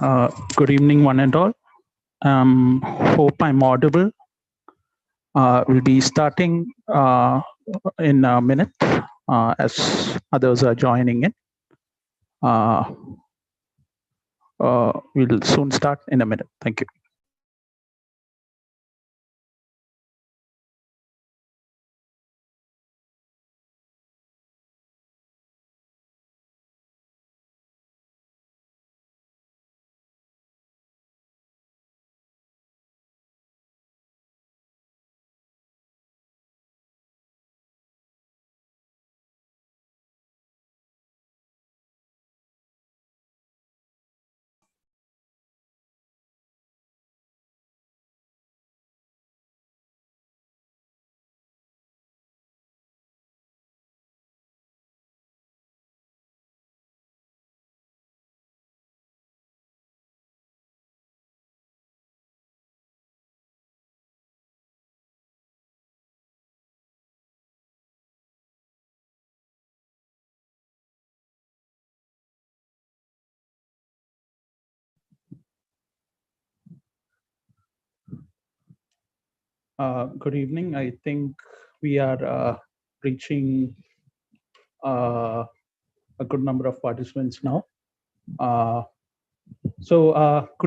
Good evening, one and all. Hope I'm audible. We'll be starting in a minute as others are joining in. We'll soon start in a minute. Thank you. Good evening. I think we are reaching a good number of participants now. Good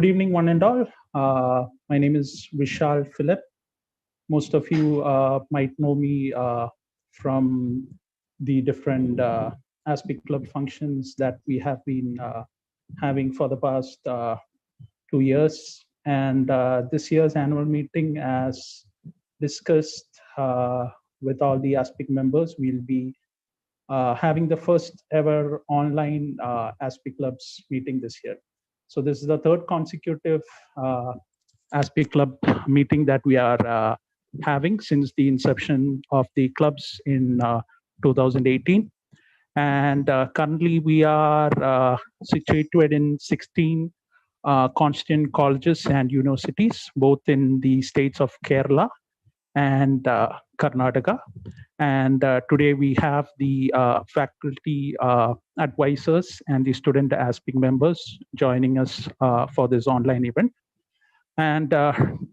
evening, one and all. My name is Vishal Philip. Most of you might know me from the different ASPIC club functions that we have been having for the past 2 years. And this year's annual meeting, as discussed with all the ASPIC members, we'll be having the first ever online ASPIC clubs meeting this year. So this is the third consecutive ASPIC club meeting that we are having since the inception of the clubs in 2018. And currently we are situated in 16 constituent colleges and universities, both in the states of Kerala and Karnataka. And today we have the faculty advisors and the student ASPIC members joining us for this online event. And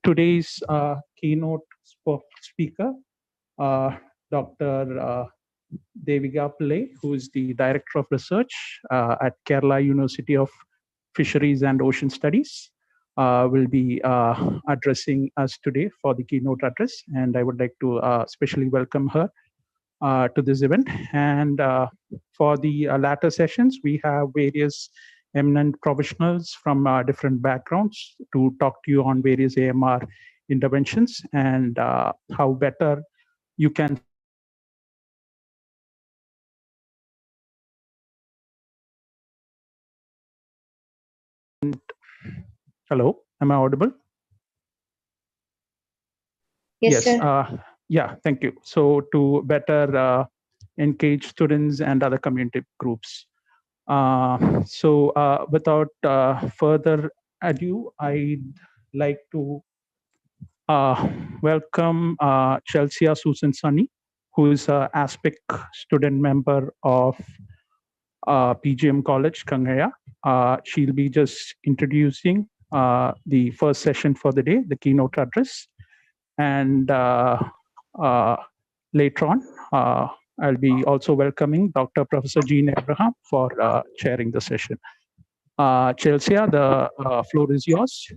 today's keynote speaker, Dr. Devika Pillai, who is the Director of Research at Kerala University of Fisheries and Ocean Studies, will be addressing us today for the keynote address. And I would like to especially welcome her to this event. And for the latter sessions, we have various eminent professionals from different backgrounds to talk to you on various AMR interventions and how better you can. Hello, am I audible? Yes, sir. Yeah, thank you. So to better engage students and other community groups. Without further ado, I'd like to welcome Chelsea Susan Sunny, who is an ASPIC student member of PGM College, Kangaya. She'll be just introducing the first session for the day, the keynote address. And later on, I'll be also welcoming Dr. Professor Jean Abraham for chairing the session. Chelsea, the floor is yours.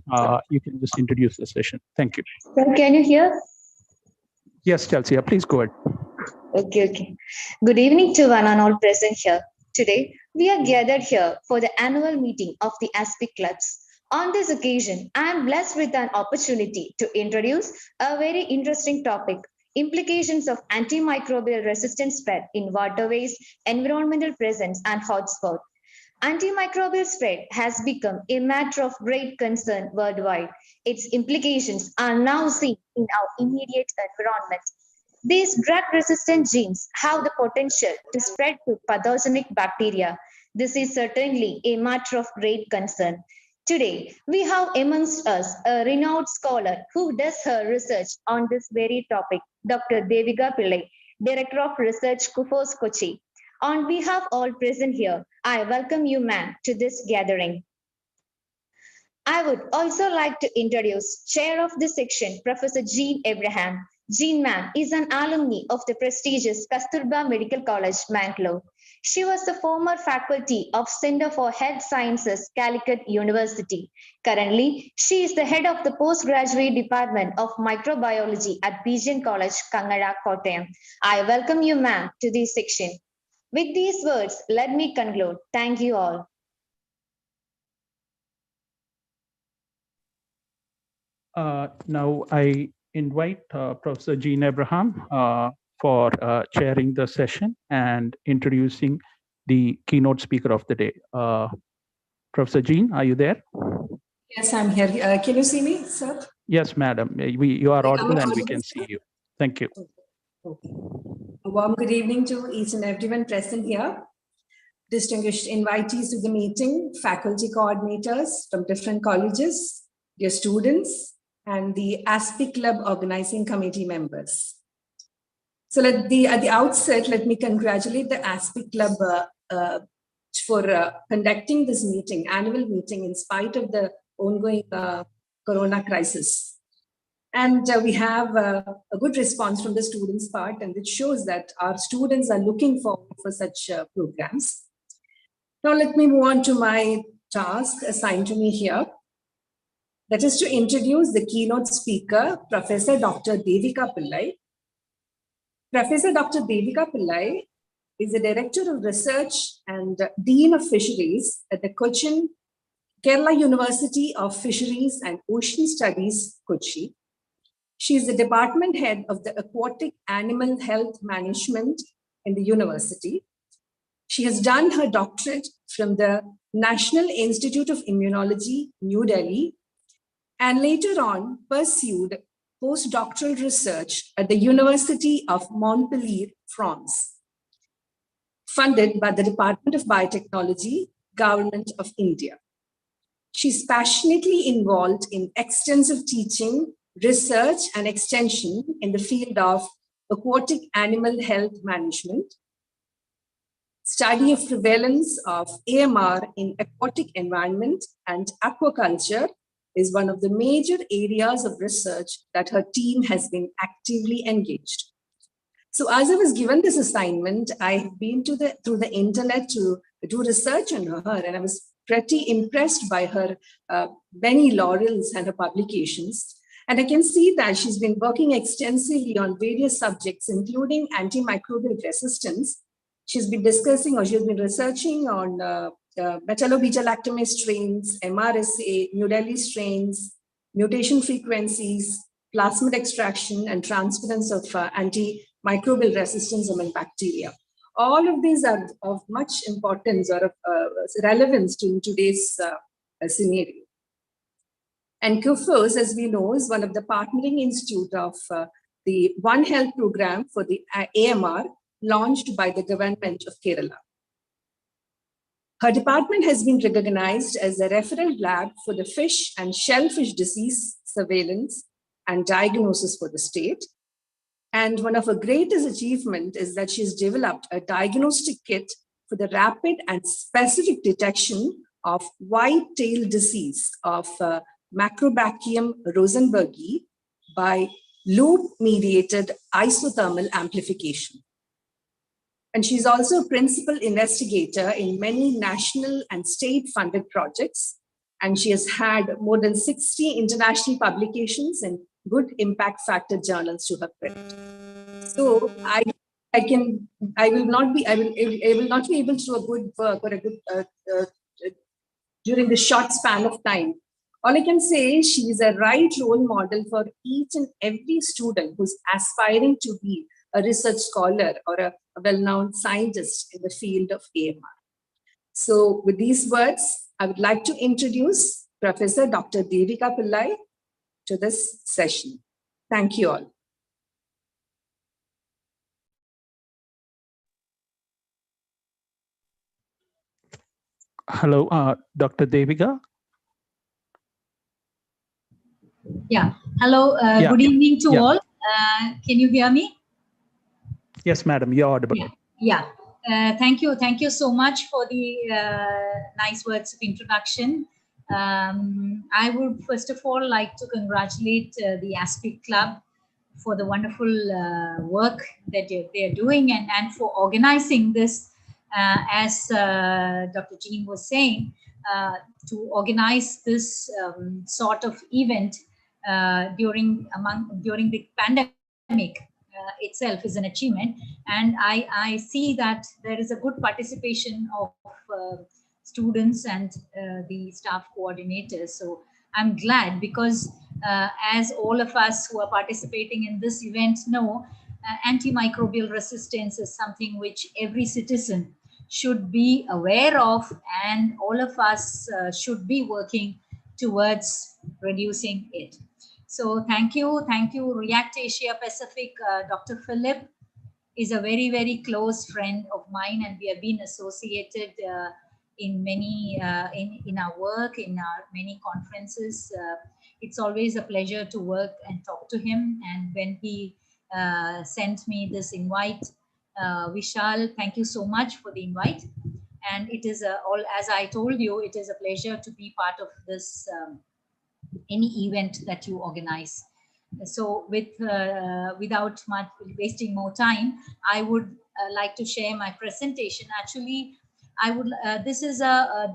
You can just introduce the session. Thank you. Sir, can you hear? Yes, Chelsea, please go ahead. Okay. Good evening to one and all present here. Today, we are gathered here for the annual meeting of the ASPIC clubs. On this occasion, I am blessed with an opportunity to introduce a very interesting topic, implications of antimicrobial resistance spread in waterways, environmental presence, and hotspot. Antimicrobial spread has become a matter of great concern worldwide. Its implications are now seen in our immediate environment. These drug-resistant genes have the potential to spread to pathogenic bacteria. This is certainly a matter of great concern. Today, we have amongst us a renowned scholar who does her research on this very topic, Dr. Devika Pillai, Director of Research, Kufos, Kochi. On behalf of all present here, I welcome you, ma'am, to this gathering. I would also like to introduce Chair of this section, Professor Jean Abraham. Jean ma'am is an alumni of the prestigious Kasturba Medical College, Bangalore. She was the former faculty of Center for Health Sciences, Calicut University. Currently, she is the head of the postgraduate department of microbiology at BGN College, Kangada, Kottayam. I welcome you, ma'am, to this section. With these words, let me conclude. Thank you all. Now I invite Professor Jean Abraham for chairing the session and introducing the keynote speaker of the day. Professor Jean, are you there? Yes, I'm here. Can you see me, sir? Yes, madam. You are audible and we can see you. Thank you. Okay. A warm good evening to each and everyone present here. Distinguished invitees to the meeting, faculty coordinators from different colleges, dear students, and the ASPIC Club organizing committee members. So at the outset, let me congratulate the ASPIC Club for conducting this meeting, annual meeting, in spite of the ongoing corona crisis. And we have a good response from the students' part, and it shows that our students are looking forward for such programs. Now let me move on to my task assigned to me here. That is to introduce the keynote speaker, Professor Dr. Devika Pillai. Professor Dr. Devika Pillai is the Director of Research and Dean of Fisheries at the Cochin Kerala University of Fisheries and Ocean Studies, Kochi. She is the department head of the Aquatic Animal Health Management in the university. She has done her doctorate from the National Institute of Immunology, New Delhi, and later on pursued postdoctoral research at the University of Montpellier, France, funded by the Department of Biotechnology, Government of India. She's passionately involved in extensive teaching, research, and extension in the field of aquatic animal health management, study of prevalence of AMR in aquatic environment and aquaculture is one of the major areas of research that her team has been actively engaged. So as I was given this assignment, I have been through the internet to do research on her, and I was pretty impressed by her many laurels and her publications. And I can see that she's been working extensively on various subjects, including antimicrobial resistance. She's been discussing, or she's been researching on metallo-beta-lactamase strains, MRSA, New Delhi strains, mutation frequencies, plasmid extraction, and transference of antimicrobial resistance among bacteria. All of these are of much importance or of relevance to today's scenario. And CUFOS, as we know, is one of the partnering institute of the One Health program for the AMR launched by the government of Kerala. Her department has been recognized as a referral lab for the fish and shellfish disease surveillance and diagnosis for the state. And one of her greatest achievements is that she's developed a diagnostic kit for the rapid and specific detection of white-tail disease of Macrobacterium rosenbergii by loop-mediated isothermal amplification. And she's also a principal investigator in many national and state-funded projects. And she has had more than 60 international publications in good impact factor journals to her credit. So I will not be able to do a good work or a good during the short span of time. All I can say is she is a right role model for each and every student who's aspiring to be a research scholar or a well-known scientist in the field of AMR. So with these words, I would like to introduce Professor Dr. Devika Pillai to this session. Thank you all. Hello, Dr. Devika. Yeah. Hello. Good evening to all. Can you hear me? Yes, madam. You're audible. Yeah. Thank you. Thank you so much for the nice words of introduction. I would first of all like to congratulate the ASPIC Club for the wonderful work that they're doing, and for organizing this, as Dr. Jean was saying, to organize this sort of event during the pandemic itself is an achievement. And I see that there is a good participation of students and the staff coordinators. So I'm glad, because as all of us who are participating in this event know, antimicrobial resistance is something which every citizen should be aware of, and all of us should be working towards reducing it. So thank you, React Asia Pacific. Dr. Philip is a very, very close friend of mine, and we have been associated in many in our work, in our many conferences. It's always a pleasure to work and talk to him. And when he sent me this invite, Vishal, thank you so much for the invite. And it is all, as I told you, it is a pleasure to be part of this any event that you organize. So without much wasting more time, I would like to share my presentation. Actually, I would this is a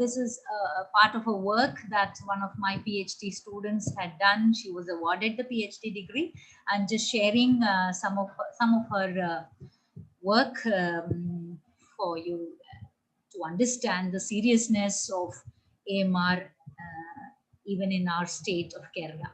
part of a work that one of my PhD students had done. She was awarded the PhD degree. I'm just sharing some of her work for you to understand the seriousness of AMR even in our state of Kerala.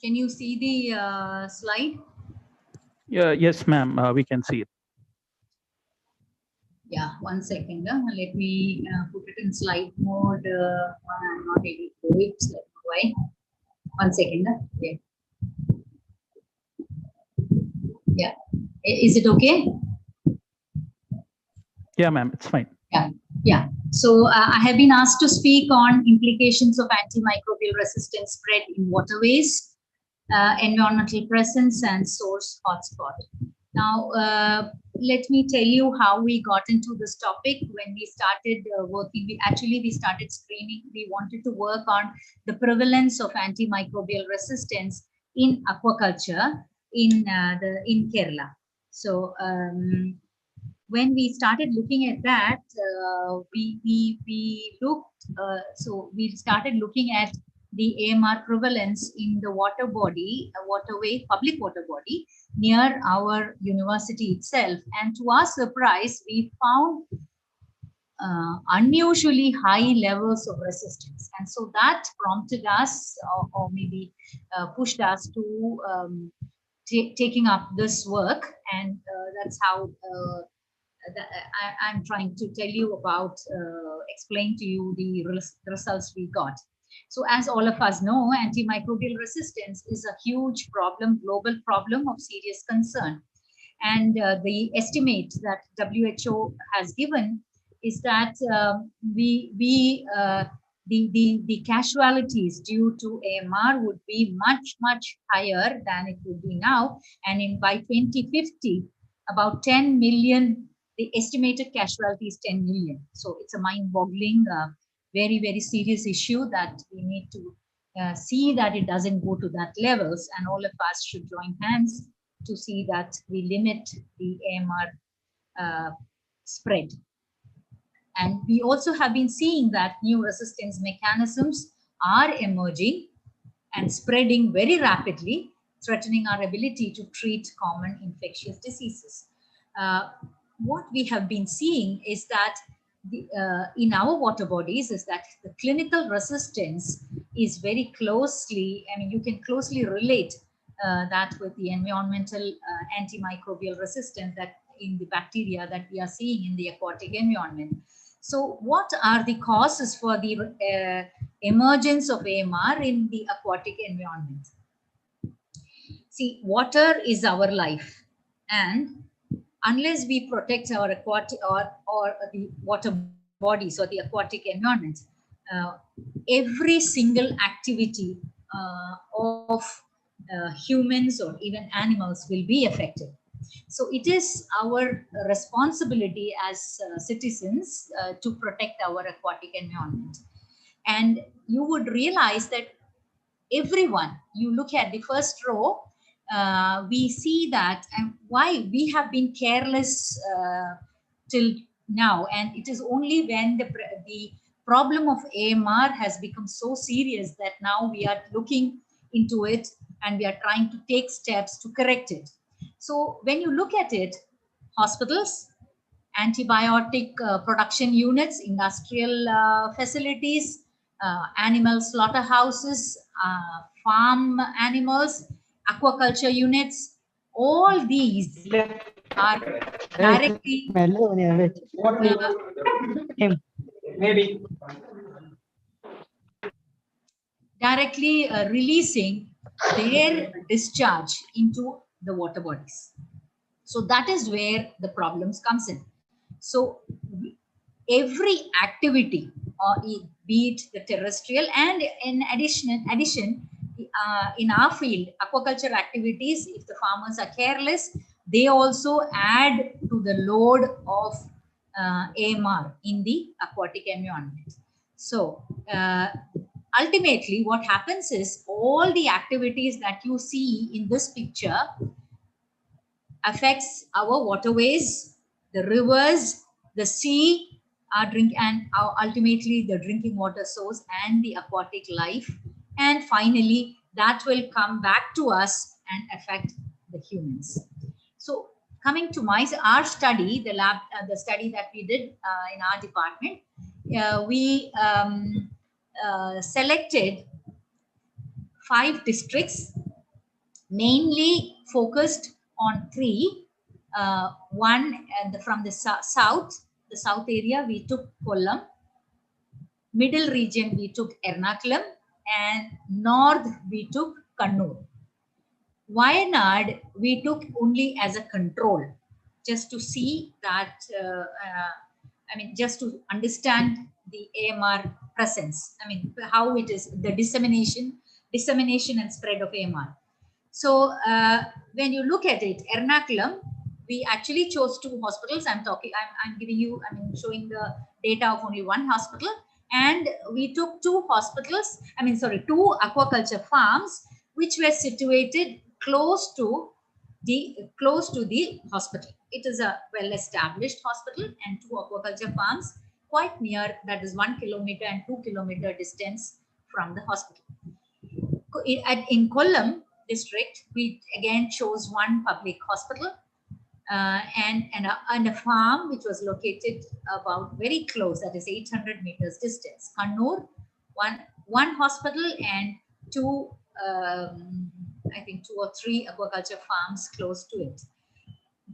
Can you see the slide? Yeah, yes, ma'am. We can see it. Yeah, 1 second. Let me put it in slide mode. I'm not able to do it. Why? 1 second. Yeah. Yeah. Is it okay? Yeah, ma'am. It's fine. Yeah. Yeah. So I have been asked to speak on implications of antimicrobial resistance spread in waterways, environmental presence, and source hotspot. Now, let me tell you how we got into this topic. When we started working, we started screening. We wanted to work on the prevalence of antimicrobial resistance in aquaculture in Kerala. So when we started looking at that, we looked. So we started looking at the AMR prevalence in the water body, a waterway, public water body near our university itself. And to our surprise, we found unusually high levels of resistance. And so that prompted us, or maybe pushed us to taking up this work. And that's how I'm trying to tell you about, explain to you the results we got. So as all of us know, antimicrobial resistance is a huge problem, global problem of serious concern. And the estimate that WHO has given is that the casualties due to AMR would be much, much higher than it would be now. And by 2050, about 10 million, the estimated casualty is 10 million. So it's a mind-boggling, very, very serious issue that we need to see that it doesn't go to that levels, and all of us should join hands to see that we limit the AMR spread. And we also have been seeing that new resistance mechanisms are emerging and spreading very rapidly, threatening our ability to treat common infectious diseases. What we have been seeing is that in our water bodies is that the clinical resistance is very closely, I mean, you can closely relate that with the environmental antimicrobial resistance that in the bacteria that we are seeing in the aquatic environment. So what are the causes for the emergence of AMR in the aquatic environment? See, water is our life, and unless we protect our aquatic or the water bodies or the aquatic environment, every single activity of humans or even animals will be affected. So it is our responsibility as citizens to protect our aquatic environment. And you would realize that everyone, you look at the first row, we see that and why we have been careless till now, and it is only when the problem of AMR has become so serious that now we are looking into it and we are trying to take steps to correct it. So when you look at it, hospitals, antibiotic production units, industrial facilities, animal slaughterhouses, farm animals, aquaculture units, all these are directly releasing their discharge into the water bodies. So that is where the problems comes in. So every activity, be it the terrestrial, and in addition, in our field, aquaculture activities, if the farmers are careless, they also add to the load of AMR in the aquatic environment. So ultimately, what happens is all the activities that you see in this picture affects our waterways, the rivers, the sea, our ultimately the drinking water source and the aquatic life. And finally, that will come back to us and affect the humans. So coming to our study, the study that we did in our department, we selected 5 districts, mainly focused on 3. One from the south area, we took Kollam. Middle region, we took Ernakulam, and north, we took Kannur. Wayanad, we took only as a control, just to see that, just to understand the AMR presence. How it is, the dissemination and spread of AMR. So when you look at it, Ernakulam, we actually chose 2 hospitals. I'm showing the data of only 1 hospital, and we took 2 hospitals. 2 aquaculture farms, which were situated close to the hospital. It is a well-established hospital, and 2 aquaculture farms quite near. That is 1 kilometer and 2 kilometer distance from the hospital. In Kollam district, we again chose 1 public hospital and a farm which was located about very close, that is 800 meters distance. Kannur, one hospital and 2, I think 2 or 3 aquaculture farms close to it.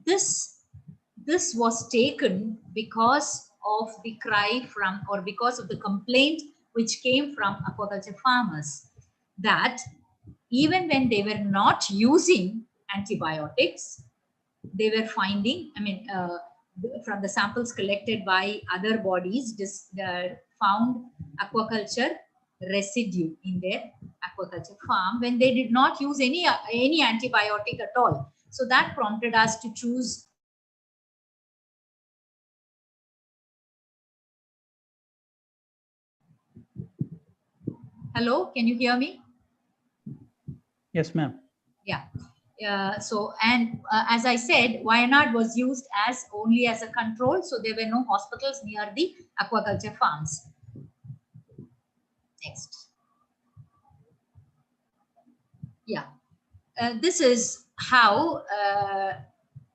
This was taken because of the cry from, or because of the complaint which came from aquaculture farmers, that even when they were not using antibiotics, they were finding, from the samples collected by other bodies, found aquaculture residue in their aquaculture farm when they did not use any antibiotic at all. So that prompted us to choose. Hello, can you hear me? Yes, ma'am. Yeah. As I said, Wayanad was used only as a control, so there were no hospitals near the aquaculture farms. Next. Yeah. This is how,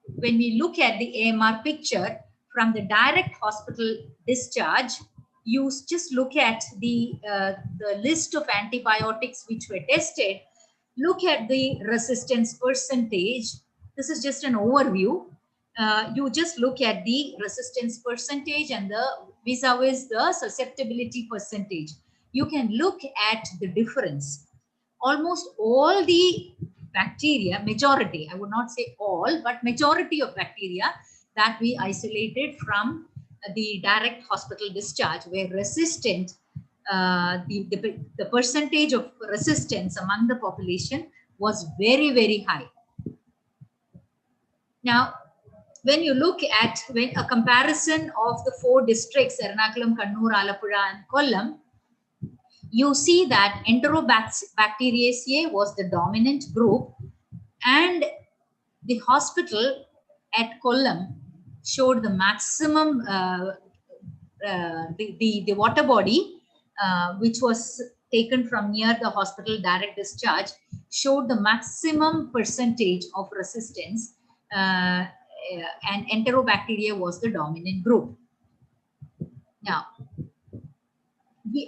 when we look at the AMR picture from the direct hospital discharge, you just look at the list of antibiotics which were tested. look at the resistance percentage. This is just an overview. You just look at the resistance percentage and the vis-a-vis the susceptibility percentage. You can look at the difference. Almost all the bacteria, majority, I would not say all, but majority of bacteria that we isolated from the direct hospital discharge were resistant. The percentage of resistance among the population was very, very high. Now, when you look at a comparison of the 4 districts, Ernakulam, Kannur, Alappuzha and Kollam, you see that Enterobacteriaceae was the dominant group, and the hospital at Kollam showed the maximum, the water body, which was taken from near the hospital direct discharge, showed the maximum percentage of resistance, and Enterobacteria was the dominant group. Now,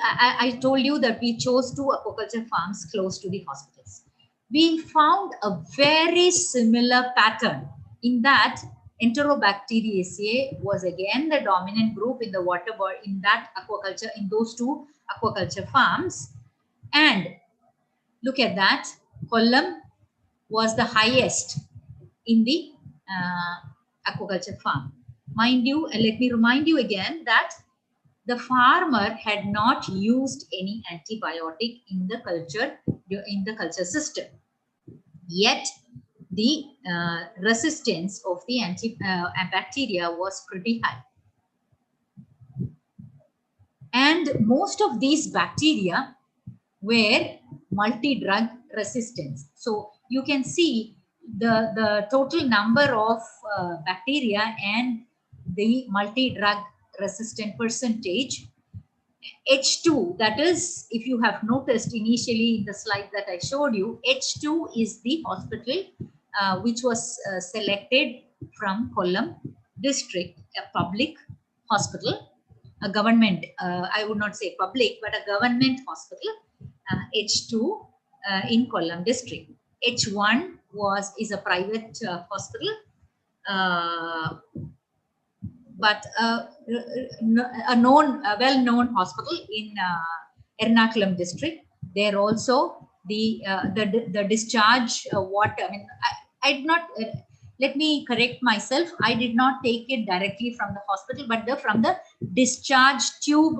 I told you that we chose 2 aquaculture farms close to the hospitals. We found a very similar pattern in that Enterobacteriaceae was again the dominant group in the water body in that aquaculture, in those 2 aquaculture farms. And look at that, Kollam was the highest in the aquaculture farm. Mind you, let me remind you again that the farmer had not used any antibiotic in the culture system. Yet the resistance of the bacteria was pretty high. And most of these bacteria were multi-drug resistance. So you can see the total number of bacteria and the multi-drug resistant percentage. H2, that is, if you have noticed initially in the slide that I showed you, H2 is the hospital which was selected from Kollam district, a public hospital, a government, I would not say public, but a government hospital, H2 in Kollam district. H1 is a private hospital, but a well-known hospital in Ernakulam district. There also the discharge water. I mean, I did not. Let me correct myself. I did not take it directly from the hospital, but from the discharge tube,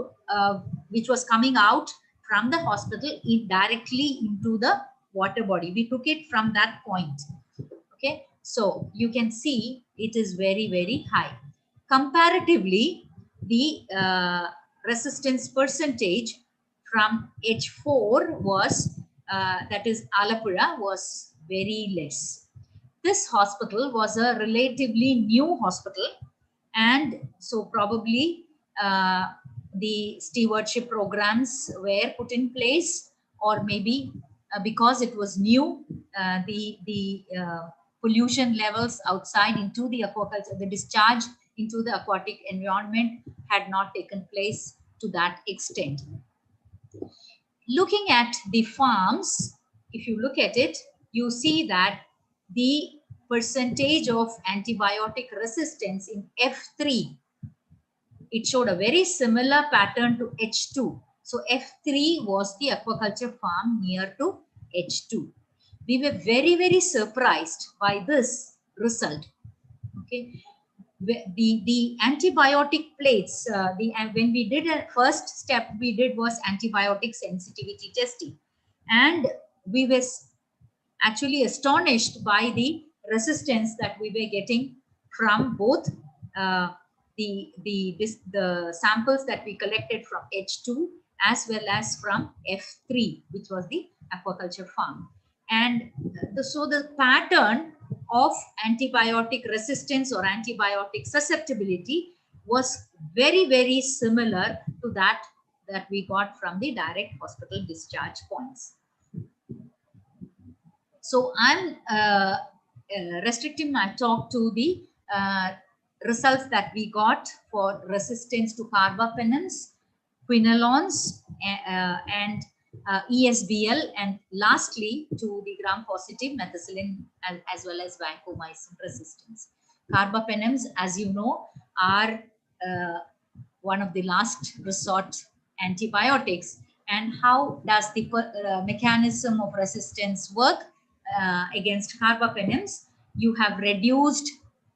which was coming out from the hospital, directly into the water body. We took it from that point. Okay, so you can see it is very, very high. Comparatively, the resistance percentage from H4 was, that is Alappuzha, was very less. This hospital was a relatively new hospital, and so probably the stewardship programs were put in place, or maybe because it was new, the pollution levels outside into the aquaculture, the discharge into the aquatic environment had not taken place to that extent. Looking at the farms, if you look at it, you see that the percentage of antibiotic resistance in F3, it showed a very similar pattern to H2. So F3 was the aquaculture farm near to H2. We were very, very surprised by this result. Okay, the antibiotic plates. When we did a first step, we did was antibiotic sensitivity testing, and we were actually astonished by the resistance that we were getting from both the samples that we collected from H2 as well as from F3, which was the aquaculture farm. And so the pattern of antibiotic resistance or antibiotic susceptibility was very, very similar to that we got from the direct hospital discharge points. So I'm restricting my talk to the results that we got for resistance to carbapenems, quinolones, and ESBL, and lastly to the gram-positive methicillin as well as vancomycin resistance. Carbapenems, as you know, are one of the last resort antibiotics. And how does the mechanism of resistance work against carbapenems? You have reduced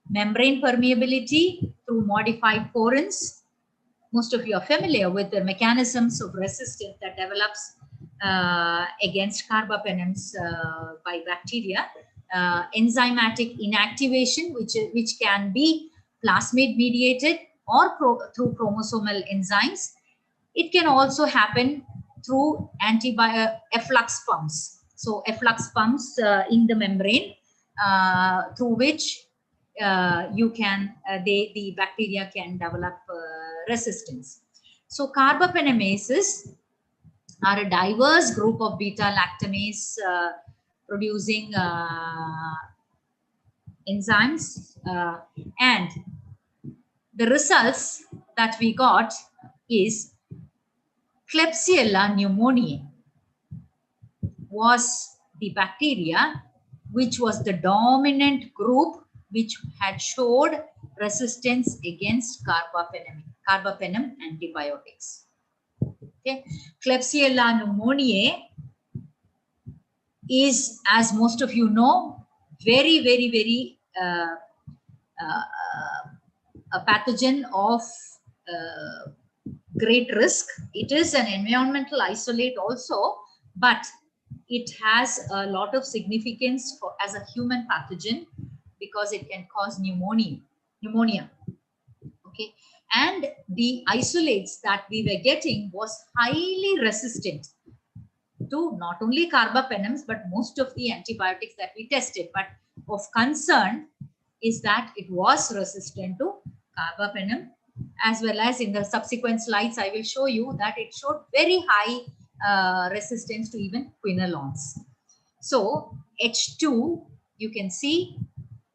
membrane permeability through modified porins. Most of you are familiar with the mechanisms of resistance that develops against carbapenems by bacteria. Enzymatic inactivation, which can be plasmid mediated or through chromosomal enzymes. It can also happen through efflux pumps. So efflux pumps in the membrane through which the bacteria can develop resistance. So carbapenemases are a diverse group of beta-lactamase producing enzymes, and the results that we got is Klebsiella pneumoniae was the bacteria which was the dominant group which had showed resistance against carbapenem antibiotics. Okay, Klebsiella pneumoniae is, as most of you know, very a pathogen of great risk. It is an environmental isolate also, but it has a lot of significance as a human pathogen because it can cause pneumonia. Okay, and the isolates that we were getting was highly resistant to not only carbapenems but most of the antibiotics that we tested. But of concern is that it was resistant to carbapenem, as well as in the subsequent slides I will show you that it showed very high resistance to even quinolones. So H2, you can see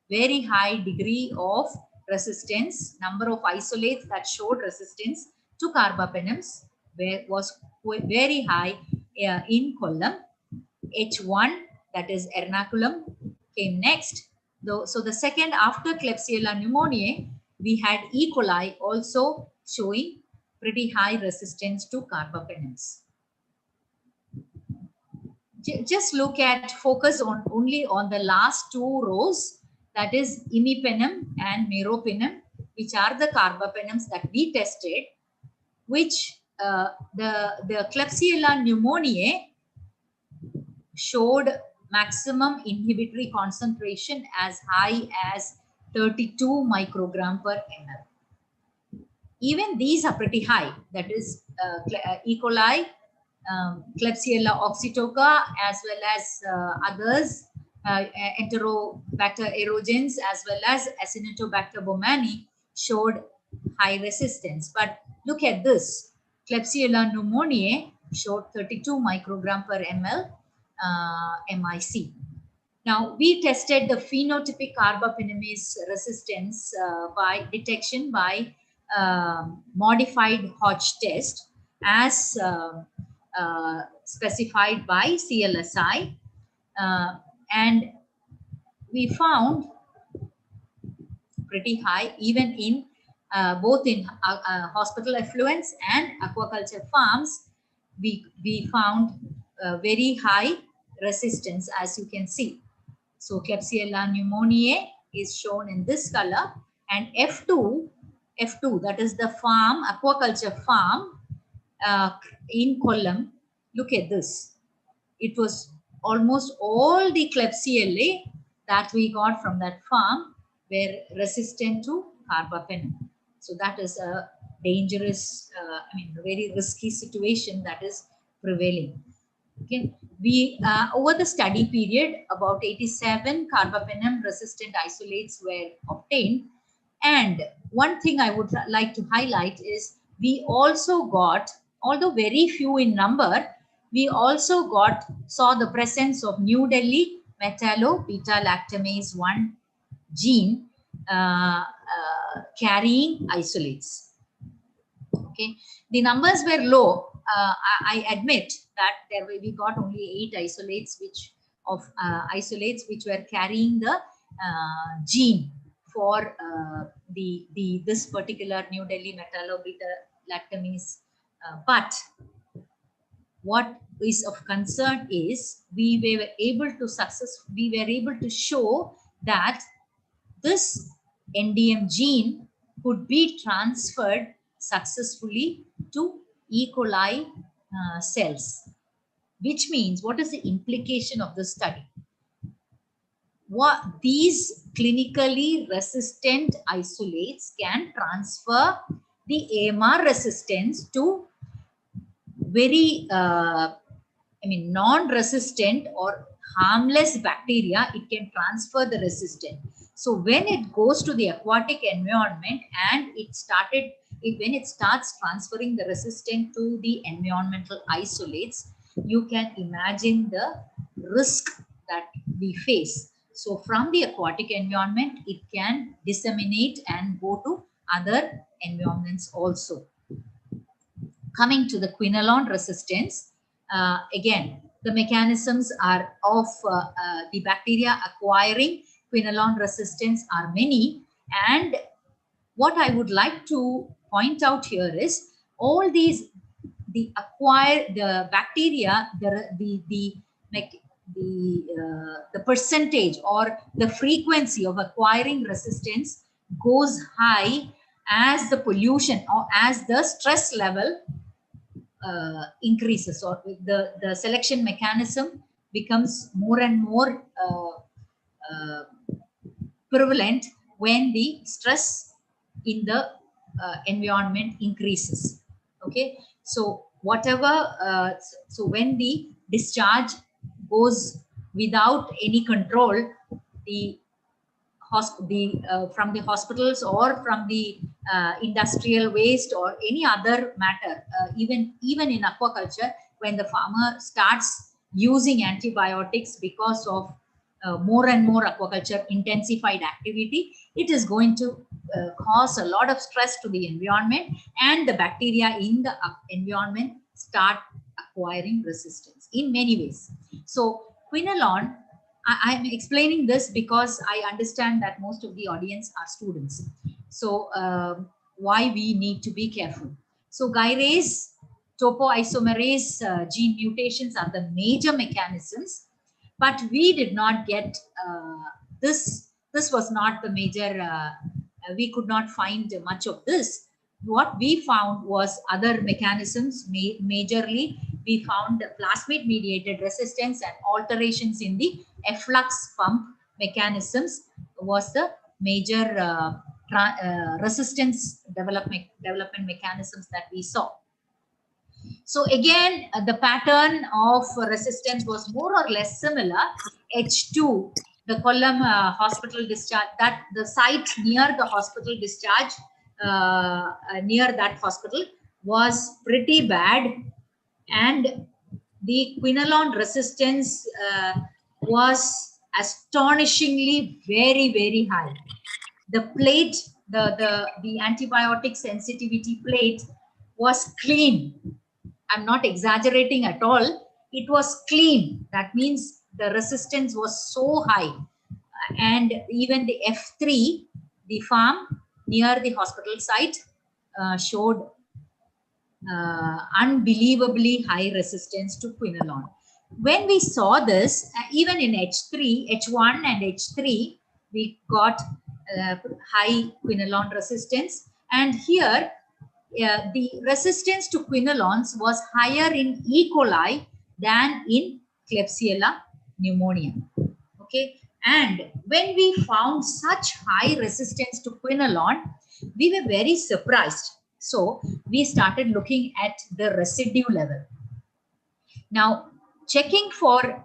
very high degree of resistance. Number of isolates that showed resistance to carbapenems was very high in column. H1, that is Ernakulam, came next. So the second after Klebsiella pneumoniae, we had E. coli also showing pretty high resistance to carbapenems. Just focus only on the last two rows, that is imipenem and meropenem, which are the carbapenems that we tested, which the Klebsiella pneumoniae showed maximum inhibitory concentration as high as 32 microgram per ml. Even these are pretty high, that is E. coli, Klebsiella oxytoca, as well as others, Enterobacter aerogens, as well as Acinetobacter baumannii showed high resistance. But look at this, Klebsiella pneumoniae showed 32 microgram per ml MIC. Now, we tested the phenotypic carbapenemase resistance by detection by modified Hodge test as specified by CLSI, and we found pretty high even in both in hospital effluents and aquaculture farms. We found very high resistance, as you can see. So Klebsiella pneumoniae is shown in this color, and F2, that is the farm, aquaculture farm in column. Look at this. It was almost all the Klebsiella that we got from that farm were resistant to carbapenem. So that is a dangerous, very risky situation that is prevailing. Okay, we over the study period, about 87 carbapenem resistant isolates were obtained, and one thing I would like to highlight is we also got, although very few in number, we also saw the presence of New Delhi metallo-beta-lactamase 1 gene carrying isolates. Okay, the numbers were low I admit that we got only 8 isolates which were carrying the gene for this particular New Delhi metallo-beta-lactamase. But what is of concern is we were able to show that this NDM gene could be transferred successfully to E. coli cells, which means what is the implication of the study? What these clinically resistant isolates can transfer the AMR resistance to very non-resistant or harmless bacteria. It can transfer the resistance. So when it goes to the aquatic environment and when it starts transferring the resistance to the environmental isolates, you can imagine the risk that we face. So from the aquatic environment, it can disseminate and go to other environments also. Coming to the quinolone resistance, again, the mechanisms are of the bacteria acquiring quinolone resistance are many. And what I would like to point out here is all these, the bacteria, the percentage or the frequency of acquiring resistance goes high as the pollution or as the stress level increases, or the selection mechanism becomes more and more prevalent when the stress in the environment increases. Okay, so so when the discharge goes without any control, from the hospitals or from the industrial waste or any other matter, even in aquaculture, when the farmer starts using antibiotics because of more and more aquaculture intensified activity, it is going to cause a lot of stress to the environment, and the bacteria in the environment start acquiring resistance in many ways. So quinolone, I'm explaining this because I understand that most of the audience are students. So why we need to be careful. So gyrase, topoisomerase gene mutations are the major mechanisms, but we did not get this. This was not the major, we could not find much of this. What we found was other mechanisms. Majorly, we found plasmid mediated resistance and alterations in the efflux pump mechanisms was the major resistance development mechanisms that we saw. So again, the pattern of resistance was more or less similar. H2, the Kollam hospital discharge, that the site near the hospital discharge, near that hospital was pretty bad, and the quinolone resistance was astonishingly very high. The plate, the antibiotic sensitivity plate was clean. I'm not exaggerating at all. It was clean. That means the resistance was so high. And even the F3, the farm near the hospital site, showed unbelievably high resistance to quinolone. When we saw this, even in H1 and H3, we got high quinolone resistance. And here, the resistance to quinolones was higher in E. coli than in Klebsiella pneumonia. Okay, and when we found such high resistance to quinolone, we were very surprised. So we started looking at the residue level. Now, checking for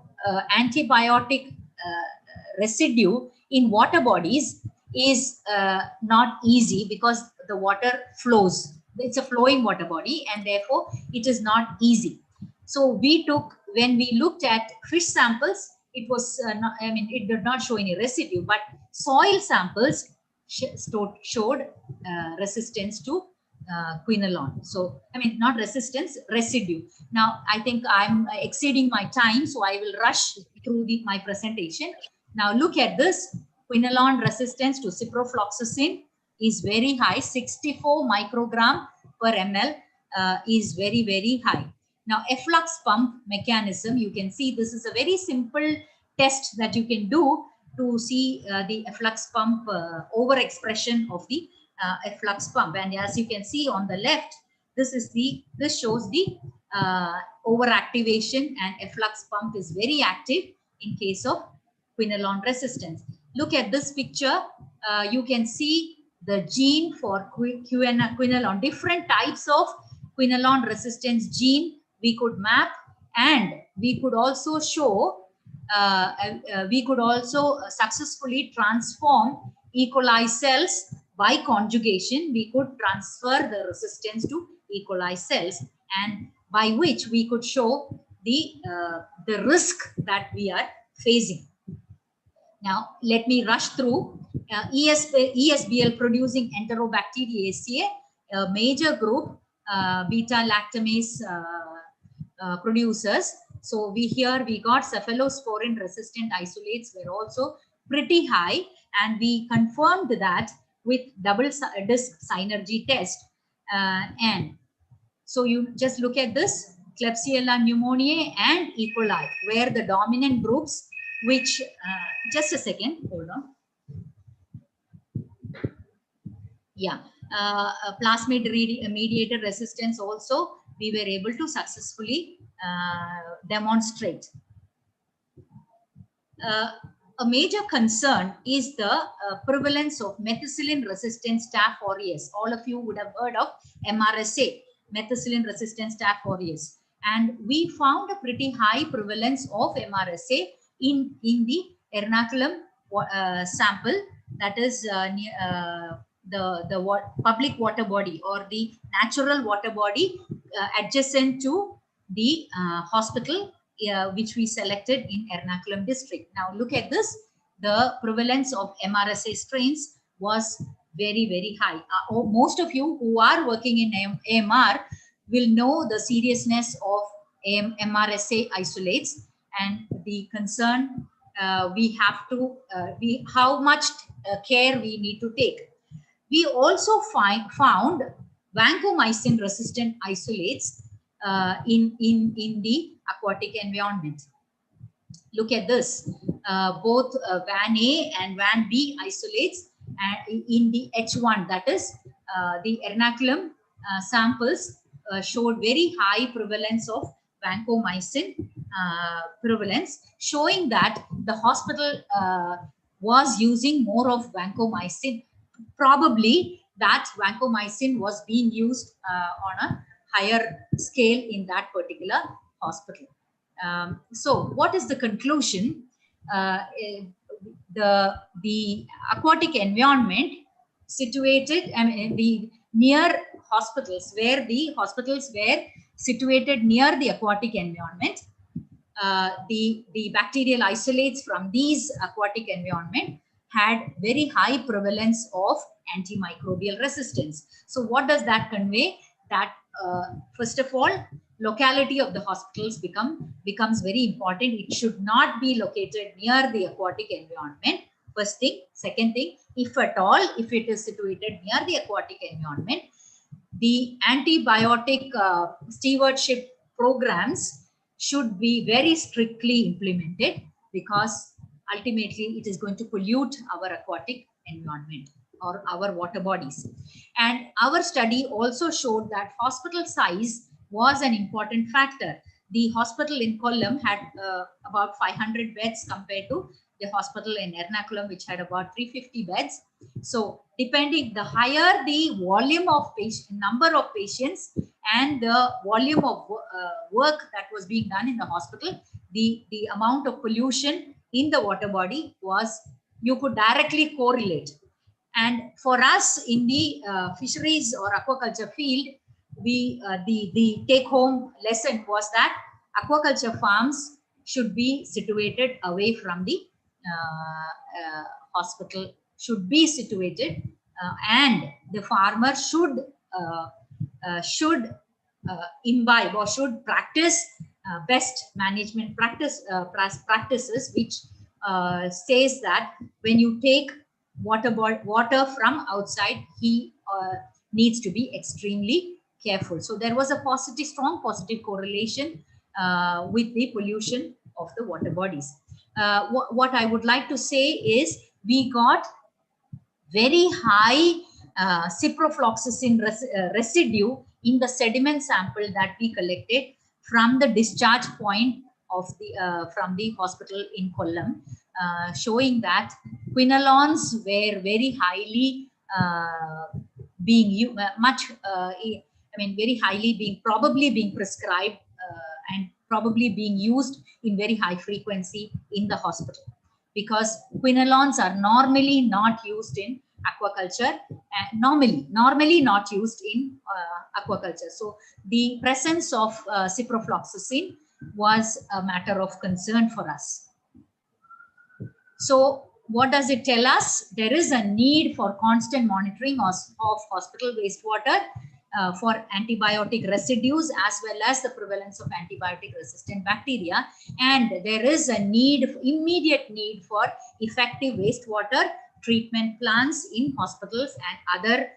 antibiotic residue in water bodies is not easy because the water flows. It's a flowing water body, and therefore it is not easy. So when we looked at fish samples, it was it did not show any residue, but soil samples showed resistance to quinolone. So, I mean, not resistance, residue. Now, I think I'm exceeding my time, so I will rush through my presentation. Now, look at this. Quinolone resistance to ciprofloxacin is very high. 64 microgram per ml is very, very high. Now, efflux pump mechanism, you can see this is a very simple test that you can do to see the efflux pump overexpression of the efflux pump. And as you can see on the left, this shows the overactivation, and efflux pump is very active in case of quinolone resistance. Look at this picture. You can see the gene for quinolone, different types of quinolone resistance gene we could map, and we could also show we could also successfully transform E. coli cells by conjugation. We could transfer the resistance to E. coli cells, and by which we could show the risk that we are facing. Now, let me rush through. ESBL producing Enterobacteriaceae, a major group, beta-lactamase producers. So we got cephalosporin resistant isolates were also pretty high, and we confirmed that with double disc synergy test. And so you just look at this, Klebsiella pneumoniae and E. coli were the dominant groups, which just a second, hold on. Yeah, plasmid mediated resistance also we were able to successfully demonstrate. A major concern is the prevalence of methicillin resistant Staph aureus. All of you would have heard of MRSA, methicillin resistant Staph aureus. And we found a pretty high prevalence of MRSA in the Ernakulam sample, that is the public water body or the natural water body adjacent to the hospital which we selected in Ernakulam district. Now look at this, the prevalence of MRSA strains was very, very high. Most of you who are working in AMR will know the seriousness of MRSA isolates and the concern we have to, how much care we need to take. We also found vancomycin resistant isolates in the aquatic environment. Look at this, both Van A and Van B isolates in the H1, that is the Ernakulam samples showed very high prevalence of vancomycin prevalence, showing that the hospital was using more of vancomycin. Probably that vancomycin was being used on a higher scale in that particular hospital. So what is the conclusion? The aquatic environment situated, I mean, the near hospitals, where the hospitals were situated near the aquatic environment, the bacterial isolates from these aquatic environment had very high prevalence of antimicrobial resistance. So what does that convey? That first of all, locality of the hospitals becomes very important. It should not be located near the aquatic environment. First thing. Second thing, if at all, if it is situated near the aquatic environment, the antibiotic stewardship programs should be very strictly implemented, because ultimately it is going to pollute our aquatic environment or our water bodies. And our study also showed that hospital size was an important factor. The hospital in Kollam had about 500 beds compared to the hospital in Ernakulam, which had about 350 beds. So depending, the higher the volume of number of patients and the volume of work that was being done in the hospital, the amount of pollution in the water body was, you could directly correlate. And for us in the fisheries or aquaculture field, we the take home lesson was that aquaculture farms should be situated away from the hospital, should be situated and the farmer should should imbibe or should practice best management practices, which says that when you take water from outside, he needs to be extremely careful. So there was a strong positive correlation with the pollution of the water bodies. What I would like to say is we got very high ciprofloxacin residue in the sediment sample that we collected from the discharge point of the from the hospital in Kollam, showing that quinolones were very highly being very highly probably being prescribed and probably being used in very high frequency in the hospital, because quinolones are normally not used in aquaculture, normally not used in aquaculture. So the presence of ciprofloxacin was a matter of concern for us. So what does it tell us? There is a need for constant monitoring of hospital wastewater for antibiotic residues, as well as the prevalence of antibiotic resistant bacteria. And there is a immediate need for effective wastewater treatment plants in hospitals and other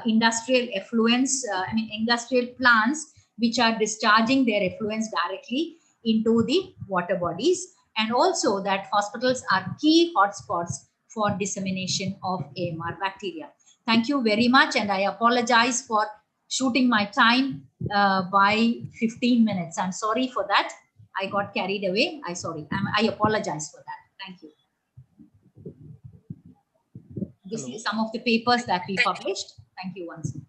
industrial effluents, industrial plants which are discharging their effluents directly into the water bodies. And also that hospitals are key hotspots for dissemination of AMR bacteria. Thank you very much, and I apologize for shooting my time by 15 minutes. I'm sorry for that. I got carried away. I apologize for that. Thank you. This is some of the papers that we published. Thank you once more.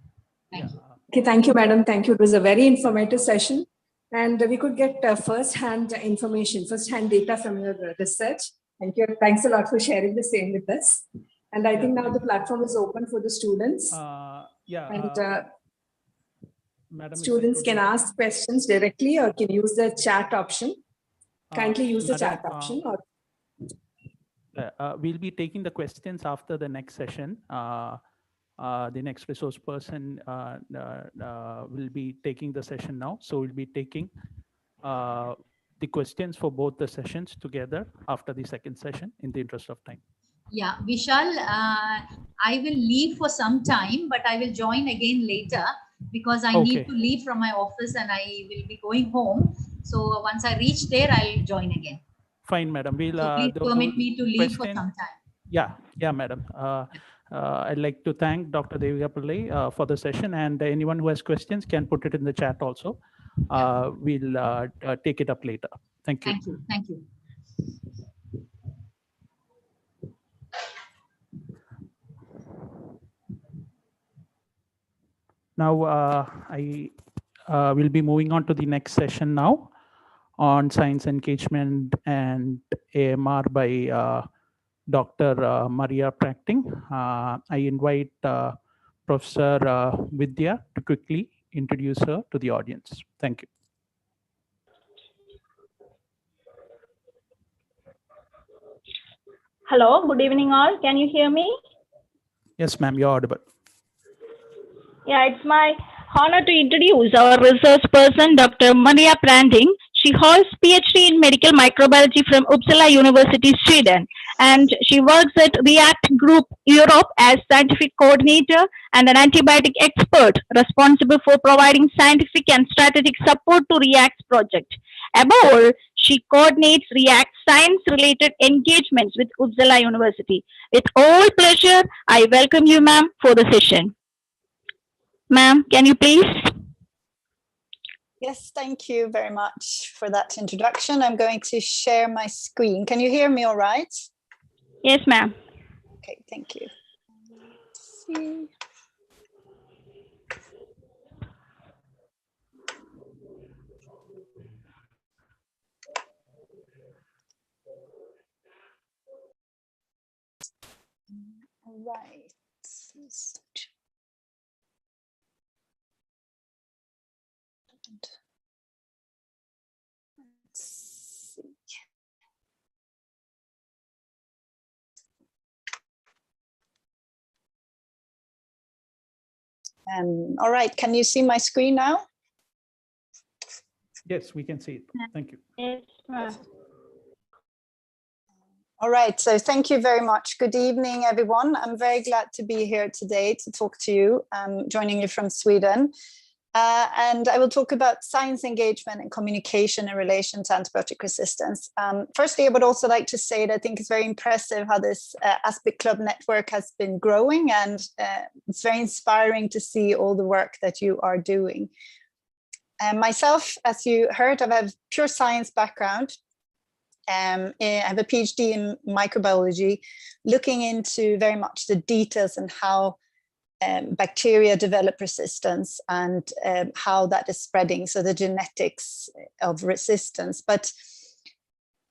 Thank you. Okay, thank you, madam. Thank you. It was a very informative session. And we could get first-hand information, first-hand data from your research. Thank you. Thanks a lot for sharing the same with us. And I think now the platform is open for the students. Madam, students can ask questions directly or can use the chat option. Kindly use the chat option. Or we'll be taking the questions after the next session. The next resource person will be taking the session now. So we'll be taking the questions for both the sessions together after the second session in the interest of time. Yeah, Vishal, I will leave for some time, but I will join again later because I need to leave from my office and I will be going home. So once I reach there, I'll join again. Fine, madam. We'll, so please permit me to leave for some time. Yeah, madam. I'd like to thank Dr. Devika Pillai for the session, and anyone who has questions can put it in the chat also. We'll take it up later. Thank you. Thank you. Thank you. Now, I will be moving on to the next session now on science engagement and AMR by Dr. Maria Practing. I invite Professor Vidya to quickly introduce her to the audience. Thank you. Hello, good evening all. Can you hear me? Yes, ma'am, you're audible. Yeah, it's my honor to introduce our research person, Dr. Maria Pranding. She holds PhD in medical microbiology from Uppsala University, Sweden, and she works at REACT Group Europe as scientific coordinator and an antibiotic expert responsible for providing scientific and strategic support to REACT's project. Above all, she coordinates REACT science-related engagements with Uppsala University. With all pleasure, I welcome you, ma'am, for the session. Ma'am, can you please? Yes, thank you very much for that introduction. I'm going to share my screen. Can you hear me all right? Yes, ma'am. Okay, thank you. Let's see. All right. All right, can you see my screen now? Yes, we can see it. Thank you. Yes, ma'am. All right, so thank you very much. Good evening, everyone. I'm very glad to be here today to talk to you. I'm joining you from Sweden. And I will talk about science engagement and communication in relation to antibiotic resistance. Firstly, I would also like to say that I think it's very impressive how this ASPIC Club network has been growing, and it's very inspiring to see all the work that you are doing. Myself, as you heard, I have a pure science background. I have a PhD in microbiology, looking into very much the details and how bacteria develop resistance and how that is spreading, so the genetics of resistance. But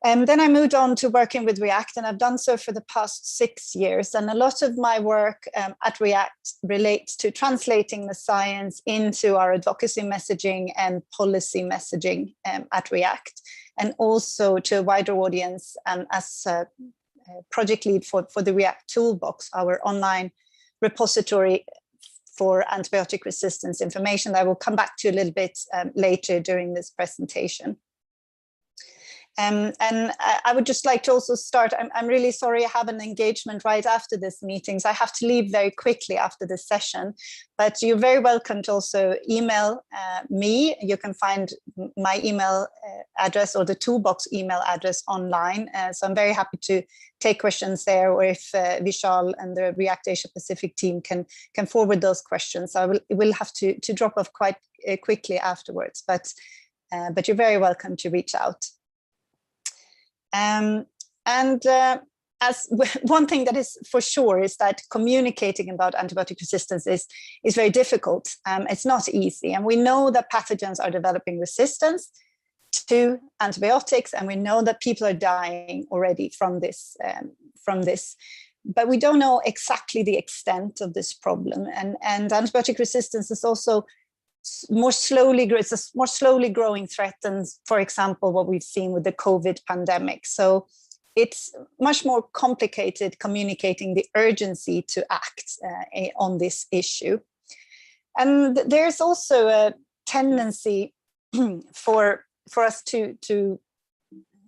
then I moved on to working with REACT, and I've done so for the past 6 years. And a lot of my work at REACT relates to translating the science into our advocacy messaging and policy messaging at REACT, and also to a wider audience as a project lead for the REACT Toolbox, our online repository for antibiotic resistance information that I will come back to a little bit later during this presentation. And I would just like to also start, I'm really sorry I have an engagement right after this meeting, so I have to leave very quickly after this session, but you're very welcome to also email me. You can find my email address or the Toolbox email address online. So I'm very happy to take questions there, or if Vishal and the REACT Asia Pacific team can forward those questions. I will have to drop off quite quickly afterwards, but you're very welcome to reach out. As one thing that is for sure is that communicating about antibiotic resistance is very difficult. It's not easy, and we know that pathogens are developing resistance to antibiotics, and we know that people are dying already from this. But we don't know exactly the extent of this problem, and antibiotic resistance is also it's a more slowly growing threat than, for example, what we've seen with the COVID pandemic. So it's much more complicated communicating the urgency to act on this issue. And there's also a tendency for us to let's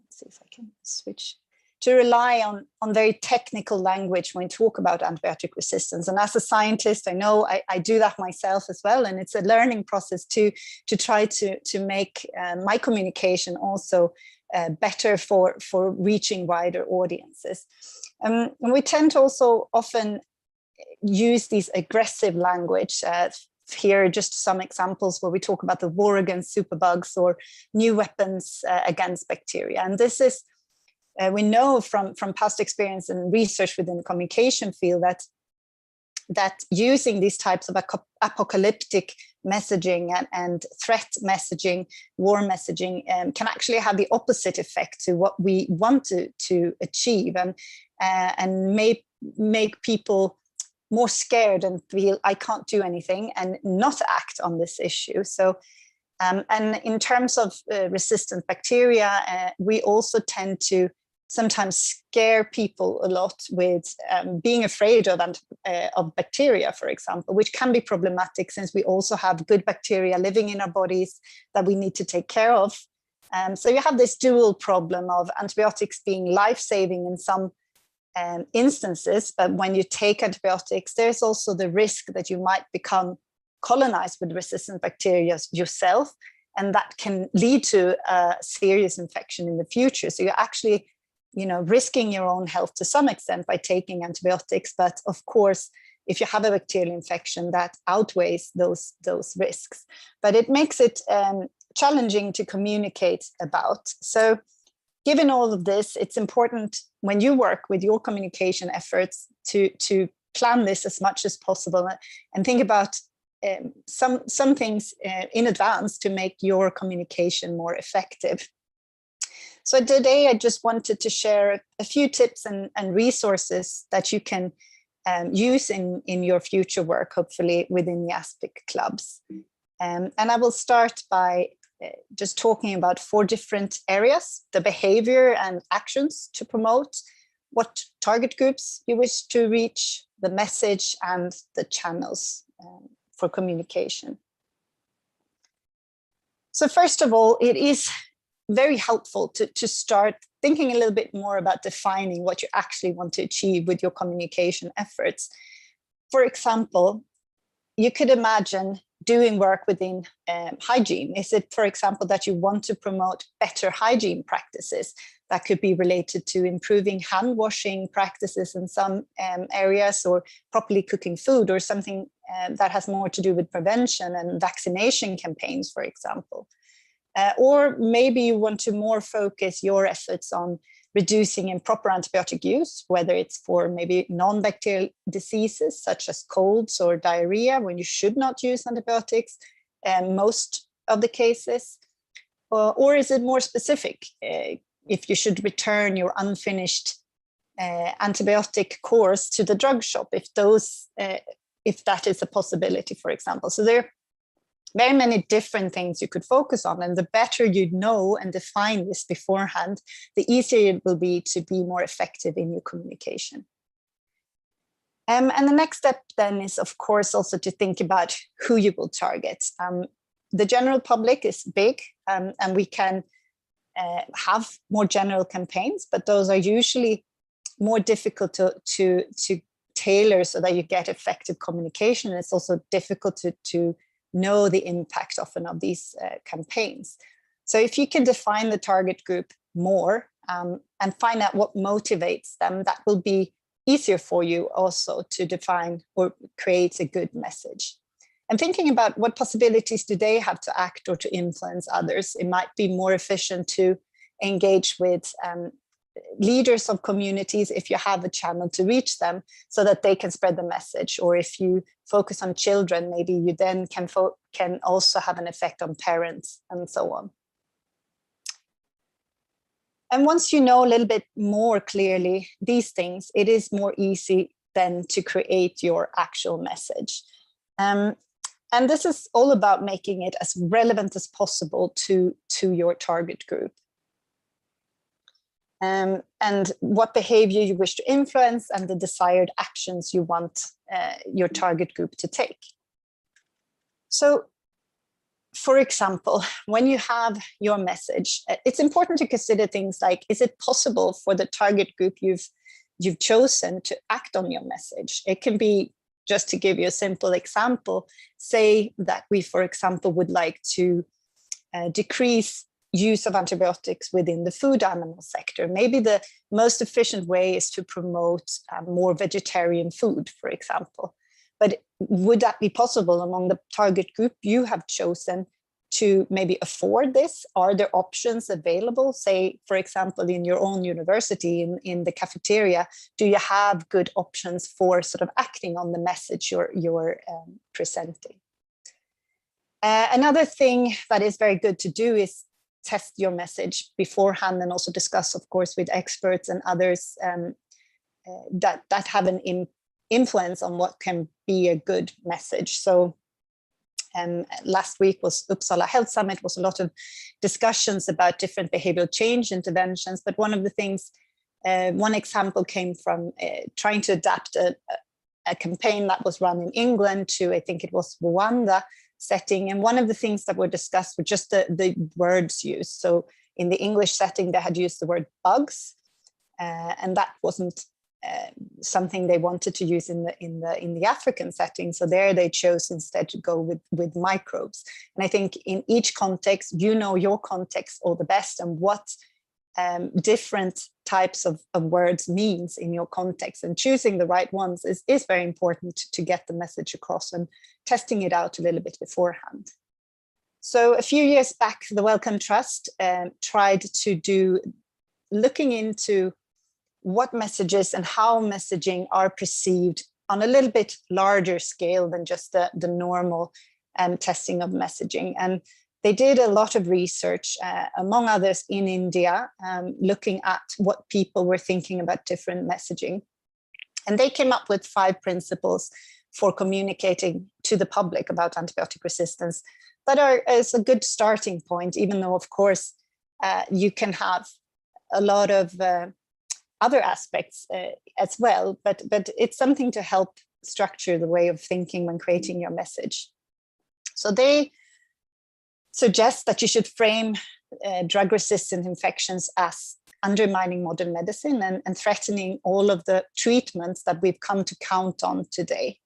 see if I can switch, to rely on very technical language when we talk about antibiotic resistance. And as a scientist, I know I do that myself as well. And it's a learning process to try to make my communication also better for reaching wider audiences. And we tend to also often use these aggressive language. Here are just some examples where we talk about the war against superbugs or new weapons against bacteria. And this is we know from past experience and research within the communication field that using these types of apocalyptic messaging and threat messaging, war messaging, can actually have the opposite effect to what we want to achieve, and may make people more scared and feel I can't do anything and not act on this issue. So. And in terms of resistant bacteria, we also tend to sometimes scare people a lot with being afraid of bacteria, for example, which can be problematic since we also have good bacteria living in our bodies that we need to take care of. So you have this dual problem of antibiotics being life-saving in some instances, but when you take antibiotics, there's also the risk that you might become colonized with resistant bacteria yourself, and that can lead to a serious infection in the future. So you're actually risking your own health to some extent by taking antibiotics. But of course, if you have a bacterial infection, that outweighs those risks. But it makes it challenging to communicate about. So given all of this, it's important when you work with your communication efforts to plan this as much as possible and think about some things in advance to make your communication more effective. So today I just wanted to share a few tips and resources that you can use in your future work, hopefully within the ASPIC clubs. And I will start by just talking about 4 different areas: the behavior and actions to promote, what target groups you wish to reach, the message, and the channels for communication. So first of all, it is very helpful to start thinking a little bit more about defining what you actually want to achieve with your communication efforts. For example, you could imagine doing work within hygiene. Is it, for example, that you want to promote better hygiene practices? That could be related to improving hand washing practices in some areas, or properly cooking food, or something that has more to do with prevention and vaccination campaigns, for example. Or maybe you want to more focus your efforts on reducing improper antibiotic use, whether it's for maybe non-bacterial diseases such as colds or diarrhea, when you should not use antibiotics most of the cases. Or is it more specific? If you should return your unfinished antibiotic course to the drug shop, if that is a possibility, for example. So there are very many different things you could focus on, and the better you know and define this beforehand, the easier it will be to be more effective in your communication. And the next step then is, of course, also to think about who you will target. The general public is big, and we can have more general campaigns, but those are usually more difficult to tailor so that you get effective communication. It's also difficult to know the impact often of these campaigns. So if you can define the target group more and find out what motivates them, that will be easier for you also to define or create a good message. And thinking about what possibilities do they have to act or to influence others, it might be more efficient to engage with leaders of communities if you have a channel to reach them so that they can spread the message. Or if you focus on children, maybe you then can also have an effect on parents and so on. And once you know a little bit more clearly these things, it is more easy then to create your actual message. And this is all about making it as relevant as possible to your target group. And what behavior you wish to influence and the desired actions you want your target group to take. So, for example, when you have your message, it's important to consider things like, is it possible for the target group you've chosen to act on your message? It can be, just to give you a simple example, say that we, for example, would like to decrease use of antibiotics within the food animal sector. Maybe the most efficient way is to promote more vegetarian food, for example. But would that be possible among the target group you have chosen to maybe afford this? Are there options available? Say, for example, in your own university, in the cafeteria, do you have good options for sort of acting on the message you're presenting? Another thing that is very good to do is test your message beforehand, and also discuss, of course, with experts and others that have an influence on what can be a good message. So last week was Uppsala Health Summit, was a lot of discussions about different behavioral change interventions. But one of the things, one example came from trying to adapt a campaign that was run in England to, I think it was Rwanda setting. And one of the things that were discussed were just the words used. So in the English setting, they had used the word bugs, and that wasn't something they wanted to use in the African setting. So there they chose instead to go with microbes. And I think in each context, you know your context all the best, and what different types of words means in your context, and choosing the right ones is very important to get the message across, and testing it out a little bit beforehand. So a few years back, the Wellcome Trust tried to looking into what messages and how messaging are perceived on a little bit larger scale than just the normal testing of messaging. And they did a lot of research, among others in India, looking at what people were thinking about different messaging. And they came up with 5 principles for communicating to the public about antibiotic resistance that is a good starting point, even though, of course, you can have a lot of other aspects as well, but it's something to help structure the way of thinking when creating your message. So they suggest that you should frame drug-resistant infections as undermining modern medicine and threatening all of the treatments that we've come to count on today.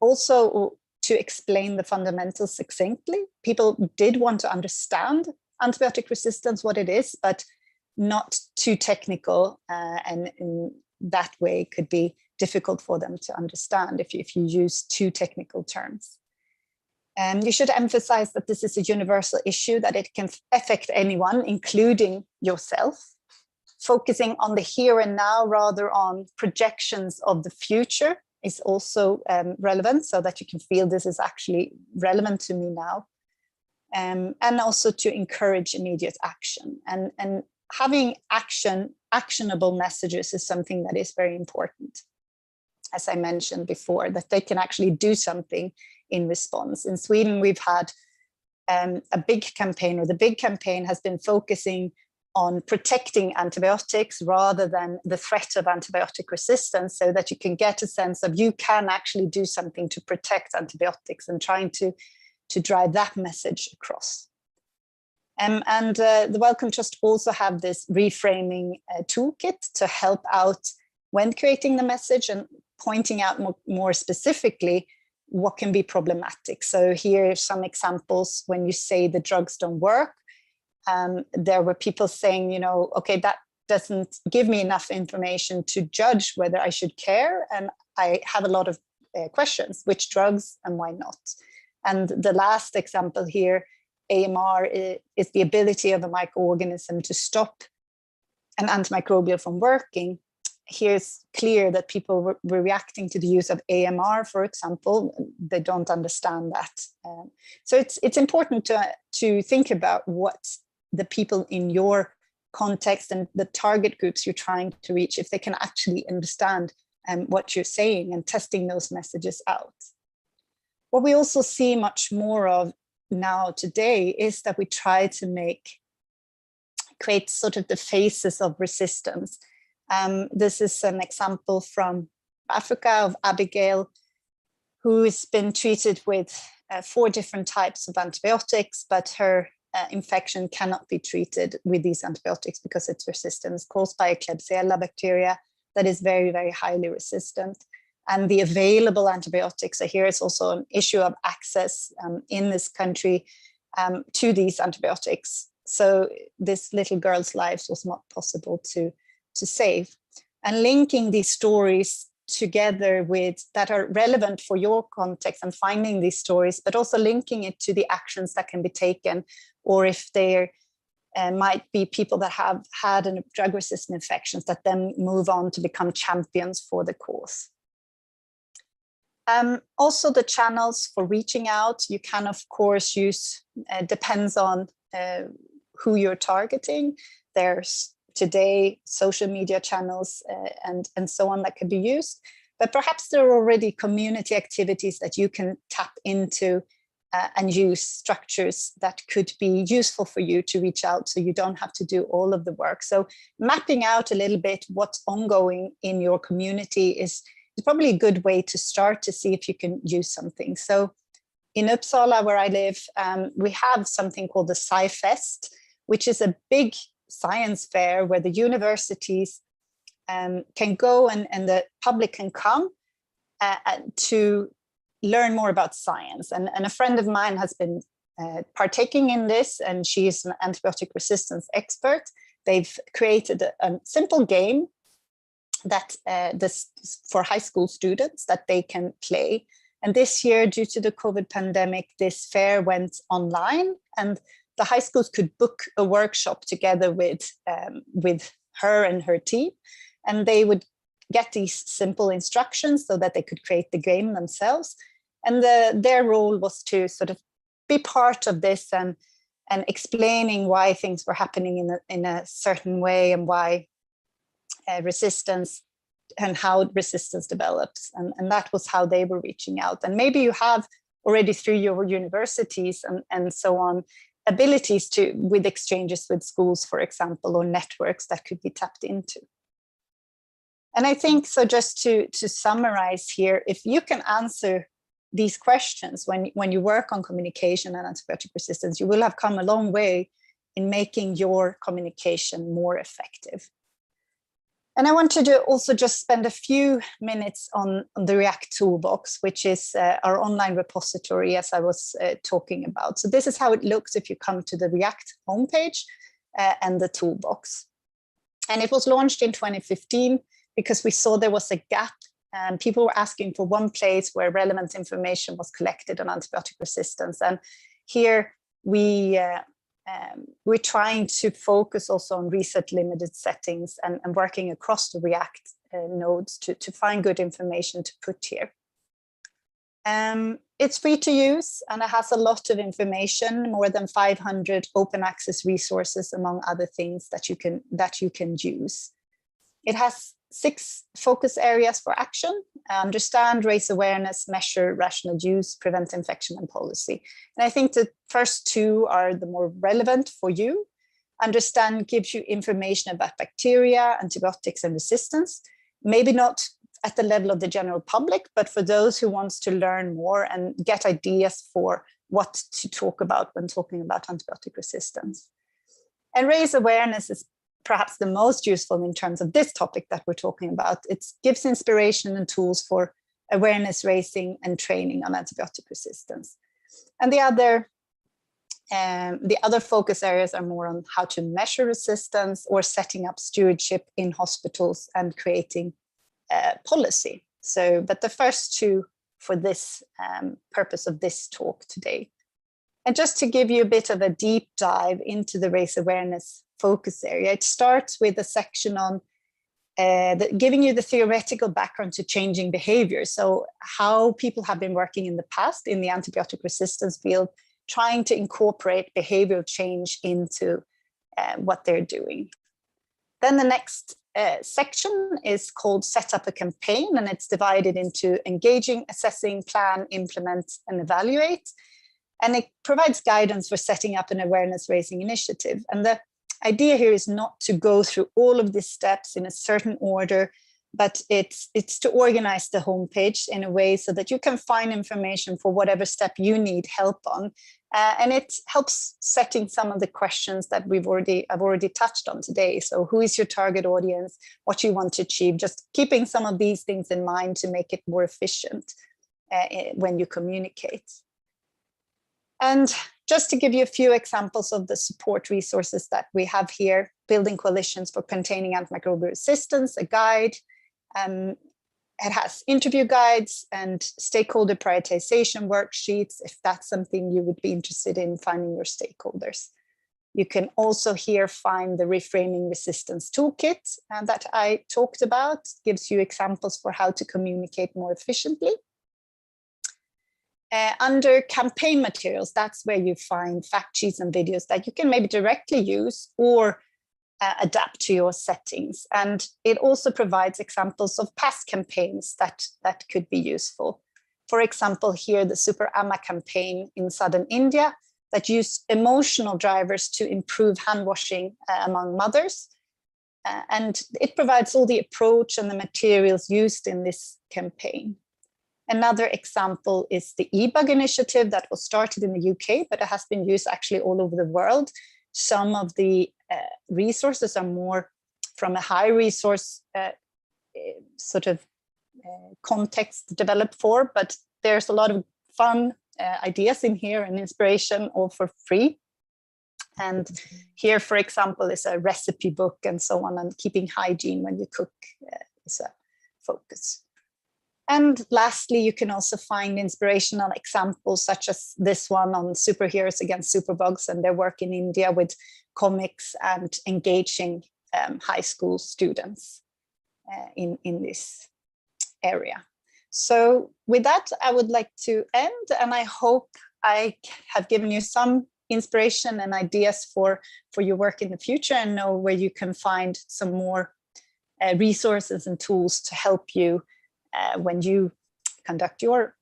Also, to explain the fundamentals succinctly. People did want to understand antibiotic resistance, what it is, but not too technical, and in that way could be difficult for them to understand if you use too technical terms. And you should emphasize that this is a universal issue, that it can affect anyone, including yourself, focusing on the here and now rather on projections of the future is also relevant, so that you can feel this is actually relevant to me now. And also to encourage immediate action. And having actionable messages is something that is very important. As I mentioned before, that they can actually do something in response. In Sweden, we've had a big campaign, or the big campaign has been focusing on protecting antibiotics rather than the threat of antibiotic resistance, so that you can get a sense of you can actually do something to protect antibiotics, and trying to drive that message across. And the Wellcome Trust also have this reframing toolkit to help out when creating the message and pointing out more specifically what can be problematic. So here are some examples. When you say the drugs don't work, there were people saying, you know, okay, that doesn't give me enough information to judge whether I should care. And I have a lot of questions, which drugs and why not? And the last example here, AMR, is the ability of a microorganism to stop an antimicrobial from working. Here's clear that people were reacting to the use of AMR, for example. They don't understand that. So it's important to think about what the people in your context and the target groups you're trying to reach, if they can actually understand what you're saying, and testing those messages out. What we also see much more of now today is that we try to create sort of the phases of resistance. This is an example from Africa of Abigail, who has been treated with 4 different types of antibiotics, but her infection cannot be treated with these antibiotics because it's resistance caused by a Klebsiella bacteria that is very, very highly resistant. And the available antibiotics, so here is also an issue of access in this country to these antibiotics. So this little girl's life was not possible to save. And linking these stories together with that are relevant for your context, and finding these stories, but also linking it to the actions that can be taken, or if there might be people that have had a drug-resistant infections that then move on to become champions for the cause. Also the channels for reaching out, you can of course use, depends on who you're targeting. There's today social media channels and so on that can be used, but perhaps there are already community activities that you can tap into and use structures that could be useful for you to reach out, so you don't have to do all of the work. So mapping out a little bit what's ongoing in your community is probably a good way to start to see if you can use something. So in Uppsala, where I live, we have something called the SciFest, which is a big science fair where the universities can go and the public can come to learn more about science. And a friend of mine has been partaking in this, and she is an antibiotic resistance expert. They've created a simple game that for high school students that they can play. And this year, due to the COVID pandemic, this fair went online, and the high schools could book a workshop together with her and her team, and they would get these simple instructions so that they could create the game themselves. And their role was to sort of be part of this and explaining why things were happening in a certain way, and why resistance and how resistance develops. And that was how they were reaching out. And maybe you have already through your universities and so on, abilities with exchanges with schools, for example, or networks that could be tapped into. And I think, so just to summarize here, if you can answer these questions when you work on communication and antibiotic resistance, you will have come a long way in making your communication more effective. And I wanted to also just spend a few minutes on the React toolbox, which is our online repository, as I was talking about. So this is how it looks if you come to the React homepage and the toolbox. And it was launched in 2015 because we saw there was a gap and people were asking for one place where relevant information was collected on antibiotic resistance. And here we're trying to focus also on research limited settings and working across the React nodes to find good information to put here. It's free to use and it has a lot of information, more than 500 open access resources, among other things that you can use. It has 6 focus areas for action: understand, raise awareness, measure, rational use, prevent infection, and policy. And I think the first 2 are the more relevant for you. Understand gives you information about bacteria, antibiotics, and resistance. Maybe not at the level of the general public, but for those who wants to learn more and get ideas for what to talk about when talking about antibiotic resistance. And raise awareness is perhaps the most useful in terms of this topic that we're talking about. It gives inspiration and tools for awareness raising and training on antibiotic resistance. And the other focus areas are more on how to measure resistance or setting up stewardship in hospitals and creating policy. So, but the first 2 for this purpose of this talk today. And just to give you a bit of a deep dive into the raise awareness focus area, it starts with a section on giving you the theoretical background to changing behavior. So how people have been working in the past in the antibiotic resistance field, trying to incorporate behavioral change into what they're doing. Then the next section is called Set Up a Campaign, and it's divided into engaging, assessing, plan, implement, and evaluate. And it provides guidance for setting up an awareness raising initiative. And the idea here is not to go through all of these steps in a certain order, but it's to organize the homepage in a way so that you can find information for whatever step you need help on. And it helps setting some of the questions that I've already touched on today. So who is your target audience? What you want to achieve? Just keeping some of these things in mind to make it more efficient when you communicate. And just to give you a few examples of the support resources that we have here: Building Coalitions for Containing Antimicrobial Resistance, a guide. It has interview guides and stakeholder prioritization worksheets, if that's something you would be interested in finding your stakeholders. You can also here find the Reframing Resistance Toolkit that I talked about, gives you examples for how to communicate more efficiently. Under campaign materials, that's where you find fact sheets and videos that you can maybe directly use or adapt to your settings. And it also provides examples of past campaigns that could be useful. For example, here, the Super Amma campaign in southern India that used emotional drivers to improve hand washing among mothers. And it provides all the approach and the materials used in this campaign. Another example is the eBug initiative that was started in the UK, but it has been used actually all over the world. Some of the resources are more from a high resource context developed for, but there's a lot of fun ideas in here and inspiration, all for free. And here, for example, is a recipe book and so on, and keeping hygiene when you cook is a focus. And lastly, you can also find inspirational examples such as this one on superheroes against superbugs and their work in India with comics and engaging high school students in this area. So with that, I would like to end, and I hope I have given you some inspiration and ideas for your work in the future, and know where you can find some more resources and tools to help you when you conduct your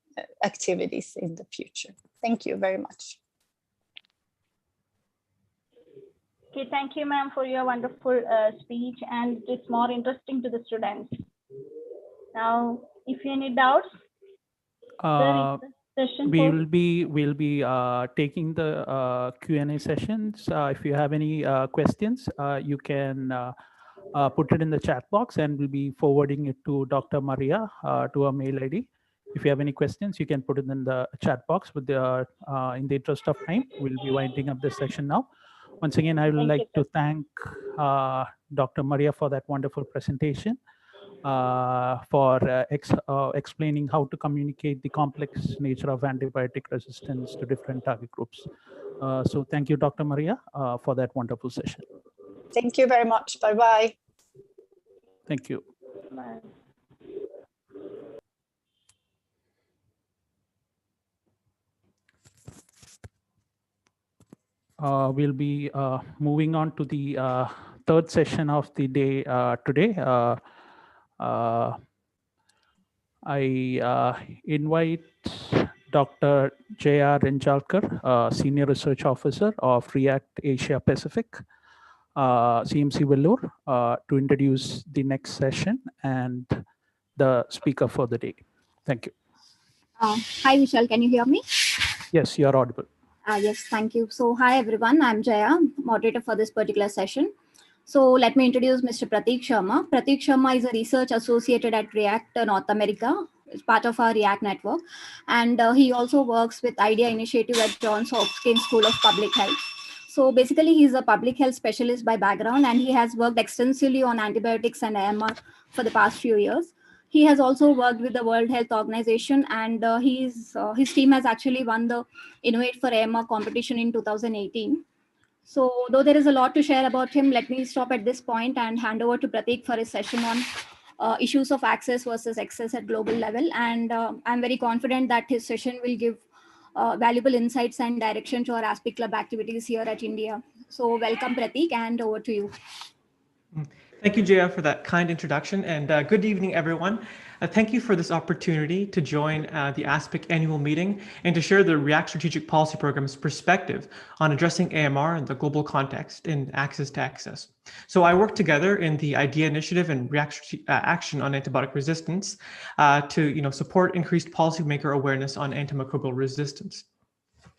activities in the future. Thank you very much. Okay, thank you, ma'am, for your wonderful speech, and it's more interesting to the students. Now, if you any doubts, Uh, the session we'll be taking the Q&A sessions. If you have any questions, you can put it in the chat box, and we'll be forwarding it to Dr. Maria to her mail ID. If you have any questions, you can put it in the chat box. With the in the interest of time, we'll be winding up this session now. Once again, I would Thank you, like to sir. thank Dr. Maria for that wonderful presentation, for explaining how to communicate the complex nature of antibiotic resistance to different target groups. So thank you, Dr. Maria, for that wonderful session. Thank you very much. Bye-bye. Thank you. Bye. We'll be moving on to the third session of the day today. I invite Dr. J.R. Renjalkar, Senior Research Officer of REACT Asia Pacific, CMC Vellore, to introduce the next session and the speaker for the day. Thank you. Hi, Vishal. Can you hear me? Yes, you are audible. Yes, thank you. So, hi, everyone. I'm Jaya, moderator for this particular session. So, let me introduce Mr. Prateek Sharma. Prateek Sharma is a research associated at REACT North America. It's part of our REACT network. And he also works with IDEA Initiative at Johns Hopkins School of Public Health. So basically, he's a public health specialist by background, and he has worked extensively on antibiotics and AMR for the past few years. He has also worked with the World Health Organization, and his team has actually won the Innovate for AMR competition in 2018. So though there is a lot to share about him, let me stop at this point and hand over to Prateek for his session on issues of access versus excess at global level. And I'm very confident that his session will give valuable insights and direction to our ASPIC Club activities here at India. So welcome, Prateek, and over to you. Thank you, Jaya, for that kind introduction, and good evening, everyone. Thank you for this opportunity to join the ASPIC annual meeting and to share the REACT Strategic Policy Program's perspective on addressing AMR in the global context in access to access. So I work together in the IDEA Initiative and REACT Action on Antibiotic Resistance to support increased policymaker awareness on antimicrobial resistance.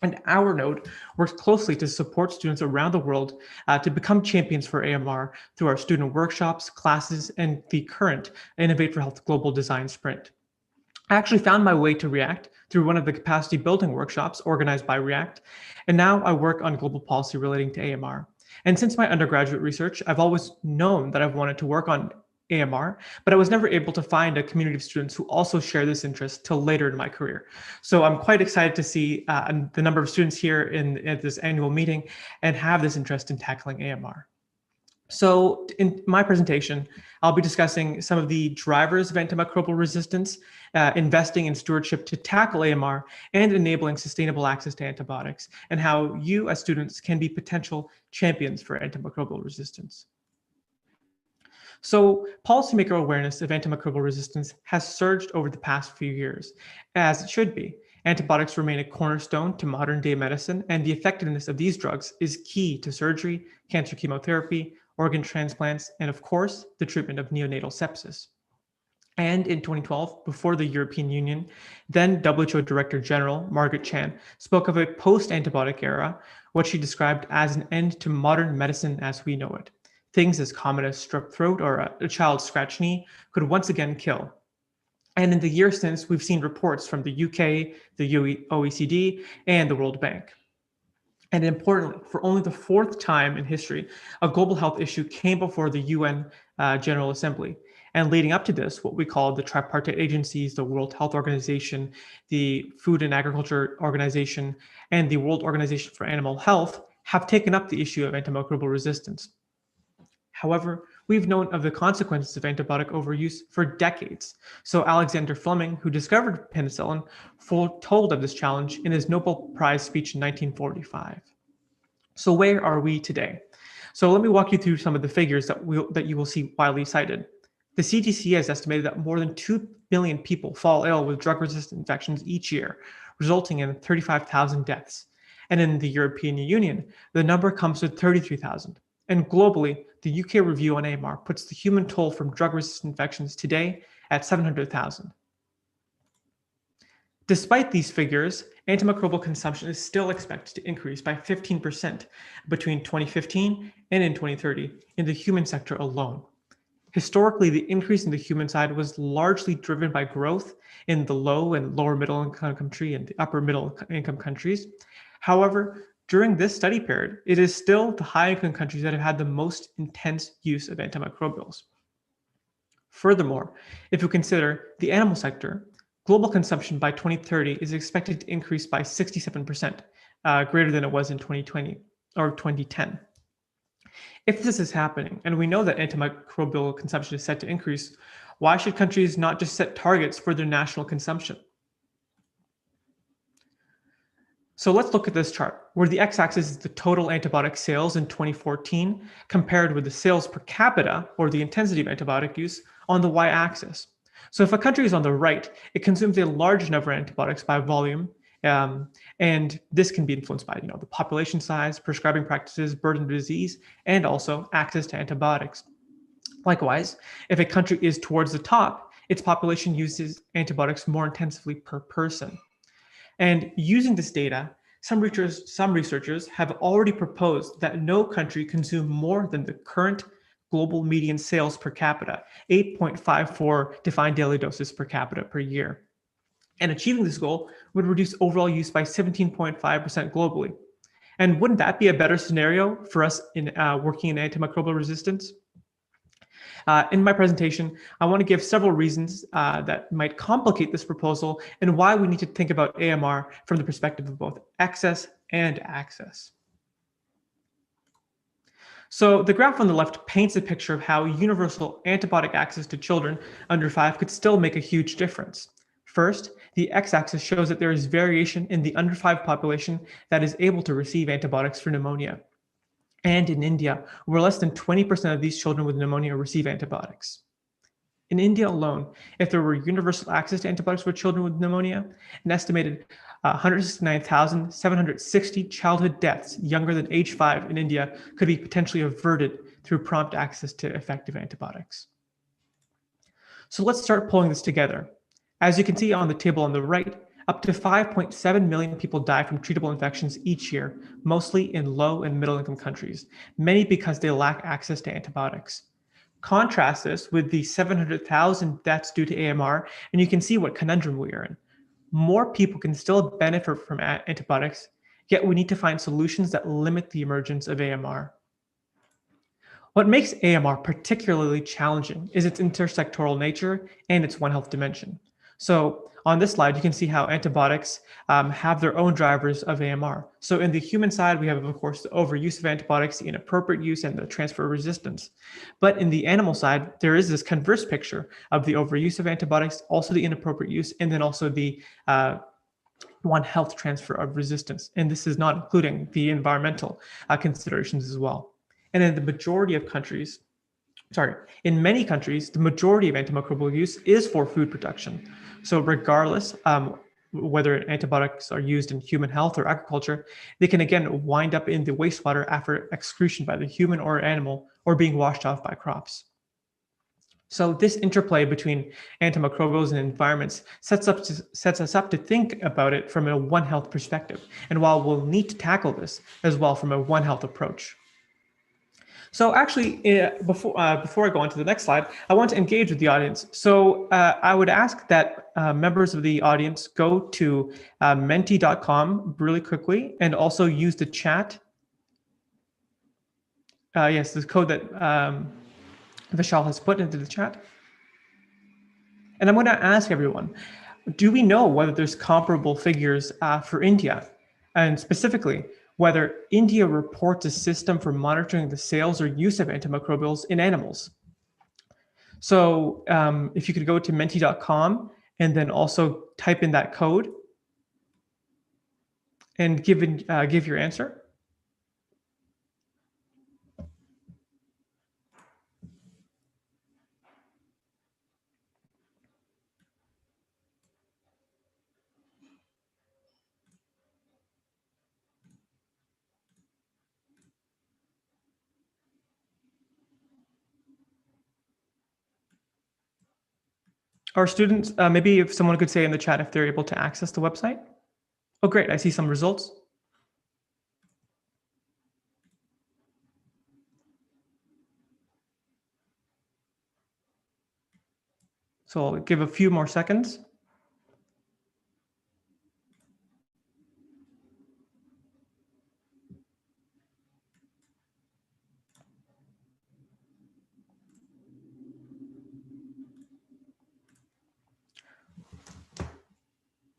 And our node works closely to support students around the world to become champions for AMR through our student workshops, classes, and the current Innovate for Health Global Design Sprint. I actually found my way to REACT through one of the capacity building workshops organized by REACT, and now I work on global policy relating to AMR. And since my undergraduate research, I've always known that I've wanted to work on AMR, but I was never able to find a community of students who also share this interest till later in my career. So I'm quite excited to see the number of students here at this annual meeting and have this interest in tackling AMR. So in my presentation, I'll be discussing some of the drivers of antimicrobial resistance, investing in stewardship to tackle AMR, and enabling sustainable access to antibiotics, and how you as students can be potential champions for antimicrobial resistance. So policymaker awareness of antimicrobial resistance has surged over the past few years, as it should be. Antibiotics remain a cornerstone to modern day medicine, and the effectiveness of these drugs is key to surgery, cancer chemotherapy, organ transplants, and of course, the treatment of neonatal sepsis. And in 2012, before the European Union, then WHO Director General Margaret Chan spoke of a post-antibiotic era, what she described as an end to modern medicine as we know it. Things as common as strep throat or a child's scratched knee could once again kill. And in the years since, we've seen reports from the UK, the OECD, and the World Bank. And importantly, for only the fourth time in history, a global health issue came before the UN General Assembly. And leading up to this, what we call the tripartite agencies, the World Health Organization, the Food and Agriculture Organization, and the World Organization for Animal Health have taken up the issue of antimicrobial resistance. However, we've known of the consequences of antibiotic overuse for decades. So Alexander Fleming, who discovered penicillin, foretold of this challenge in his Nobel Prize speech in 1945. So where are we today? So let me walk you through some of the figures that you will see widely cited. The CDC has estimated that more than 2 billion people fall ill with drug-resistant infections each year, resulting in 35,000 deaths. And in the European Union, the number comes to 33,000. And globally, the UK review on AMR puts the human toll from drug-resistant infections today at 700,000. Despite these figures, antimicrobial consumption is still expected to increase by 15% between 2015 and in 2030 in the human sector alone. Historically, the increase in the human side was largely driven by growth in the low and lower middle income country and the upper middle income countries. However, during this study period, it is still the high income countries that have had the most intense use of antimicrobials. Furthermore, if you consider the animal sector, global consumption by 2030 is expected to increase by 67%, greater than it was in 2020 or 2010. If this is happening, and we know that antimicrobial consumption is set to increase, why should countries not just set targets for their national consumption? So let's look at this chart, where the x-axis is the total antibiotic sales in 2014 compared with the sales per capita, or the intensity of antibiotic use, on the y-axis. So if a country is on the right, it consumes a large number of antibiotics by volume, and this can be influenced by the population size, prescribing practices, burden of disease, and also access to antibiotics. Likewise, if a country is towards the top, its population uses antibiotics more intensively per person. And using this data, some researchers have already proposed that no country consume more than the current global median sales per capita, 8.54 defined daily doses per capita per year. And achieving this goal would reduce overall use by 17.5% globally. And wouldn't that be a better scenario for us in working in antimicrobial resistance? In my presentation, I want to give several reasons that might complicate this proposal and why we need to think about AMR from the perspective of both excess and access. So the graph on the left paints a picture of how universal antibiotic access to children under 5 could still make a huge difference. First, the x-axis shows that there is variation in the under 5 population that is able to receive antibiotics for pneumonia. And in India, where less than 20% of these children with pneumonia receive antibiotics. In India alone, if there were universal access to antibiotics for children with pneumonia, an estimated 169,760 childhood deaths younger than age 5 in India could be potentially averted through prompt access to effective antibiotics. So let's start pulling this together. As you can see on the table on the right, up to 5.7 million people die from treatable infections each year, mostly in low and middle income countries, many because they lack access to antibiotics. Contrast this with the 700,000 deaths due to AMR, and you can see what conundrum we are in. More people can still benefit from antibiotics, yet we need to find solutions that limit the emergence of AMR. What makes AMR particularly challenging is its intersectoral nature and its One Health dimension. So on this slide, you can see how antibiotics have their own drivers of AMR. So in the human side, we have, of course, the overuse of antibiotics, the inappropriate use, and the transfer of resistance. But in the animal side, there is this converse picture of the overuse of antibiotics, also the inappropriate use, and then also the One Health transfer of resistance. And this is not including the environmental considerations as well. And in the majority of countries, in many countries, the majority of antimicrobial use is for food production. So regardless whether antibiotics are used in human health or agriculture, they can again wind up in the wastewater after excretion by the human or animal or being washed off by crops. So this interplay between antimicrobials and environments sets us up to think about it from a One Health perspective. And while we'll need to tackle this as well from a One Health approach. So actually, before I go on to the next slide, I want to engage with the audience. So I would ask that members of the audience go to menti.com really quickly and also use the chat. Yes, the code that Vishal has put into the chat. And I'm going to ask everyone, do we know whether there's comparable figures for India? And specifically, whether India reports a system for monitoring the sales or use of antimicrobials in animals. So if you could go to menti.com and then also type in that code and give your answer. Our students, maybe if someone could say in the chat if they're able to access the website. Oh, great, I see some results. So I'll give a few more seconds.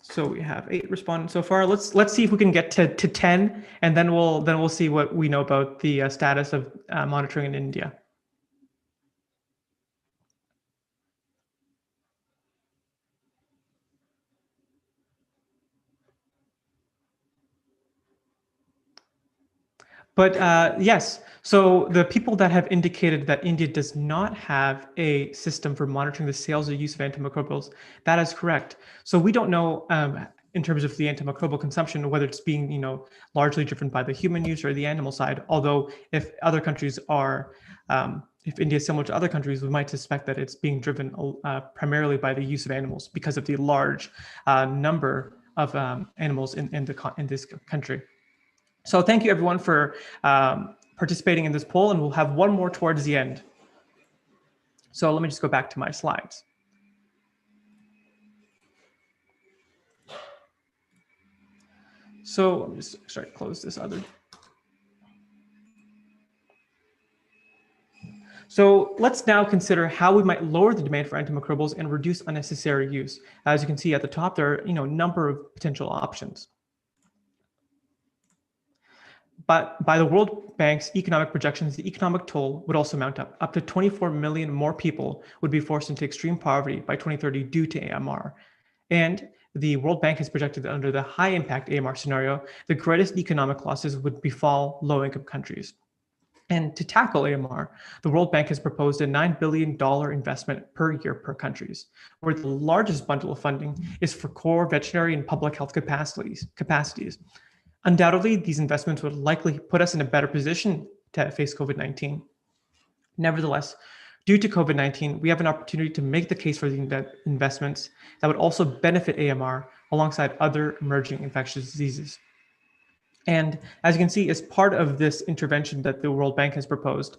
So we have 8 respondents so far. Let's see if we can get to 10, and then we'll see what we know about the status of monitoring in India. But yes, so the people that have indicated that India does not have a system for monitoring the sales or use of antimicrobials, that is correct. So we don't know in terms of the antimicrobial consumption, whether it's being, largely driven by the human use or the animal side. Although if other countries are, if India is similar to other countries, we might suspect that it's being driven primarily by the use of animals because of the large number of animals in this country. So thank you everyone for participating in this poll, and we'll have one more towards the end. So let me just go back to my slides. So I'm just sorry, close this other. So let's now consider how we might lower the demand for antimicrobials and reduce unnecessary use. As you can see at the top, there are a number of potential options. But by the World Bank's economic projections, the economic toll would also mount up. Up to 24 million more people would be forced into extreme poverty by 2030 due to AMR. And the World Bank has projected that under the high impact AMR scenario, the greatest economic losses would befall low income countries. And to tackle AMR, the World Bank has proposed a $9 billion investment per year per countries, where the largest bundle of funding is for core veterinary and public health capacities. Undoubtedly, these investments would likely put us in a better position to face COVID-19. Nevertheless, due to COVID-19, we have an opportunity to make the case for the investments that would also benefit AMR alongside other emerging infectious diseases. And as you can see, as part of this intervention that the World Bank has proposed,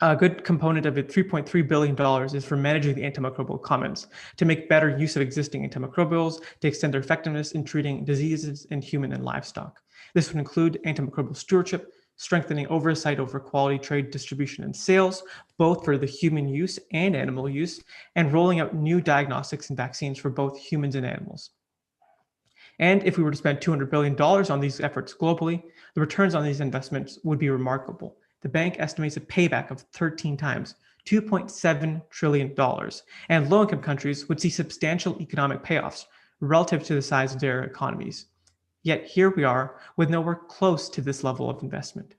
a good component of it, $3.3 billion, is for managing the antimicrobial commons to make better use of existing antimicrobials, to extend their effectiveness in treating diseases in human and livestock. This would include antimicrobial stewardship, strengthening oversight over quality trade, distribution, and sales, both for the human use and animal use, and rolling out new diagnostics and vaccines for both humans and animals. And if we were to spend $200 billion on these efforts globally, the returns on these investments would be remarkable. The bank estimates a payback of 13 times, $2.7 trillion, and low-income countries would see substantial economic payoffs relative to the size of their economies. Yet here we are with nowhere close to this level of investment.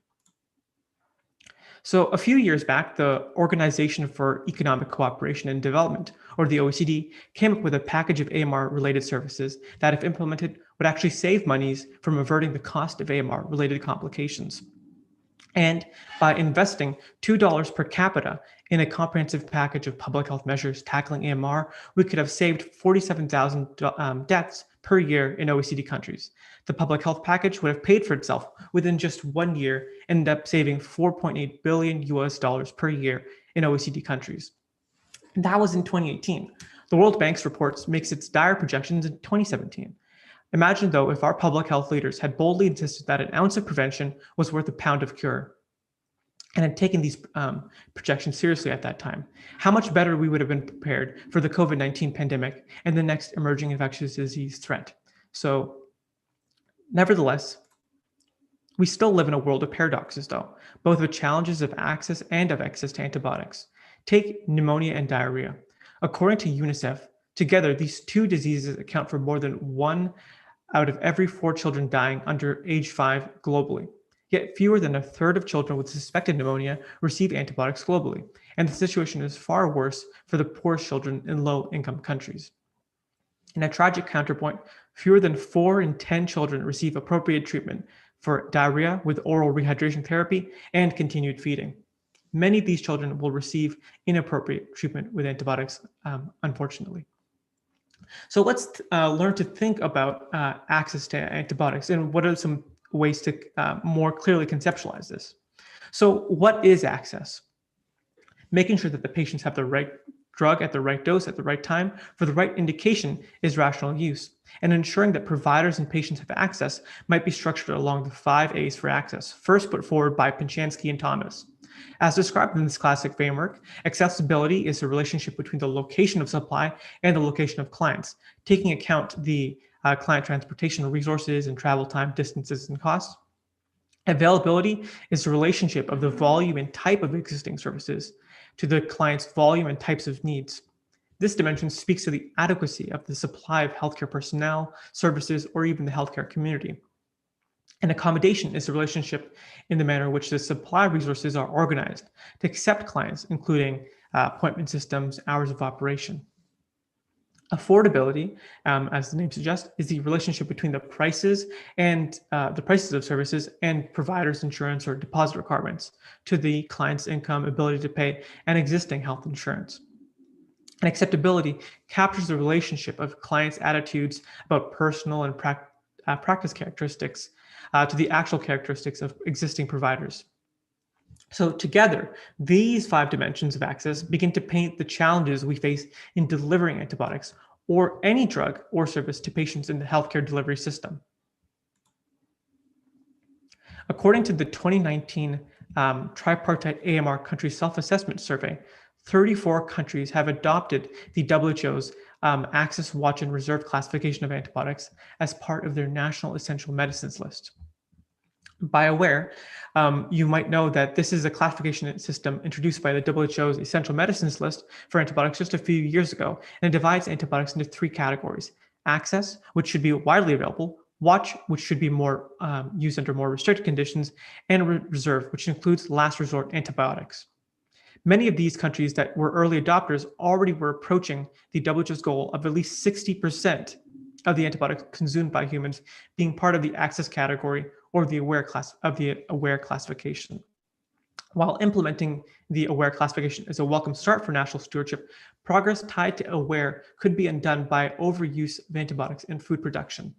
So a few years back, the Organization for Economic Cooperation and Development, or the OECD, came up with a package of AMR-related services that, if implemented, would actually save monies from averting the cost of AMR-related complications. And by investing $2 per capita in a comprehensive package of public health measures tackling AMR, we could have saved 47,000 deaths per year in OECD countries. The public health package would have paid for itself within just 1 year and ended up saving $4.8 billion per year in OECD countries. And that was in 2018. The World Bank's reports makes its dire projections in 2017. Imagine, though, if our public health leaders had boldly insisted that an ounce of prevention was worth a pound of cure, and had taken these projections seriously at that time. How much better we would have been prepared for the COVID-19 pandemic and the next emerging infectious disease threat. So, nevertheless, we still live in a world of paradoxes, though, both with challenges of access and of access to antibiotics. Take pneumonia and diarrhea. According to UNICEF, together, these two diseases account for more than 1 out of every 4 children dying under age 5 globally. Yet fewer than a third of children with suspected pneumonia receive antibiotics globally, and the situation is far worse for the poorest children in low-income countries. In a tragic counterpoint, fewer than 4 in 10 children receive appropriate treatment for diarrhea with oral rehydration therapy and continued feeding. Many of these children will receive inappropriate treatment with antibiotics, unfortunately. So let's learn to think about access to antibiotics and what are some ways to more clearly conceptualize this. So what is access? Making sure that the patients have the right drug at the right dose at the right time for the right indication is rational use. And ensuring that providers and patients have access might be structured along the 5 A's for access, first put forward by Pinchansky and Thomas. As described in this classic framework, accessibility is the relationship between the location of supply and the location of clients, taking account the client transportation resources and travel time, distances, and costs. Availability is the relationship of the volume and type of existing services to the client's volume and types of needs. This dimension speaks to the adequacy of the supply of healthcare personnel, services, or even the healthcare community. And accommodation is the relationship in the manner in which the supply resources are organized to accept clients, including appointment systems, hours of operation. Affordability, as the name suggests, is the relationship between the prices and the prices of services and providers' insurance or deposit requirements to the client's income, ability to pay, and existing health insurance. And acceptability captures the relationship of clients' attitudes about personal and practice characteristics to the actual characteristics of existing providers. So together, these 5 dimensions of access begin to paint the challenges we face in delivering antibiotics or any drug or service to patients in the healthcare delivery system. According to the 2019 tripartite AMR country self-assessment survey, 34 countries have adopted the WHO's Access, Watch, and Reserve classification of antibiotics as part of their national essential medicines list. By aware, you might know that this is a classification system introduced by the WHO's Essential Medicines List for antibiotics just a few years ago, and it divides antibiotics into 3 categories: access, which should be widely available; watch, which should be more used under more restricted conditions; and reserve, which includes last resort antibiotics. Many of these countries that were early adopters already were approaching the WHO's goal of at least 60% of the antibiotics consumed by humans being part of the access category or the aware classification. While implementing the aware classification is a welcome start for national stewardship, progress tied to aware could be undone by overuse of antibiotics in food production.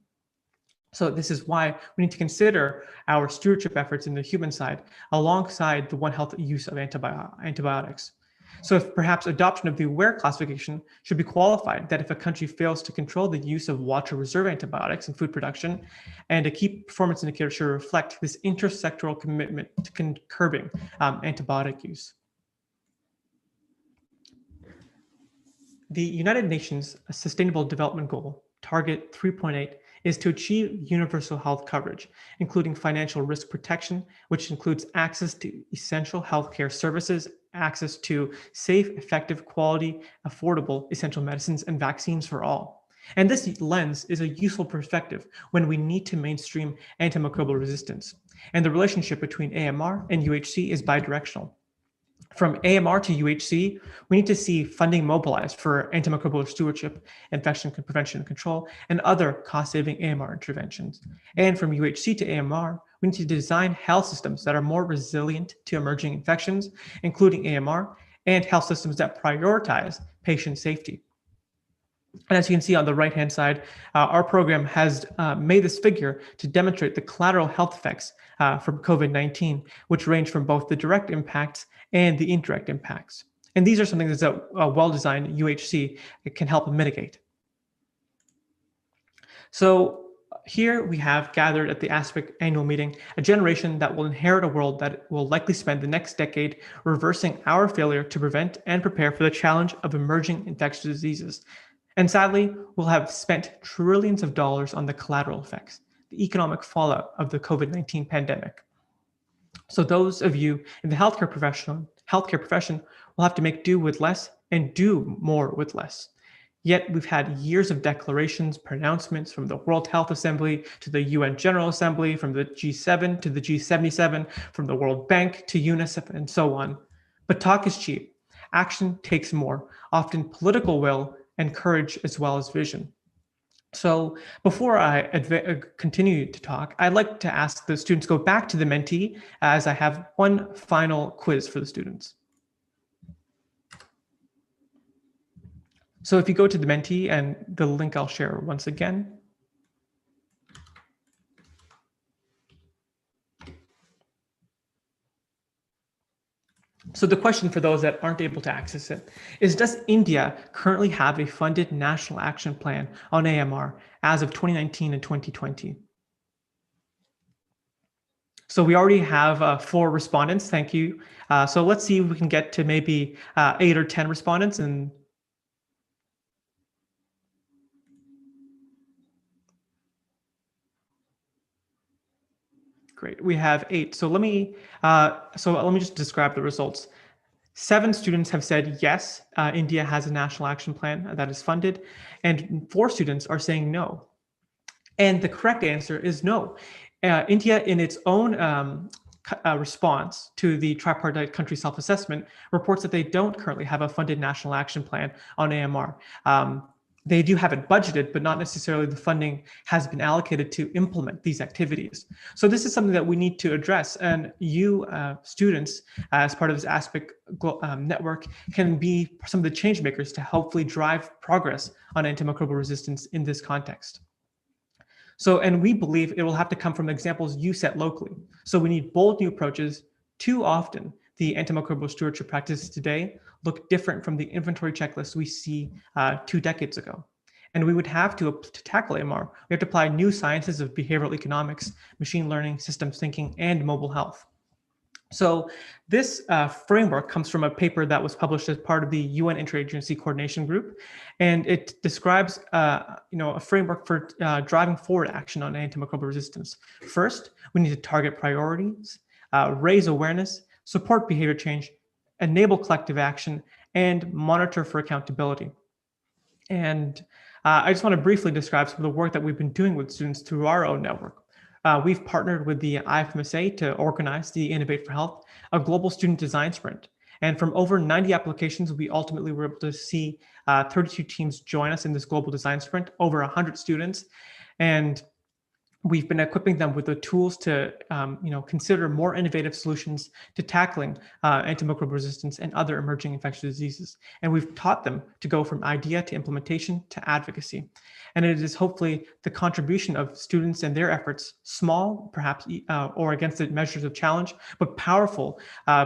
So this is why we need to consider our stewardship efforts in the human side alongside the One Health use of antibiotics. So if perhaps adoption of the aware classification should be qualified that if a country fails to control the use of watch or reserve antibiotics in food production, and a key performance indicator should reflect this intersectoral commitment to curbing antibiotic use. The United Nations Sustainable Development Goal, Target 3.8, is to achieve universal health coverage, including financial risk protection, which includes access to essential healthcare services, access to safe, effective, quality, affordable essential medicines and vaccines for all. And this lens is a useful perspective when we need to mainstream antimicrobial resistance. And the relationship between AMR and UHC is bidirectional. From AMR to UHC, we need to see funding mobilized for antimicrobial stewardship, infection prevention and control, and other cost-saving AMR interventions. And from UHC to AMR, we need to design health systems that are more resilient to emerging infections, including AMR, and health systems that prioritize patient safety. And as you can see on the right-hand side, our program has made this figure to demonstrate the collateral health effects from COVID-19, which range from both the direct impacts and the indirect impacts. And these are something that a well-designed UHC can help mitigate. So here we have gathered at the ASPIC annual meeting a generation that will inherit a world that will likely spend the next decade reversing our failure to prevent and prepare for the challenge of emerging infectious diseases. And sadly, we'll have spent trillions of dollars on the collateral effects, the economic fallout of the COVID-19 pandemic. So those of you in the healthcare profession will have to make do with less and do more with less. Yet we've had years of declarations, pronouncements from the World Health Assembly to the UN General Assembly, from the G7 to the G77, from the World Bank to UNICEF, and so on. But talk is cheap. Action takes more, often political will and courage as well as vision. So before I continue to talk, I'd like to ask the students go back to the Menti as I have one final quiz for the students. So if you go to the Menti, and the link I'll share once again. So the question for those that aren't able to access it is, does India currently have a funded national action plan on AMR as of 2019 and 2020? So we already have 4 respondents. Thank you. So let's see if we can get to maybe 8 or 10 respondents. And great, we have 8. So let me just describe the results. 7 students have said yes, India has a national action plan that is funded, and 4 students are saying no. And the correct answer is no. India, in its own response to the tripartite country self-assessment, reports that they don't currently have a funded national action plan on AMR. They do have it budgeted, but not necessarily the funding has been allocated to implement these activities. So this is something that we need to address. And you students, as part of this ASPIC network, can be some of the change makers to hopefully drive progress on antimicrobial resistance in this context. So, and we believe it will have to come from examples you set locally. So we need bold new approaches. Too often, the antimicrobial stewardship practices today look different from the inventory checklists we see 2 decades ago. And we would have to tackle AMR, we have to apply new sciences of behavioral economics, machine learning, systems thinking, and mobile health. So this framework comes from a paper that was published as part of the UN Interagency Coordination Group, and it describes a framework for driving forward action on antimicrobial resistance. First, we need to target priorities, raise awareness, support behavior change, enable collective action, and monitor for accountability. And I just want to briefly describe some of the work that we've been doing with students through our own network. We've partnered with the IFMSA to organize the Innovate for Health, a global student design sprint. And from over 90 applications, we ultimately were able to see 32 teams join us in this global design sprint, over 100 students. And we've been equipping them with the tools to consider more innovative solutions to tackling antimicrobial resistance and other emerging infectious diseases. And we've taught them to go from idea to implementation to advocacy. And it is hopefully the contribution of students and their efforts, small perhaps, or against the measures of challenge, but powerful,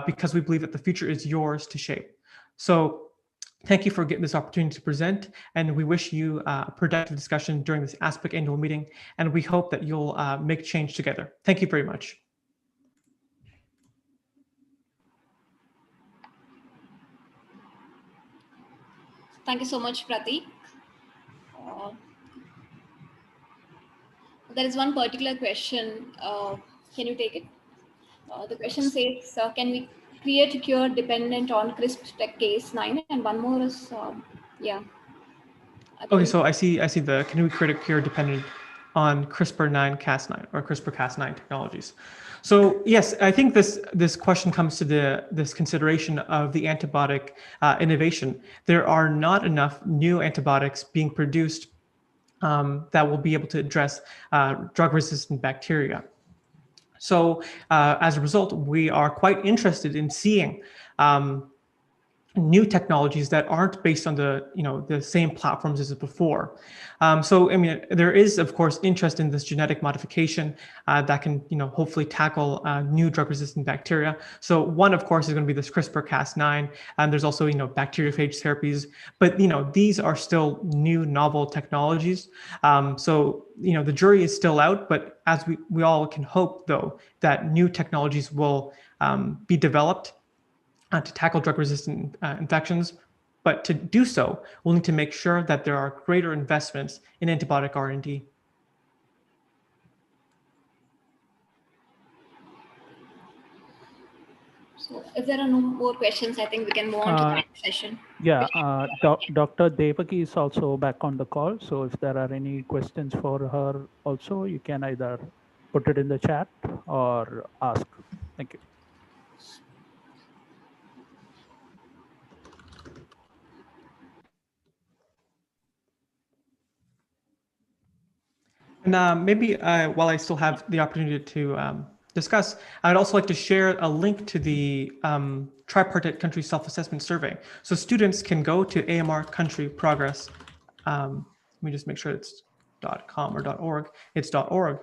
because we believe that the future is yours to shape. So thank you for getting this opportunity to present, and we wish you a productive discussion during this ASPIC annual meeting, and we hope that you'll make change together. Thank you very much. Thank you so much, Pratik. There is one particular question. Can you take it? The question says, can we create a cure dependent on CRISPR-Cas9? And one more is, yeah. Okay, so I see can we create a cure dependent on CRISPR-Cas9 or CRISPR-Cas9 technologies? So yes, I think this question comes to this consideration of the antibiotic innovation. There are not enough new antibiotics being produced that will be able to address drug-resistant bacteria. So as a result, we are quite interested in seeing new technologies that aren't based on the same platforms as before. So I mean, there is of course interest in this genetic modification that can hopefully tackle new drug-resistant bacteria. So one of course is going to be this CRISPR-Cas9, and there's also bacteriophage therapies, but these are still new novel technologies. So the jury is still out, but as we all can hope though that new technologies will be developed to tackle drug-resistant infections. But to do so, we'll need to make sure that there are greater investments in antibiotic R&D. So if there are no more questions, I think we can move on to the next session. Yeah, Dr. Devaki is also back on the call. So if there are any questions for her also, you can either put it in the chat or ask. Thank you. And maybe while I still have the opportunity to discuss, I'd also like to share a link to the tripartite country self-assessment survey. So students can go to AMR country progress. Let me just make sure it's .com or .org. It's .org.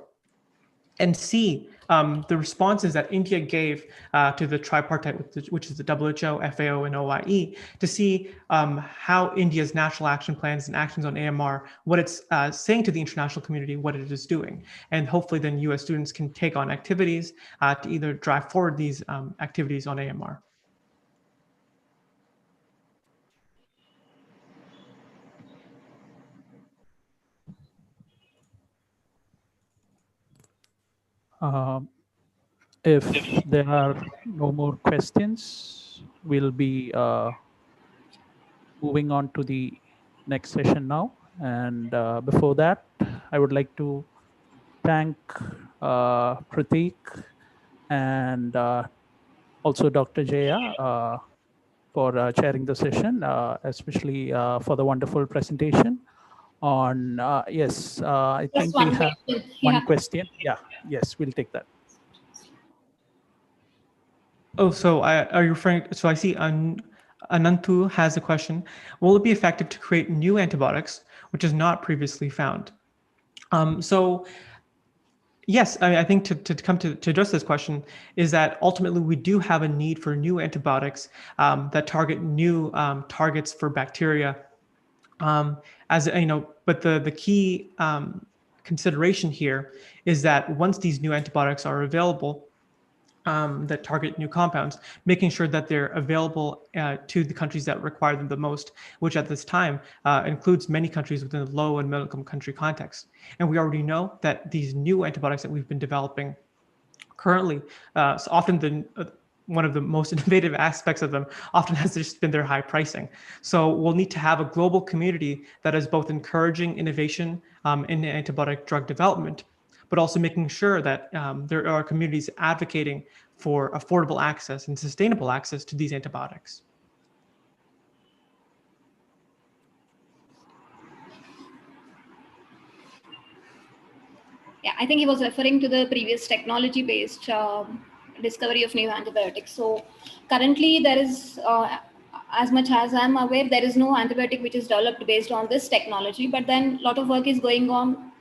And see the responses that India gave to the tripartite, which is the WHO, FAO, and OIE, to see how India's national action plans and actions on AMR, what it's saying to the international community, what it is doing. And hopefully then US students can take on activities to either drive forward these activities on AMR. If there are no more questions, we'll be moving on to the next session now. And before that, I would like to thank Prateek and also Dr. Jaya for chairing the session, especially for the wonderful presentation on, yes, I think we have one question. Yeah, yes, we'll take that. Oh, so are you referring, so I see Anantu has a question. Will it be effective to create new antibiotics, which is not previously found? So yes, I think to come to address this question is that ultimately we do have a need for new antibiotics that target new targets for bacteria. As you know, but the key consideration here is that once these new antibiotics are available, that target new compounds, making sure that they're available to the countries that require them the most, which at this time includes many countries within the low and middle income country context. And we already know that these new antibiotics that we've been developing currently, so often one of the most innovative aspects of them often has just been their high pricing. So we'll need to have a global community that is both encouraging innovation in antibiotic drug development, but also making sure that there are communities advocating for affordable access and sustainable access to these antibiotics. Yeah, I think he was referring to the previous technology-based discovery of new antibiotics. So currently there is, as much as I'm aware, there is no antibiotic which is developed based on this technology, but then a lot of work is going on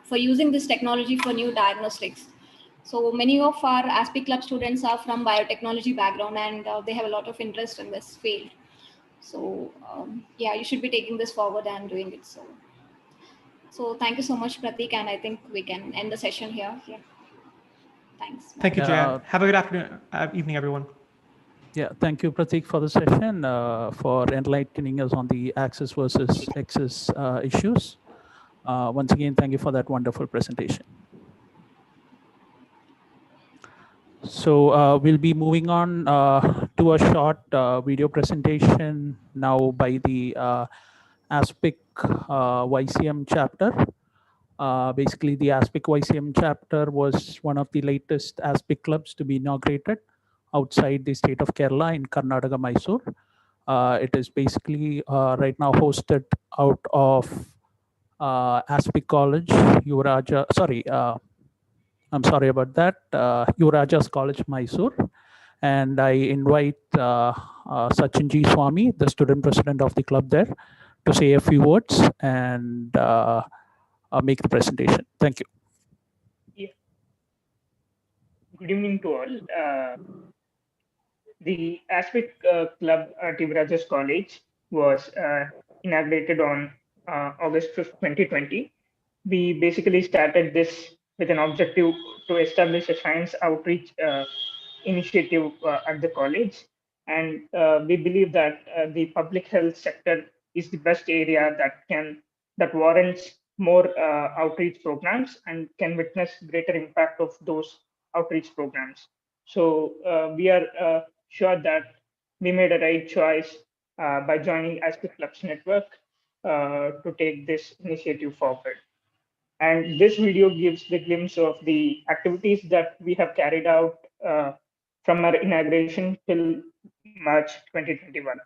for using this technology for new diagnostics. So many of our ASPIC Club students are from biotechnology background and they have a lot of interest in this field. So yeah, you should be taking this forward and doing it. So thank you so much, Prateek, and I think we can end the session here. Yeah. Thanks. Thank you, Jaya. Have a good afternoon, evening, everyone. Yeah, thank you, Prateek, for the session, for enlightening us on the access versus excess issues. Once again, thank you for that wonderful presentation. So we'll be moving on to a short video presentation now by the ASPIC YCM chapter. Basically, the ASPIC YCM chapter was one of the latest ASPIC clubs to be inaugurated outside the state of Kerala in Karnataka, Mysore. It is basically right now hosted out of ASPIC College, Yuvaraja, sorry, I'm sorry about that, Yuvaraja's College, Mysore. And I invite Sachin G. Swami, the student president of the club there, to say a few words and make the presentation. Thank you. Yeah. Good evening to all. The ASPIC Club at Yuvaraja's College was inaugurated on August 5th, 2020. We basically started this with an objective to establish a science outreach initiative at the college. And we believe that the public health sector is the best area that warrants more outreach programs and can witness greater impact of those outreach programs. So we are sure that we made a right choice by joining ASPIC Clubs Network to take this initiative forward. And this video gives the glimpse of the activities that we have carried out from our inauguration till March 2021.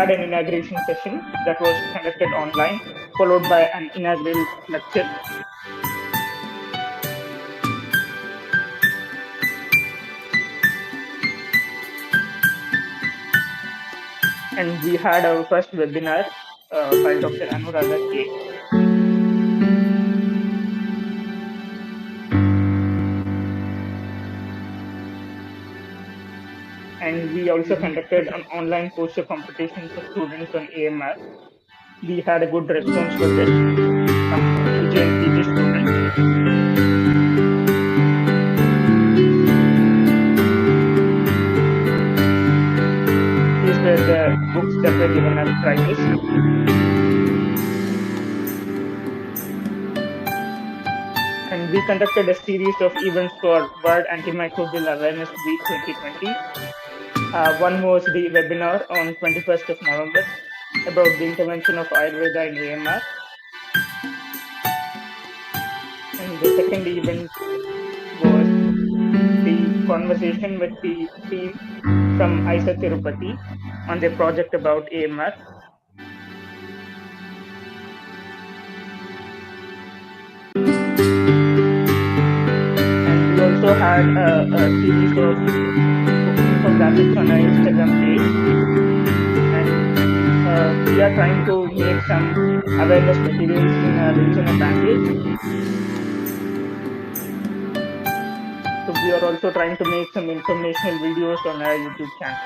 had an inauguration session that was conducted online, followed by an inaugural lecture. And we had our first webinar by Dr. Anuradha K. And we also conducted an online poster competition for students on AMR. We had a good response for this from UG and PG students. These were the books that were given as prizes. And we conducted a series of events for World Antimicrobial Awareness Week 2020. One was the webinar on 21st of November about the intervention of Ayurveda in AMR. And the second event was the conversation with the team from ISA Tirupati on their project about AMR. And we also had a series of infographics on our Instagram page. And we are trying to make some awareness materials in a regional language. So we are also trying to make some informational videos on our YouTube channel.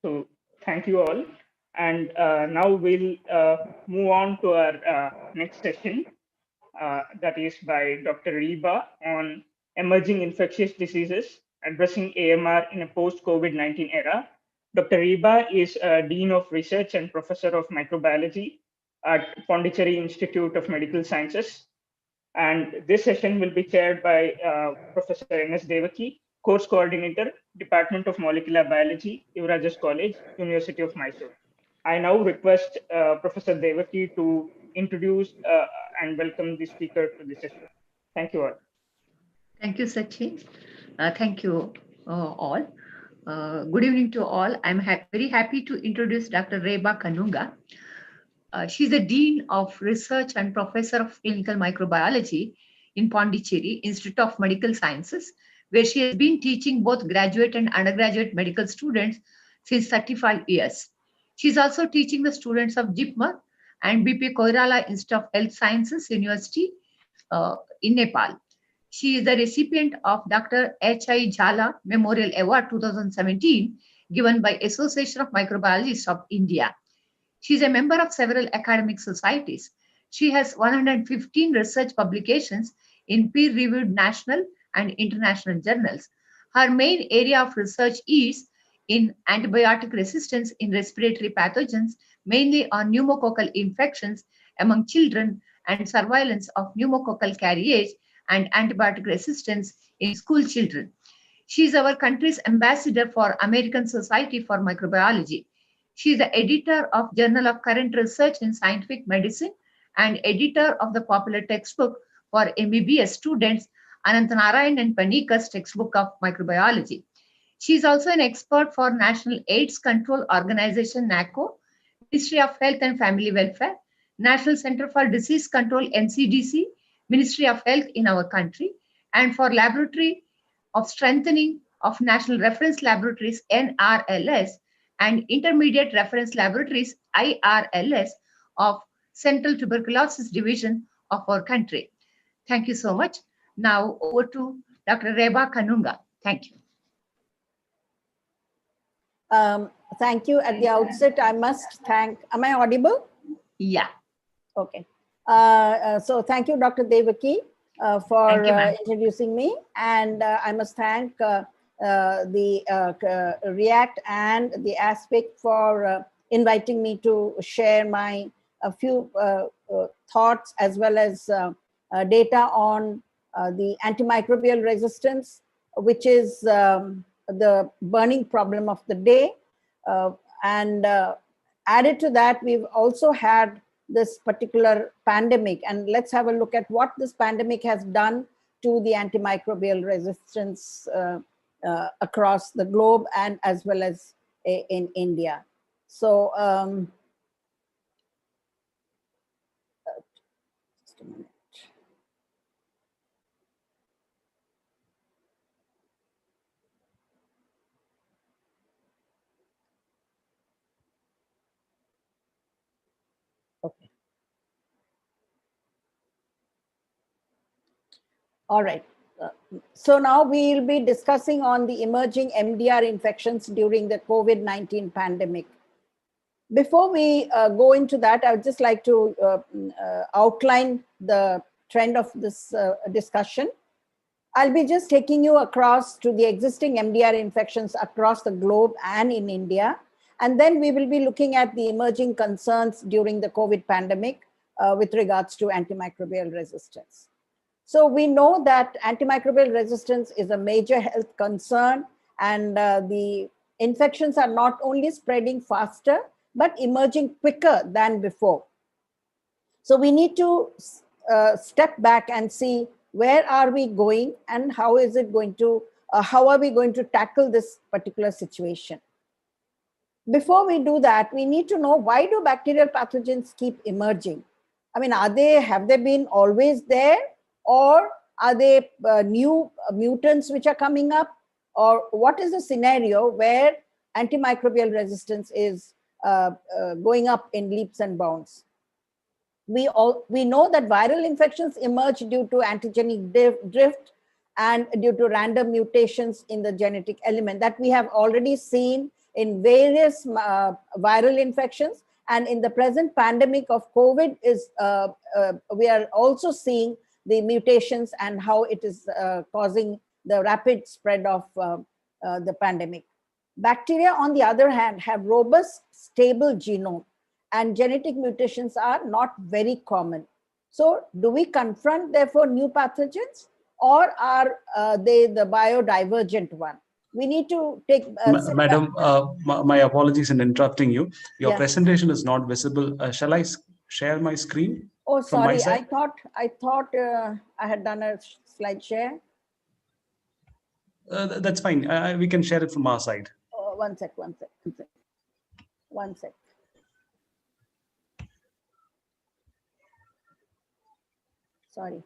So thank you all. And now we'll move on to our next session. That is by Dr. Reba on emerging infectious diseases, addressing AMR in a post-COVID-19 era. Dr. Reba is Dean of Research and Professor of Microbiology at Pondicherry Institute of Medical Sciences. And this session will be chaired by Professor N.S. Devaki, Course Coordinator, Department of Molecular Biology, Yuvarajas College, University of Mysore. I now request Professor Devaki to introduce and welcome the speaker to the session. Thank you all. Thank you, Sachin. Thank you all. Good evening to all. I'm very happy to introduce Dr. Reba Kanunga. She's the Dean of Research and Professor of Clinical Microbiology in Pondicherry Institute of Medical Sciences, where she has been teaching both graduate and undergraduate medical students since 35 years. She's also teaching the students of JIPMER and BP Koirala Institute of Health Sciences University in Nepal. She is the recipient of Dr. H.I. Jhala Memorial Award 2017, given by Association of Microbiologists of India. She is a member of several academic societies. She has 115 research publications in peer-reviewed national and international journals. Her main area of research is in antibiotic resistance in respiratory pathogens, mainly on pneumococcal infections among children and surveillance of pneumococcal carriage and antibiotic resistance in school children. She is our country's ambassador for American Society for Microbiology. She is the editor of Journal of Current Research in Scientific Medicine and editor of the popular textbook for MBBS students, Anantanarayan and Panika's textbook of microbiology. She is also an expert for National AIDS Control Organization, NACO, Ministry of Health and Family Welfare, National Center for Disease Control, NCDC, Ministry of Health in our country, and for Laboratory of Strengthening of National Reference Laboratories, NRLS, and Intermediate Reference Laboratories, IRLS, of Central Tuberculosis Division of our country. Thank you so much. Now over to Dr. Reba Kanunga. Thank you. Thank you. At the outset, I must thank, am I audible? Yeah. Okay. So thank you, Dr. Devaki, for introducing me. And I must thank the REACT and the ASPIC for inviting me to share a few thoughts as well as data on the antimicrobial resistance, which is the burning problem of the day. And added to that, we've also had this particular pandemic. And let's have a look at what this pandemic has done to the antimicrobial resistance across the globe and as well as in India. So, just a minute. Okay. All right. So now we'll be discussing on the emerging MDR infections during the COVID-19 pandemic. Before we go into that, I would just like to outline the trend of this discussion. I'll be just taking you across to the existing MDR infections across the globe and in India. And then we will be looking at the emerging concerns during the COVID pandemic with regards to antimicrobial resistance. So we know that antimicrobial resistance is a major health concern, and the infections are not only spreading faster, but emerging quicker than before. So we need to step back and see where are we going and how is it going to, how are we going to tackle this particular situation. Before we do that, we need to know, why do bacterial pathogens keep emerging? I mean, have they been always there? Or are they new mutants which are coming up? Or what is the scenario where antimicrobial resistance is going up in leaps and bounds? We know that viral infections emerge due to antigenic drift and due to random mutations in the genetic element that we have already seen in various viral infections. And in the present pandemic of COVID, we are also seeing the mutations and how it is causing the rapid spread of the pandemic. Bacteria, on the other hand, have robust, stable genome, and genetic mutations are not very common. So do we confront, therefore, new pathogens, or are they the biodivergent one? We need to take... Madam, my apologies in interrupting you. Your presentation is not visible. Shall I share my screen? Oh, sorry. I thought I had done a slide share. That's fine. We can share it from our side. One sec. Sorry.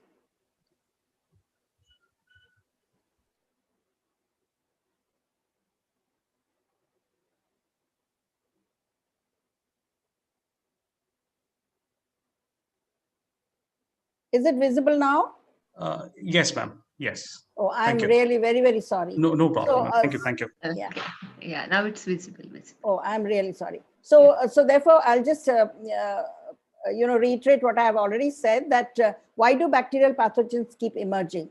Is it visible now? Yes, ma'am. Yes. Oh, I'm really very, very sorry. No problem. So, thank you. Yeah, now it's visible. Oh, I'm really sorry. So, therefore, I'll just reiterate what I have already said, that why do bacterial pathogens keep emerging?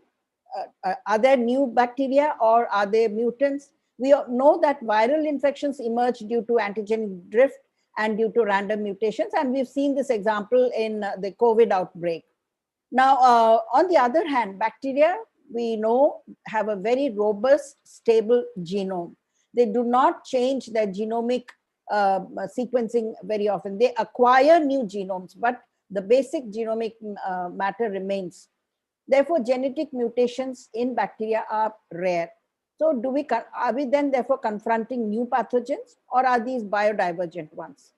Are there new bacteria or are they mutants? We know that viral infections emerge due to antigenic drift and due to random mutations, and we've seen this example in the COVID outbreak. Now, on the other hand, bacteria, we know, have a very robust, stable genome. They do not change their genomic sequencing very often. They acquire new genomes, but the basic genomic matter remains. Therefore, genetic mutations in bacteria are rare. So are we then therefore confronting new pathogens, or are these biodivergent ones?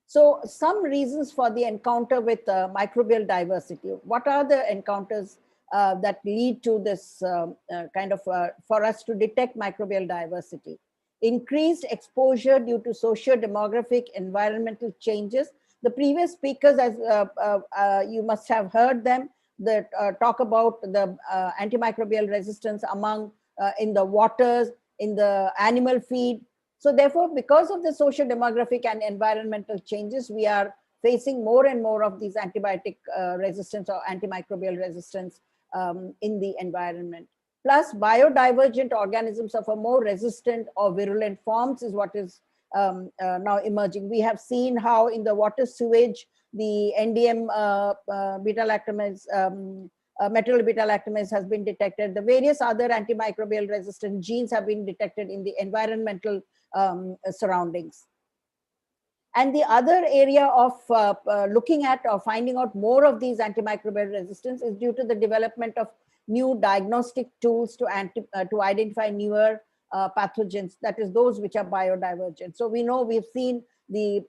So some reasons for the encounter with microbial diversity. What are the encounters that lead to this for us to detect microbial diversity? Increased exposure due to socio-demographic environmental changes. The previous speakers, as you must have heard them, that talk about the antimicrobial resistance among in the waters, in the animal feed. So therefore, because of the social demographic and environmental changes, we are facing more and more of these antibiotic resistance or antimicrobial resistance in the environment. Plus, biodivergent organisms of a more resistant or virulent forms is what is now emerging. We have seen how in the water sewage, the NDM beta-lactamase, methyl beta-lactamase has been detected. The various other antimicrobial resistant genes have been detected in the environmental surroundings. And the other area of looking at or finding out more of these antimicrobial resistance is due to the development of new diagnostic tools to identify newer pathogens, that is those which are biodivergent. So we know, we've seen the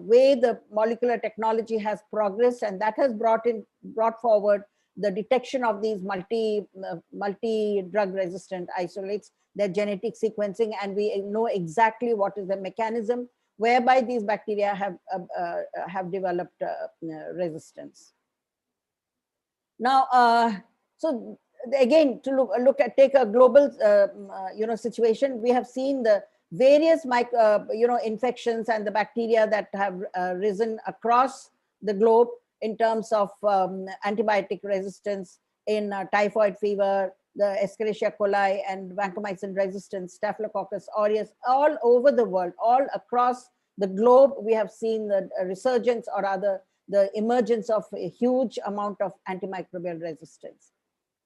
way the molecular technology has progressed, and that has brought forward the detection of these multi-drug resistant isolates, their genetic sequencing, and we know exactly what is the mechanism whereby these bacteria have developed resistance. Now, so again, to take a global situation, we have seen the various infections and the bacteria that have risen across the globe in terms of antibiotic resistance in typhoid fever, the Escherichia coli and vancomycin resistance, Staphylococcus aureus, all over the world, all across the globe, we have seen the resurgence, or rather the emergence of a huge amount of antimicrobial resistance.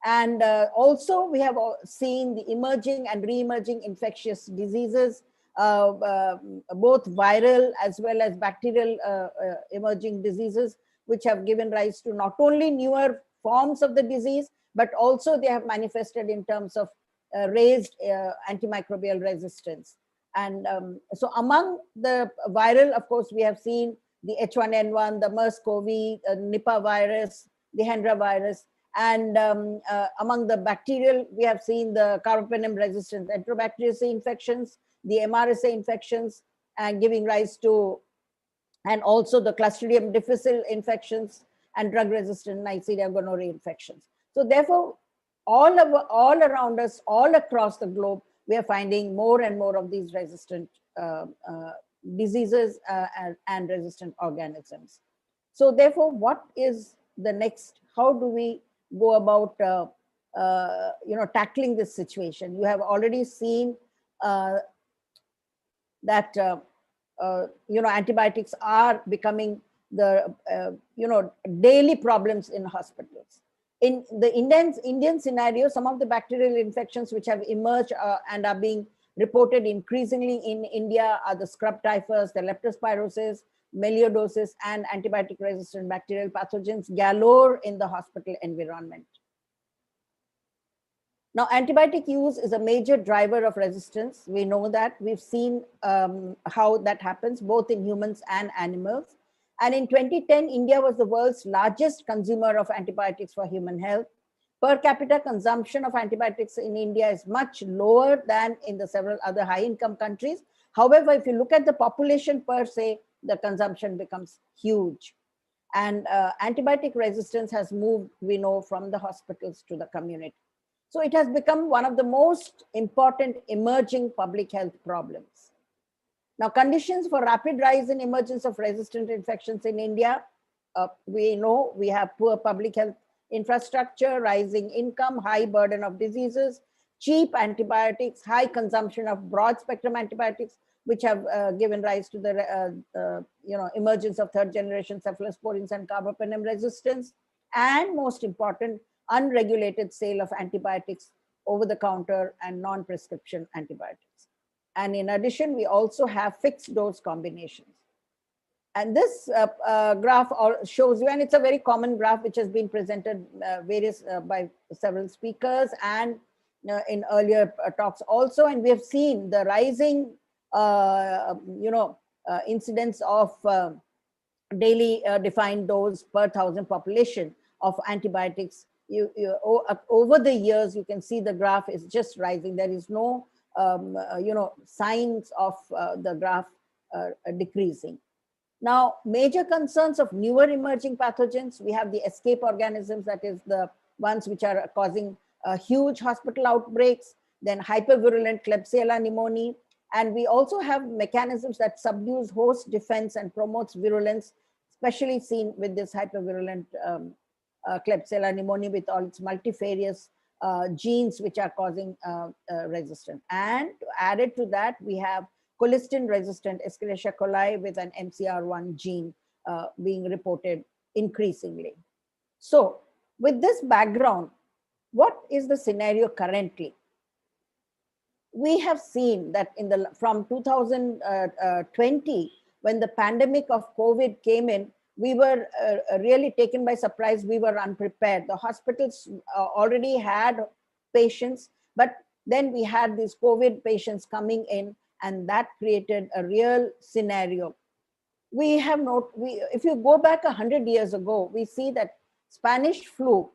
And also we have seen the emerging and re-emerging infectious diseases, both viral as well as bacterial emerging diseases, which have given rise to not only newer forms of the disease, but also they have manifested in terms of raised antimicrobial resistance. And so among the viral, of course, we have seen the H1N1, the MERS-CoV, Nipah virus, the Hendra virus, and among the bacterial, we have seen the carbapenem resistant Enterobacteriaceae infections, the MRSA infections, and giving rise to, and also the Clostridium difficile infections and drug-resistant Neisseria gonorrhoeae infections. So therefore, all around us, all across the globe, we are finding more and more of these resistant diseases and resistant organisms. So therefore, what is the next? How do we go about tackling this situation? You have already seen that antibiotics are becoming the daily problems in hospitals. In the Indian scenario, some of the bacterial infections which have emerged and are being reported increasingly in India are the scrub typhus, the leptospirosis, melioidosis, and antibiotic-resistant bacterial pathogens galore in the hospital environment. Now, antibiotic use is a major driver of resistance. We know that. We've seen how that happens both in humans and animals. And in 2010, India was the world's largest consumer of antibiotics for human health. Per capita consumption of antibiotics in India is much lower than in the several other high-income countries. However, if you look at the population per se, the consumption becomes huge. And antibiotic resistance has moved, we know, from the hospitals to the community. So it has become one of the most important emerging public health problems. Now, conditions for rapid rise in emergence of resistant infections in India, we know we have poor public health infrastructure, rising income, high burden of diseases, cheap antibiotics, high consumption of broad spectrum antibiotics, which have given rise to the emergence of third generation cephalosporins and carbapenem resistance, and most important, unregulated sale of antibiotics over the counter and non-prescription antibiotics. And in addition, we also have fixed dose combinations. And this graph shows you, and it's a very common graph which has been presented by several speakers and in earlier talks also. And we have seen the rising, incidence of daily defined dose per 1,000 population of antibiotics. Over the years, you can see the graph is just rising. There is no signs of the graph decreasing. Now, major concerns of newer emerging pathogens, we have the escape organisms, that is the ones which are causing huge hospital outbreaks, then hypervirulent Klebsiella pneumoniae, and we also have mechanisms that subdues host defense and promotes virulence, especially seen with this hypervirulent Klebsiella pneumoniae with all its multifarious genes which are causing resistance. And added to that, we have colistin resistant Escherichia coli with an MCR1 gene being reported increasingly. So with this background, what is the scenario currently? We have seen that from 2020, when the pandemic of COVID came in, we were really taken by surprise. We were unprepared. The hospitals already had patients, but then we had these COVID patients coming in, and that created a real scenario. If you go back 100 years ago, we see that Spanish flu,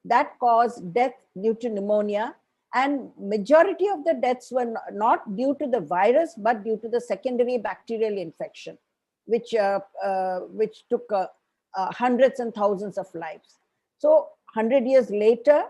that caused death due to pneumonia, and majority of the deaths were not due to the virus, but due to the secondary bacterial infection, which took hundreds and thousands of lives. So 100 years later,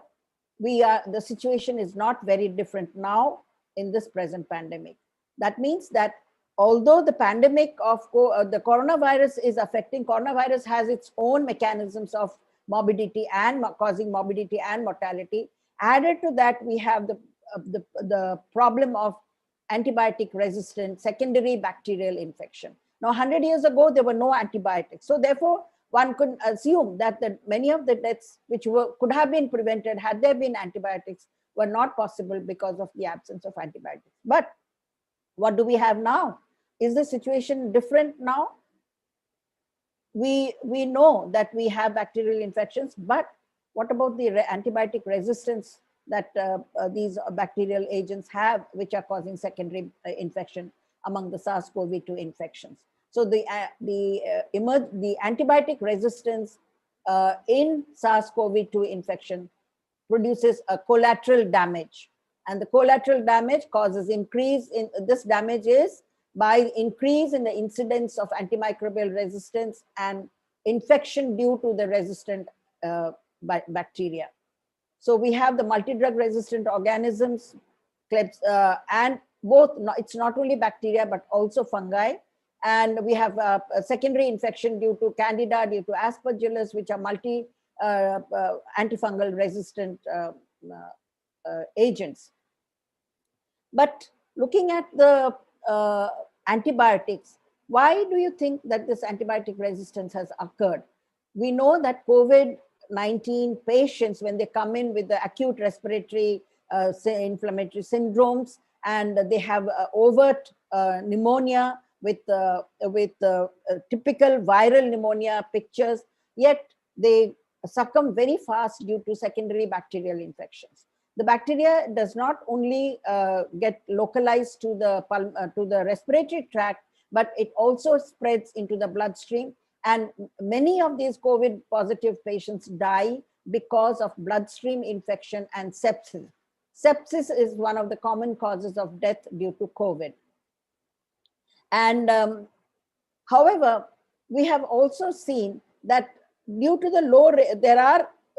the situation is not very different now in this present pandemic. That means that although the pandemic of the coronavirus is affecting, coronavirus has its own mechanisms of morbidity and causing morbidity and mortality. Added to that, we have the problem of antibiotic resistant secondary bacterial infection. Now, 100 years ago, there were no antibiotics. So therefore, one could assume that many of the deaths which could have been prevented had there been antibiotics were not possible because of the absence of antibiotics. But what do we have now? Is the situation different now? We know that we have bacterial infections, but what about the antibiotic resistance that these bacterial agents have, which are causing secondary infection among the SARS-CoV-2 infections? So the antibiotic resistance in SARS-CoV-2 infection produces a collateral damage, and the collateral damage causes increase in this damage is by increase in the incidence of antimicrobial resistance and infection due to the resistant bacteria. So we have the multi-drug resistant organisms, and both, it's not only bacteria, but also fungi. And we have a secondary infection due to Candida, due to Aspergillus, which are antifungal resistant agents. But looking at the antibiotics, why do you think that this antibiotic resistance has occurred? We know that COVID-19 patients, when they come in with the acute respiratory inflammatory syndromes, and they have overt pneumonia with typical viral pneumonia pictures, yet they succumb very fast due to secondary bacterial infections. The bacteria does not only get localized to the respiratory tract, but it also spreads into the bloodstream. And many of these COVID positive patients die because of bloodstream infection and sepsis. Sepsis is one of the common causes of death due to COVID. And however, we have also seen that due to the low rate,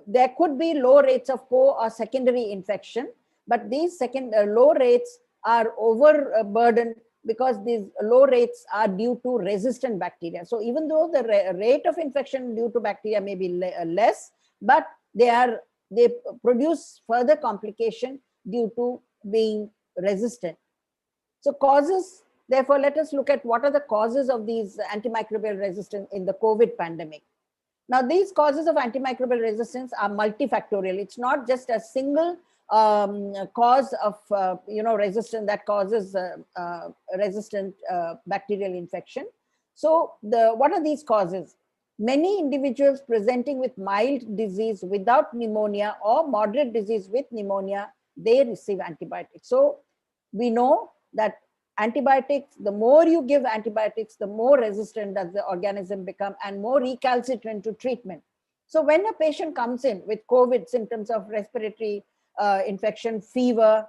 there could be low rates of co or secondary infection, but these low rates are overburdened because these low rates are due to resistant bacteria. So even though the rate of infection due to bacteria may be less, but they produce further complication due to being resistant. So causes, therefore, let us look at what are the causes of these antimicrobial resistance in the COVID pandemic. Now, these causes of antimicrobial resistance are multifactorial. It's not just a single cause of resistance that causes resistant bacterial infection. So what are these causes? Many individuals presenting with mild disease without pneumonia or moderate disease with pneumonia, they receive antibiotics. So we know that antibiotics, the more you give antibiotics, the more resistant does the organism become and more recalcitrant to treatment. So when a patient comes in with COVID symptoms of respiratory infection, fever,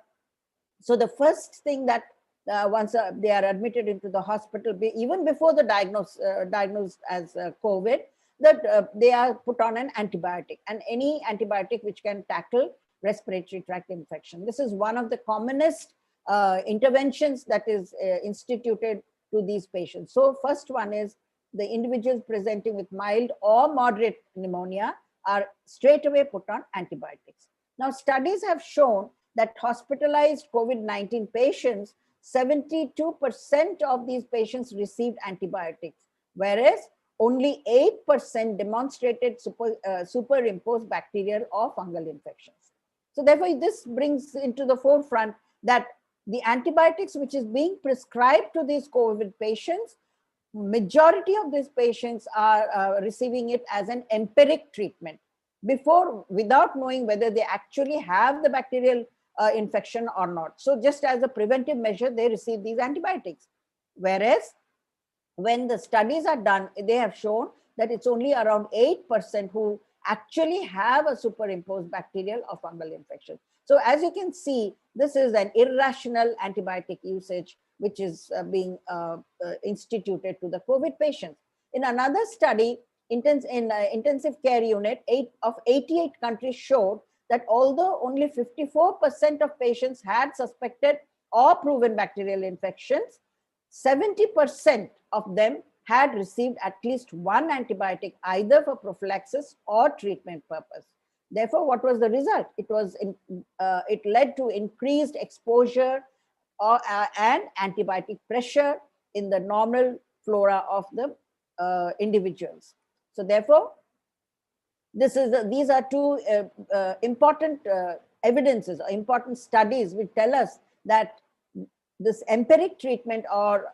so the first thing that once they are admitted into the hospital, even before the diagnosed as COVID, that they are put on an antibiotic, and any antibiotic which can tackle respiratory tract infection. This is one of the commonest interventions that is instituted to these patients. So first one is the individuals presenting with mild or moderate pneumonia are straight away put on antibiotics. Now, studies have shown that hospitalized COVID-19 patients, 72% of these patients received antibiotics, whereas only 8% demonstrated superimposed bacterial or fungal infections. So therefore, this brings into the forefront that the antibiotics which is being prescribed to these COVID patients, majority of these patients are receiving it as an empiric treatment without knowing whether they actually have the bacterial infection or not. So just as a preventive measure, they receive these antibiotics. Whereas when the studies are done, they have shown that it's only around 8% who actually have a superimposed bacterial or fungal infection. So as you can see, this is an irrational antibiotic usage which is being instituted to the COVID patients. In another study, intensive care unit, 88 countries showed that although only 54% of patients had suspected or proven bacterial infections, 70% of them had received at least one antibiotic either for prophylaxis or treatment purpose. Therefore, what was the result? It led to increased exposure and antibiotic pressure in the normal flora of the individuals. So therefore, these are two important evidences or important studies which tell us that this empiric treatment or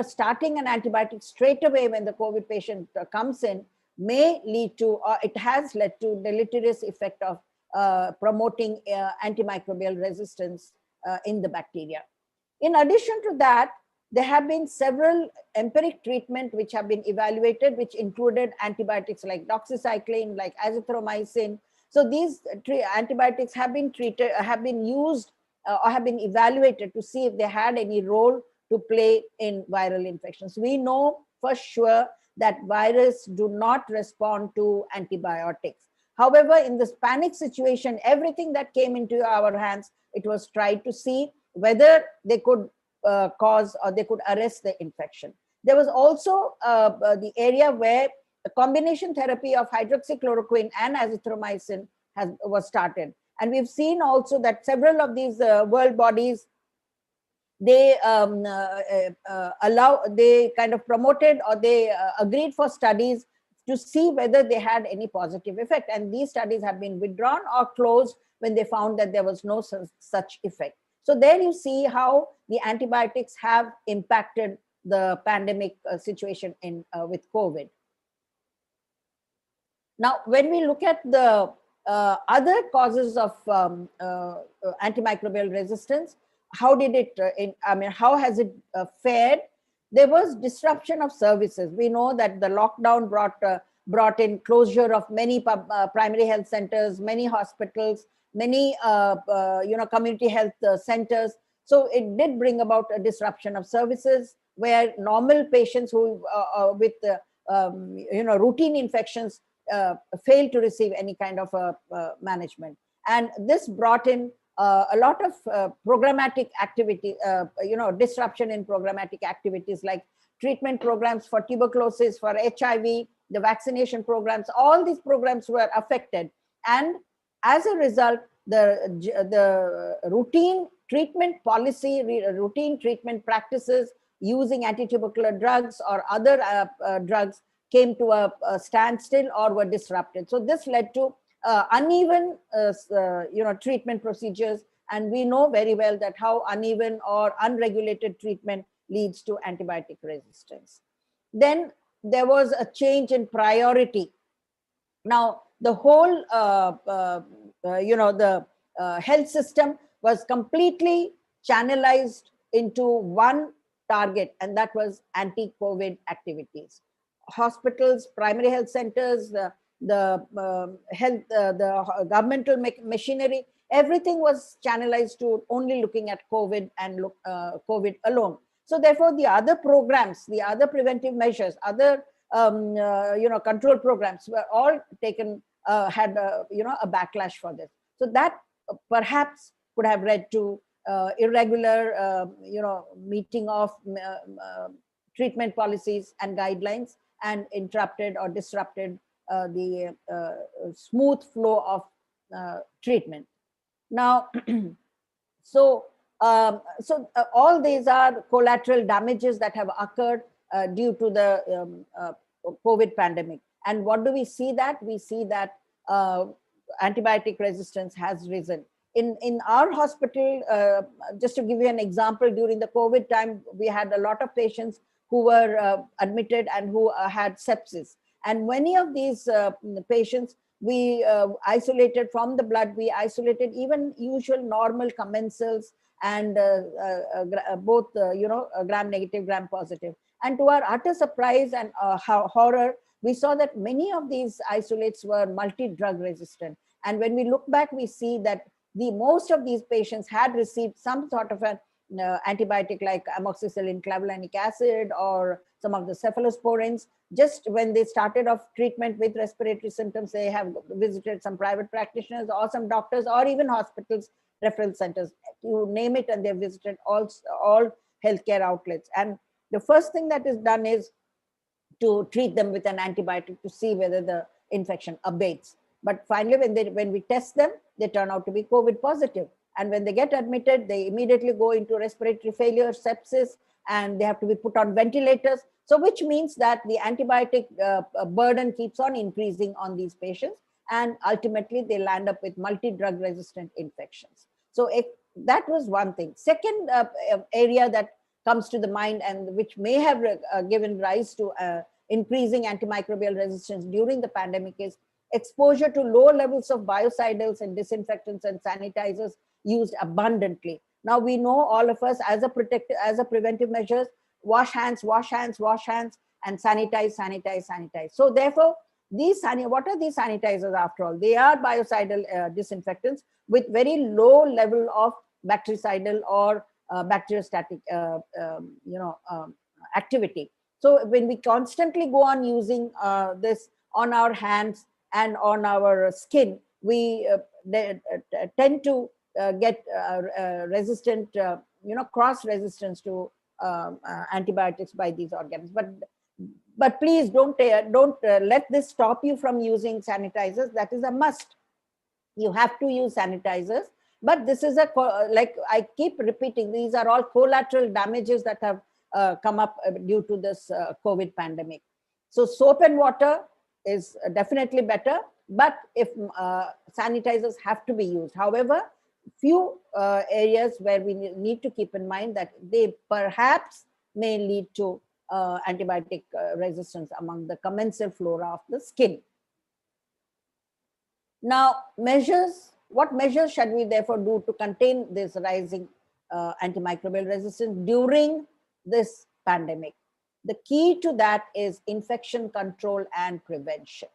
starting an antibiotic straight away when the COVID patient comes in may lead to, or it has led to, deleterious effect of promoting antimicrobial resistance in the bacteria. In addition to that, there have been several empiric treatment which have been evaluated, which included antibiotics like doxycycline, like azithromycin. So these antibiotics have been treated, have been used or have been evaluated to see if they had any role to play in viral infections. We know for sure that viruses do not respond to antibiotics. However, in this panic situation, everything that came into our hands, it was tried to see whether they could cause or they could arrest the infection. There was also the area where the combination therapy of hydroxychloroquine and azithromycin was started. And we've seen also that several of these world bodies, they they kind of promoted or they agreed for studies to see whether they had any positive effect. And these studies have been withdrawn or closed when they found that there was no such effect. So there you see how the antibiotics have impacted the pandemic situation with COVID. Now, when we look at the other causes of antimicrobial resistance, how did it, how has it fared? There was disruption of services. We know that the lockdown brought in closure of many primary health centers, many hospitals, many community health centers. So it did bring about a disruption of services where normal patients who with routine infections failed to receive any kind of management. And this brought in a lot of programmatic activity, disruption in programmatic activities like treatment programs for tuberculosis, for HIV, the vaccination programs. All these programs were affected. And as a result, the routine treatment policy, routine treatment practices using anti-tubercular drugs or other drugs came to a standstill or were disrupted. So this led to uneven treatment procedures, and we know very well that how uneven or unregulated treatment leads to antibiotic resistance. Then there was a change in priority. Now the whole health system was completely channelized into one target, and that was anti-COVID activities. Hospitals, primary health centers, the governmental machinery, everything was channelized to only looking at COVID and COVID alone. So therefore, the other programs, the other preventive measures, other control programs were all taken, had a backlash for this. So that perhaps could have led to irregular, meeting of treatment policies and guidelines, and interrupted or disrupted the smooth flow of treatment. Now, all these are collateral damages that have occurred due to the COVID pandemic. And what do we see that? We see that antibiotic resistance has risen. in our hospital, just to give you an example, during the COVID time, we had a lot of patients who were admitted and who had sepsis. And many of these patients, we isolated from the blood, we isolated even usual normal commensals and both, gram negative, gram positive. And to our utter surprise and horror, we saw that many of these isolates were multi-drug resistant. And when we look back, we see that most of these patients had received some sort of an antibiotic like amoxicillin, clavulanic acid, or some of the cephalosporins. Just when they started off treatment with respiratory symptoms, they have visited some private practitioners or some doctors or even hospitals, referral centers, you name it, and they've visited all healthcare outlets. And the first thing that is done is to treat them with an antibiotic to see whether the infection abates. But finally, when we test them, they turn out to be COVID positive. And when they get admitted, they immediately go into respiratory failure, sepsis, and they have to be put on ventilators. So which means that the antibiotic burden keeps on increasing on these patients. And ultimately, they land up with multi-drug resistant infections. So that was one thing. Second area that comes to the mind and which may have given rise to increasing antimicrobial resistance during the pandemic is exposure to low levels of biocidals and disinfectants and sanitizers used abundantly. Now we know, all of us, as a preventive measures, wash hands, and sanitize. So therefore, what are these sanitizers after all? They are biocidal disinfectants with very low level of bactericidal or bacteriostatic activity. So when we constantly go on using this on our hands and on our skin, we tend to get resistant, cross resistance to antibiotics by these organisms. But please don't let this stop you from using sanitizers. That is a must. You have to use sanitizers. But this is like I keep repeating, these are all collateral damages that have come up due to this COVID pandemic. So soap and water is definitely better, but if sanitizers have to be used. However, few areas where we need to keep in mind that they perhaps may lead to antibiotic resistance among the commensal flora of the skin. Now, what measures should we therefore do to contain this rising antimicrobial resistance during this pandemic? The key to that is infection control and prevention.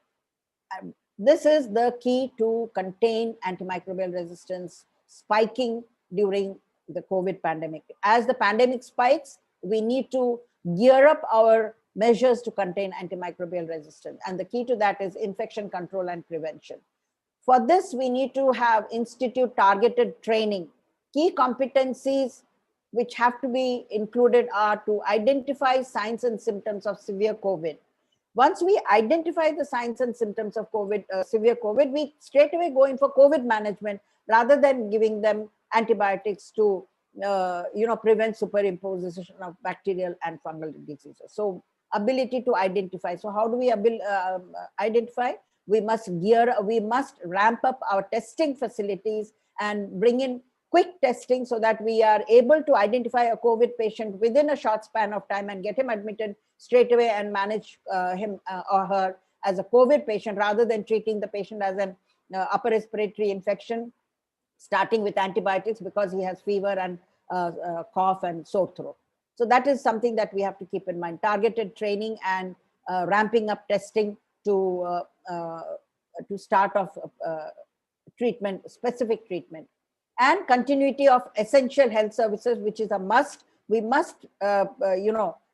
This is the key to contain antimicrobial resistance spiking during the COVID pandemic. As the pandemic spikes, we need to gear up our measures to contain antimicrobial resistance. And the key to that is infection control and prevention. For this, we need to have institute targeted training. Key competencies which have to be included are to identify signs and symptoms of severe COVID. Once we identify the signs and symptoms of COVID, severe COVID, we straight away go in for COVID management rather than giving them antibiotics to prevent superimposition of bacterial and fungal diseases. So ability to identify. So how do we identify? We must ramp up our testing facilities and bring in quick testing so that we are able to identify a COVID patient within a short span of time and get him admitted straight away and manage him or her as a COVID patient rather than treating the patient as an upper respiratory infection, starting with antibiotics because he has fever and cough and sore throat. So that is something that we have to keep in mind. Targeted training and ramping up testing to start off treatment, specific treatment, and continuity of essential health services, which is a must. We must,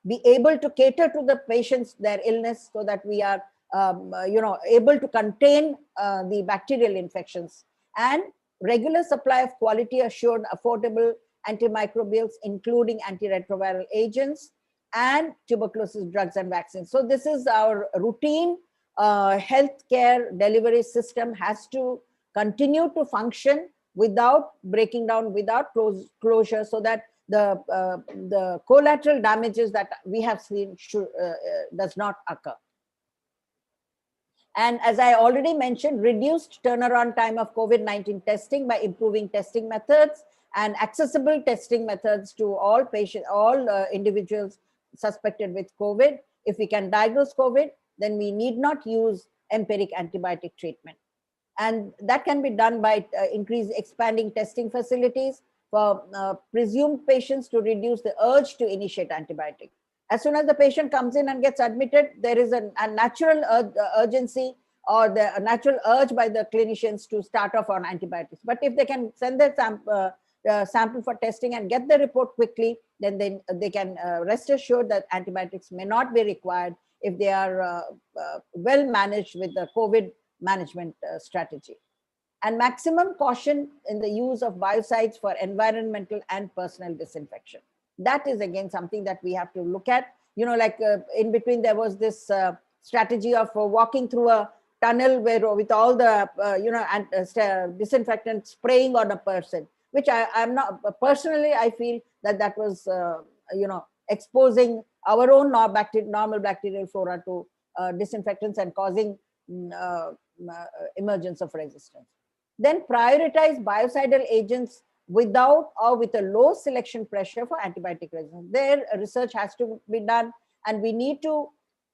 be able to cater to the patients, their illness, so that we are, able to contain the bacterial infections, and regular supply of quality assured, affordable antimicrobials, including antiretroviral agents and tuberculosis drugs and vaccines. So this is our routine. Healthcare delivery system has to continue to function without breaking down, without closure, so that the collateral damages that we have seen does not occur. And as I already mentioned, reduced turnaround time of COVID-19 testing by improving testing methods and accessible testing methods to all patients, all individuals suspected with COVID. If we can diagnose COVID, then we need not use empiric antibiotic treatment. And that can be done by expanding testing facilities for presumed patients to reduce the urge to initiate antibiotic. As soon as the patient comes in and gets admitted, there is a natural urgency or a natural urge by the clinicians to start off on antibiotics. But if they can send their sample for testing and get the report quickly, then they can rest assured that antibiotics may not be required if they are well managed with the COVID management strategy. And maximum caution in the use of biocides for environmental and personal disinfection. That is again something that we have to look at. You know, like in between there was this strategy of walking through a tunnel where with all the disinfectant spraying on a person, which I'm not personally, I feel that was exposing our own normal bacterial flora to disinfectants and causing emergence of resistance. Then prioritize biocidal agents without or with a low selection pressure for antibiotic resistance. There research has to be done, and we need to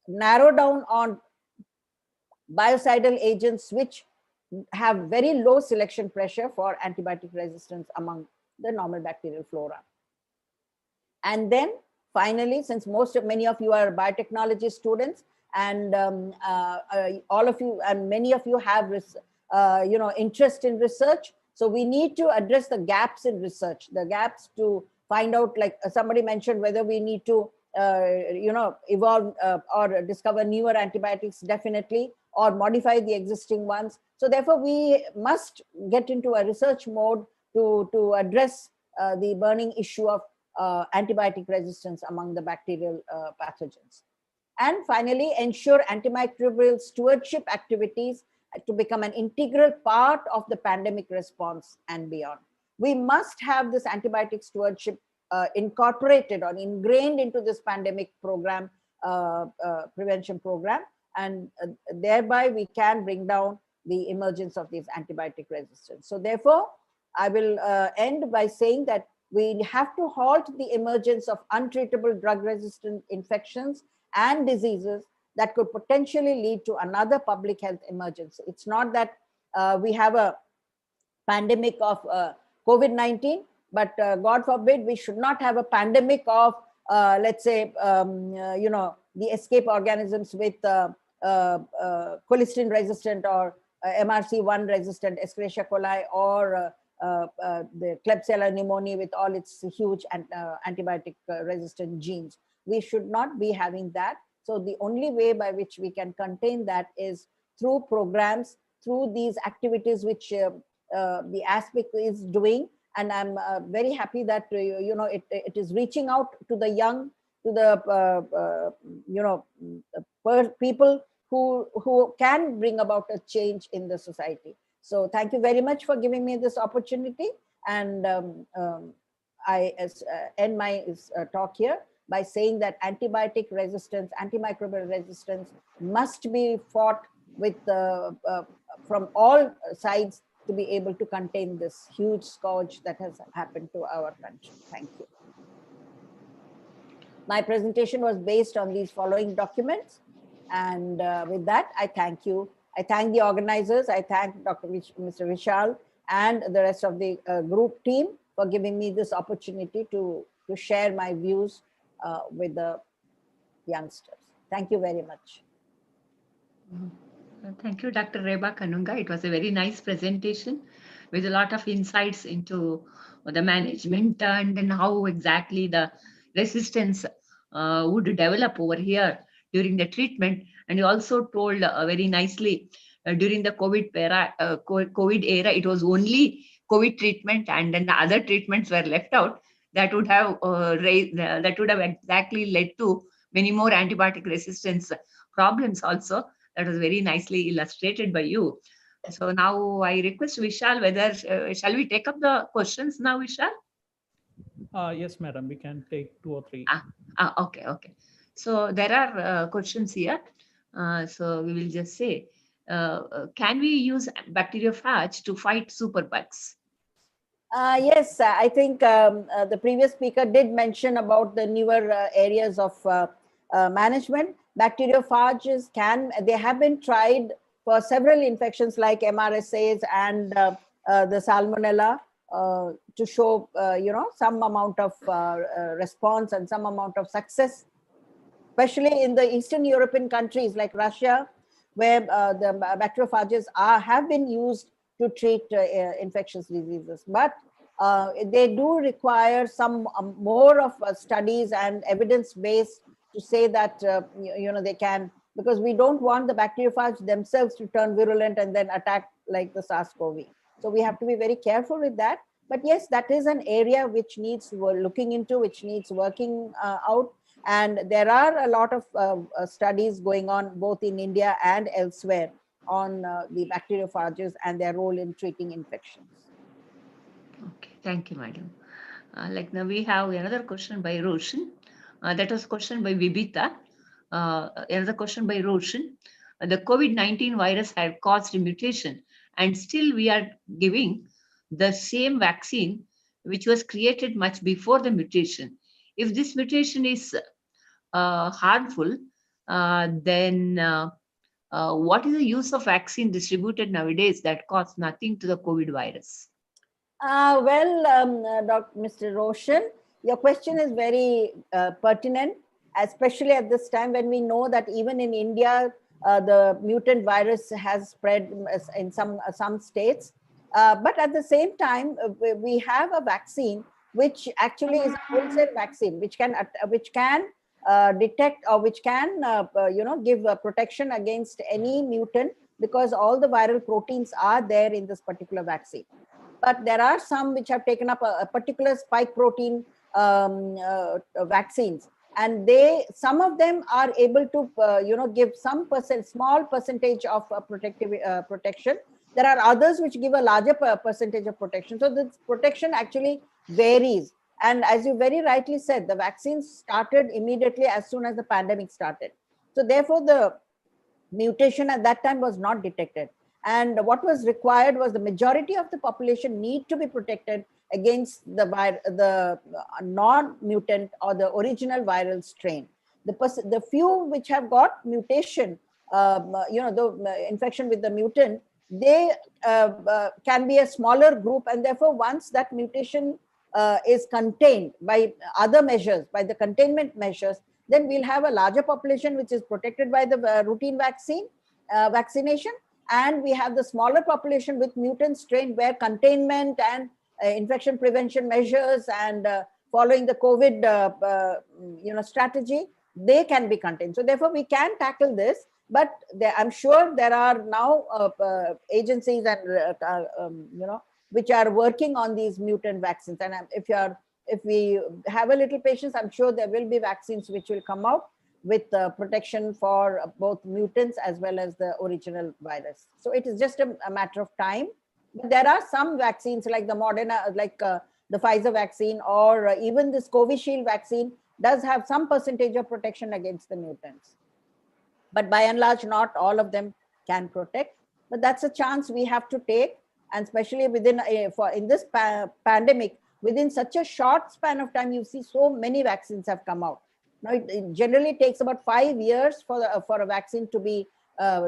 narrow down on biocidal agents which have very low selection pressure for antibiotic resistance among the normal bacterial flora. And then finally, since many of you are biotechnology students, and all of you and many of you have interest in research, so we need to address the gaps in research, the gaps to find out, like somebody mentioned, whether we need to evolve or discover newer antibiotics, definitely, or modify the existing ones. So therefore we must get into a research mode to address the burning issue of antibiotic resistance among the bacterial pathogens. And finally, ensure antimicrobial stewardship activities to become an integral part of the pandemic response and beyond. We must have this antibiotic stewardship incorporated or ingrained into this pandemic program, prevention program, and thereby we can bring down the emergence of these antibiotic resistance. So therefore, I will end by saying that we have to halt the emergence of untreatable drug-resistant infections and diseases that could potentially lead to another public health emergency. It's not that we have a pandemic of COVID-19, but God forbid, we should not have a pandemic of, let's say, the escape organisms with colistin resistant or MRC1 resistant Escherichia coli, or the Klebsiella pneumoniae with all its huge antibiotic resistant genes. We should not be having that. So the only way by which we can contain that is through programs, through these activities which the ASPIC is doing. And I'm very happy that it is reaching out to the young, to the people who can bring about a change in the society. So thank you very much for giving me this opportunity. And I end my talk here by saying that antibiotic resistance, antimicrobial resistance must be fought with from all sides to be able to contain this huge scourge that has happened to our country. Thank you. My presentation was based on these following documents. And with that, I thank you. I thank the organizers. I thank Mr. Vishal and the rest of the group team for giving me this opportunity to share my views with the youngsters. Thank you very much. Thank you, Dr. Reba Kanunga. It was a very nice presentation with a lot of insights into the management and then how exactly the resistance would develop over here during the treatment. And you also told very nicely during the COVID era, it was only COVID treatment, and then the other treatments were left out. That would have exactly led to many more antibiotic resistance problems also. That was very nicely illustrated by you. So now I request Vishal, whether shall we take up the questions now, Vishal? Yes, madam, we can take 2 or 3. Okay. So there are questions here. So we will just say, can we use bacteriophage to fight superbugs? Yes, I think the previous speaker did mention about the newer areas of management. Bacteriophages they have been tried for several infections like MRSAs and the Salmonella to show, some amount of response and some amount of success, especially in the Eastern European countries like Russia, where the bacteriophages have been used to treat infectious diseases. But they do require some more of studies and evidence-based to say that, they can, because we don't want the bacteriophages themselves to turn virulent and then attack like the SARS-CoV. So we have to be very careful with that. But yes, that is an area which needs looking into, which needs working out. And there are a lot of studies going on both in India and elsewhere on the bacteriophages and their role in treating infections. Okay, thank you, madam. Like now we have another question by Roshan. That was question by Vibita. Another question by Roshan. The COVID-19 virus had caused a mutation, and still we are giving the same vaccine which was created much before the mutation. If this mutation is harmful, then what is the use of vaccine distributed nowadays that costs nothing to the COVID virus? Mr. Roshan, your question is very pertinent, especially at this time when we know that even in India, the mutant virus has spread in some states. But at the same time, we have a vaccine which actually is a wholesale vaccine, which can detect or which can give protection against any mutant, because all the viral proteins are there in this particular vaccine. But there are some which have taken up a particular spike protein vaccines, and some of them are able to give some small percentage of protection. There are others which give a larger percentage of protection. So this protection actually varies. And as you very rightly said, the vaccines started immediately as soon as the pandemic started. So therefore, the mutation at that time was not detected. And what was required was the majority of the population need to be protected against the non-mutant or the original viral strain. The few which have got mutation, the infection with the mutant, they can be a smaller group, and therefore once that mutation is contained by other measures, by the containment measures, then we'll have a larger population which is protected by the routine vaccination, and we have the smaller population with mutant strain where containment and infection prevention measures and following the COVID strategy, they can be contained. So therefore we can tackle this, but I'm sure there are now agencies and which are working on these mutant vaccines. And if we have a little patience, I'm sure there will be vaccines which will come out with protection for both mutants as well as the original virus. So it is just a matter of time. But there are some vaccines like the Moderna, like the Pfizer vaccine, or even this Covishield vaccine does have some percentage of protection against the mutants. But by and large, not all of them can protect. But that's a chance we have to take. And especially in this pandemic, within such a short span of time, you see so many vaccines have come out. Now, it generally takes about 5 years for a vaccine to be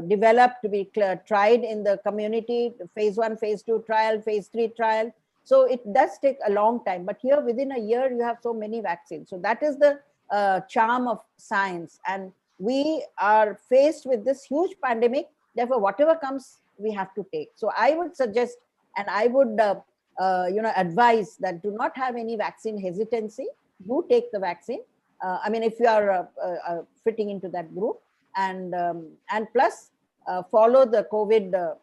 developed, to be tried in the community, phase 1, phase 2 trial, phase 3 trial. So it does take a long time. But here, within a year, you have so many vaccines. So that is the charm of science. And we are faced with this huge pandemic. Therefore, whatever comes, we have to take. So I would suggest, and I would advise that do not have any vaccine hesitancy. Do take the vaccine. I mean, if you are fitting into that group, and plus follow the COVID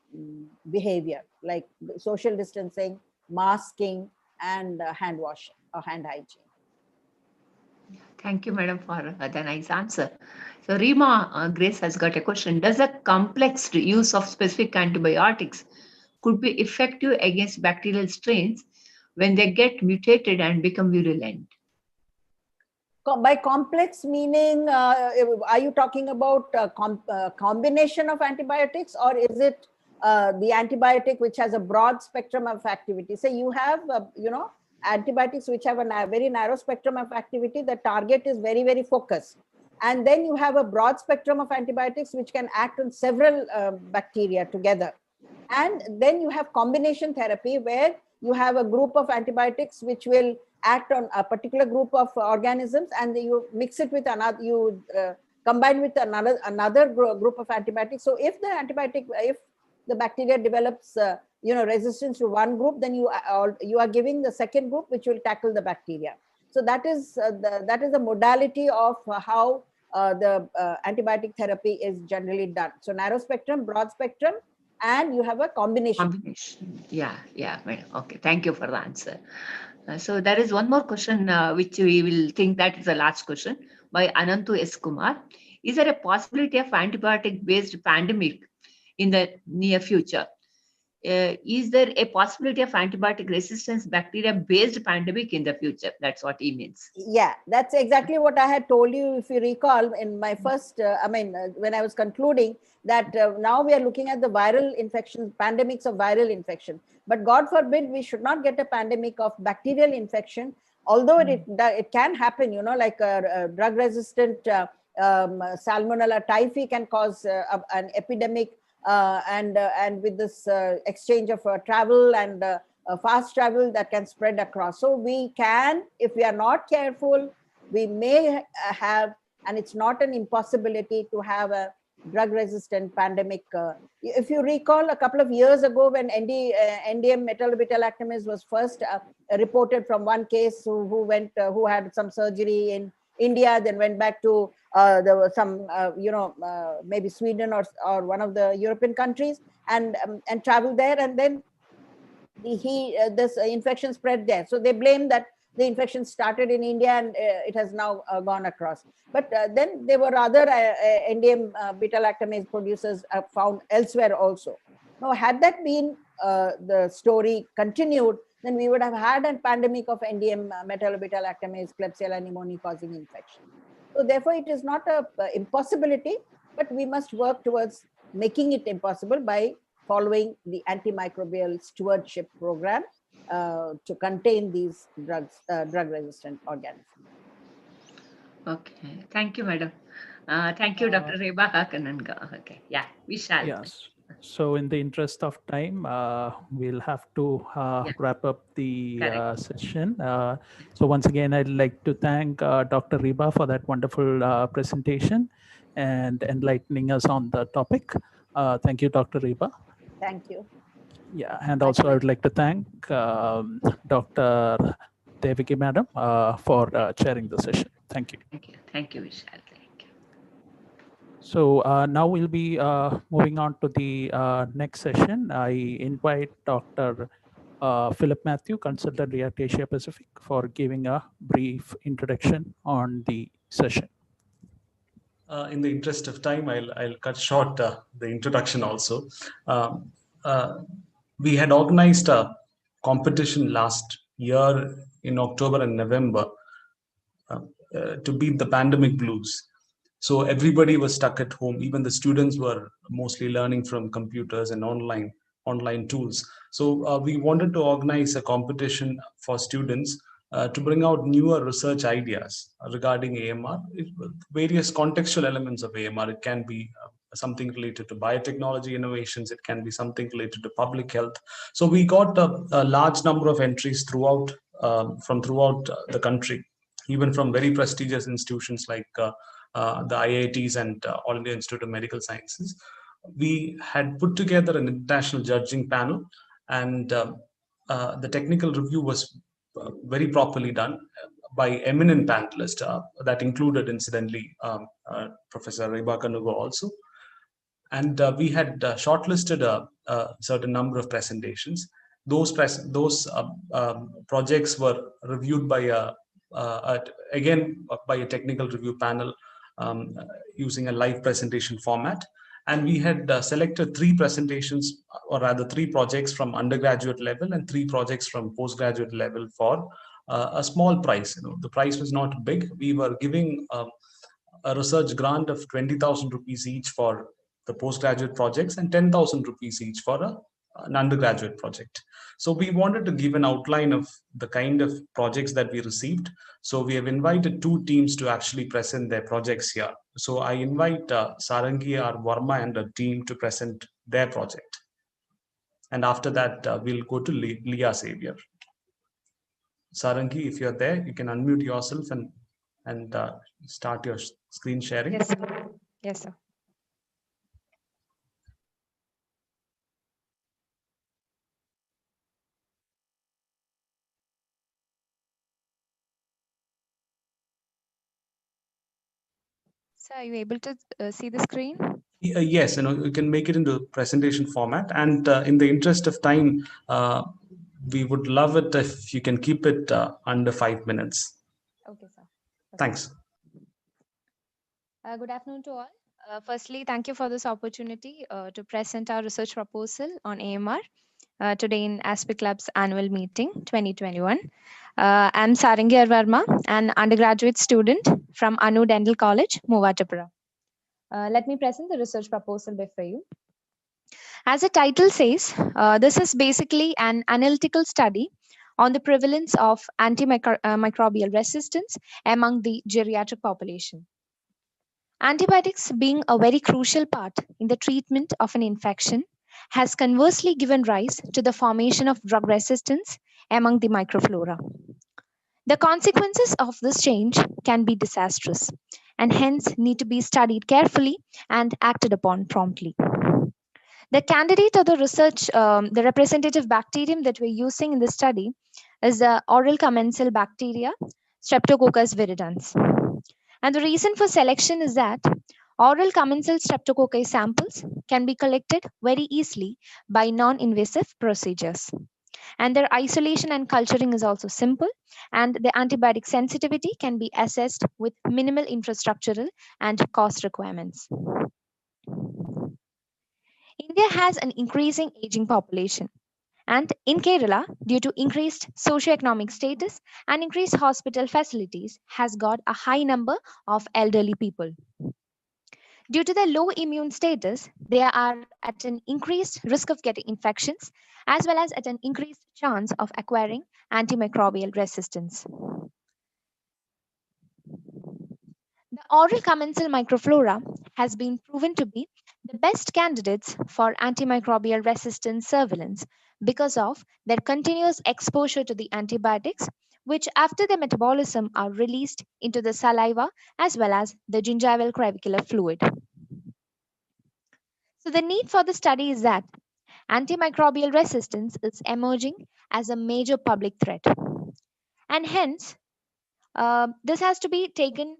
behavior, like social distancing, masking, and hand washing or hand hygiene. Thank you, madam, for the nice answer. So Rima Grace has got a question. Does a complex use of specific antibiotics could be effective against bacterial strains when they get mutated and become virulent? By complex meaning, are you talking about a combination of antibiotics, or is it the antibiotic which has a broad spectrum of activity? So you have, antibiotics which have a very narrow spectrum of activity. The target is very, very focused. And then you have a broad spectrum of antibiotics which can act on several bacteria together. And then you have combination therapy where you have a group of antibiotics which will act on a particular group of organisms, and you mix it with another, you combine with another group of antibiotics. So if the bacteria develops resistance to one group, then you are giving the second group which will tackle the bacteria. So that is the modality of how the antibiotic therapy is generally done. So narrow spectrum, broad spectrum, and you have a combination. Yeah. Okay, thank you for the answer. So there is one more question which we will think that is the last question by Anantu S. Kumar. Is there a possibility of antibiotic-based pandemic in the near future? Is there a possibility of antibiotic resistance bacteria-based pandemic in the future? That's what he means. Yeah, that's exactly what I had told you, if you recall, in my first, when I was concluding that now we are looking at the viral infections, pandemics of viral infection. But God forbid, we should not get a pandemic of bacterial infection, although it can happen, like a drug-resistant Salmonella typhi can cause an epidemic. And with this exchange of travel and fast travel, that can spread across. So we can, if we are not careful, we may have, and it's not an impossibility to have a drug-resistant pandemic. If you recall, a couple of years ago, when NDM metallo-beta-lactamase was first reported from one case who had some surgery in India, then went back to there was some, maybe Sweden or one of the European countries, and traveled there, and then this infection spread there. So they blame that the infection started in India and it has now gone across. But then there were other NDM beta-lactamase producers found elsewhere also. Now, had that been the story continued, then we would have had a pandemic of NDM metallo-beta-lactamase Klebsiella pneumoniae causing infection. So therefore, it is not an impossibility, but we must work towards making it impossible by following the antimicrobial stewardship program to contain these drug-resistant organisms. Okay, thank you, madam. Thank you, Dr. Reba Kananga. Okay, yeah, we shall. Yes. So in the interest of time, we'll have to wrap up the session. So once again, I'd like to thank Dr. Reba for that wonderful presentation and enlightening us on the topic. Thank you, Dr. Reba. Thank you. Yeah, and also I would like to thank Dr. Devaki Madam for chairing the session. Thank you. Thank you, Vishal. So now we'll be moving on to the next session. I invite Dr. Philip Matthew, Consultant React Asia Pacific, for giving a brief introduction on the session. In the interest of time, I'll cut short the introduction also. We had organized a competition last year in October and November to beat the pandemic blues. So everybody was stuck at home. Even the students were mostly learning from computers and online tools. So we wanted to organize a competition for students to bring out newer research ideas regarding AMR, various contextual elements of AMR. It can be something related to biotechnology innovations. It can be something related to public health. So we got a large number of entries from throughout the country, even from very prestigious institutions like the IITs and All India Institute of Medical Sciences. We had put together an international judging panel, and the technical review was very properly done by eminent panelists that included, incidentally, Professor Reba Kanuga also. And we had shortlisted a certain number of presentations. Those projects were reviewed by again by a technical review panel using a live presentation format. And we had selected 3 presentations, or rather 3 projects from undergraduate level and 3 projects from postgraduate level for a small price. The price was not big. We were giving a research grant of 20,000 rupees each for the postgraduate projects and 10,000 rupees each for an undergraduate project. So we wanted to give an outline of the kind of projects that we received. So we have invited two teams to actually present their projects here. So I invite Sarangi or Varma and a team to present their project. And after that, we'll go to Leah Xavier. Sarangi, if you're there, you can unmute yourself and start your screen sharing. Yes, sir. Yes, sir. Sir, are you able to see the screen? Yes, you can make it into presentation format. And in the interest of time, we would love it if you can keep it under 5 minutes. Okay, sir. Okay. Thanks. Good afternoon to all. Firstly, thank you for this opportunity to present our research proposal on AMR today in ASPIC Lab's annual meeting 2021. I'm Sarangi Varma, an undergraduate student from Anu Dental College, Muvatapura. Let me present the research proposal before you. As the title says, this is basically an analytical study on the prevalence of antimicrobial resistance among the geriatric population. Antibiotics, being a very crucial part in the treatment of an infection, has conversely given rise to the formation of drug resistance among the microflora. The consequences of this change can be disastrous and hence need to be studied carefully and acted upon promptly. The candidate or the research, the representative bacterium that we're using in the study is the oral commensal bacteria, Streptococcus viridans. And the reason for selection is that oral commensal streptococci samples can be collected very easily by non-invasive procedures. And their isolation and culturing is also simple, and the antibiotic sensitivity can be assessed with minimal infrastructural and cost requirements. India has an increasing aging population. And in Kerala, due to increased socioeconomic status and increased hospital facilities, has got a high number of elderly people. Due to their low immune status, they are at an increased risk of getting infections, as well as at an increased chance of acquiring antimicrobial resistance. The oral commensal microflora has been proven to be the best candidates for antimicrobial resistance surveillance because of their continuous exposure to the antibiotics, which after their metabolism are released into the saliva as well as the gingival clavicular fluid. So the need for the study is that antimicrobial resistance is emerging as a major public threat. And hence, this has to be taken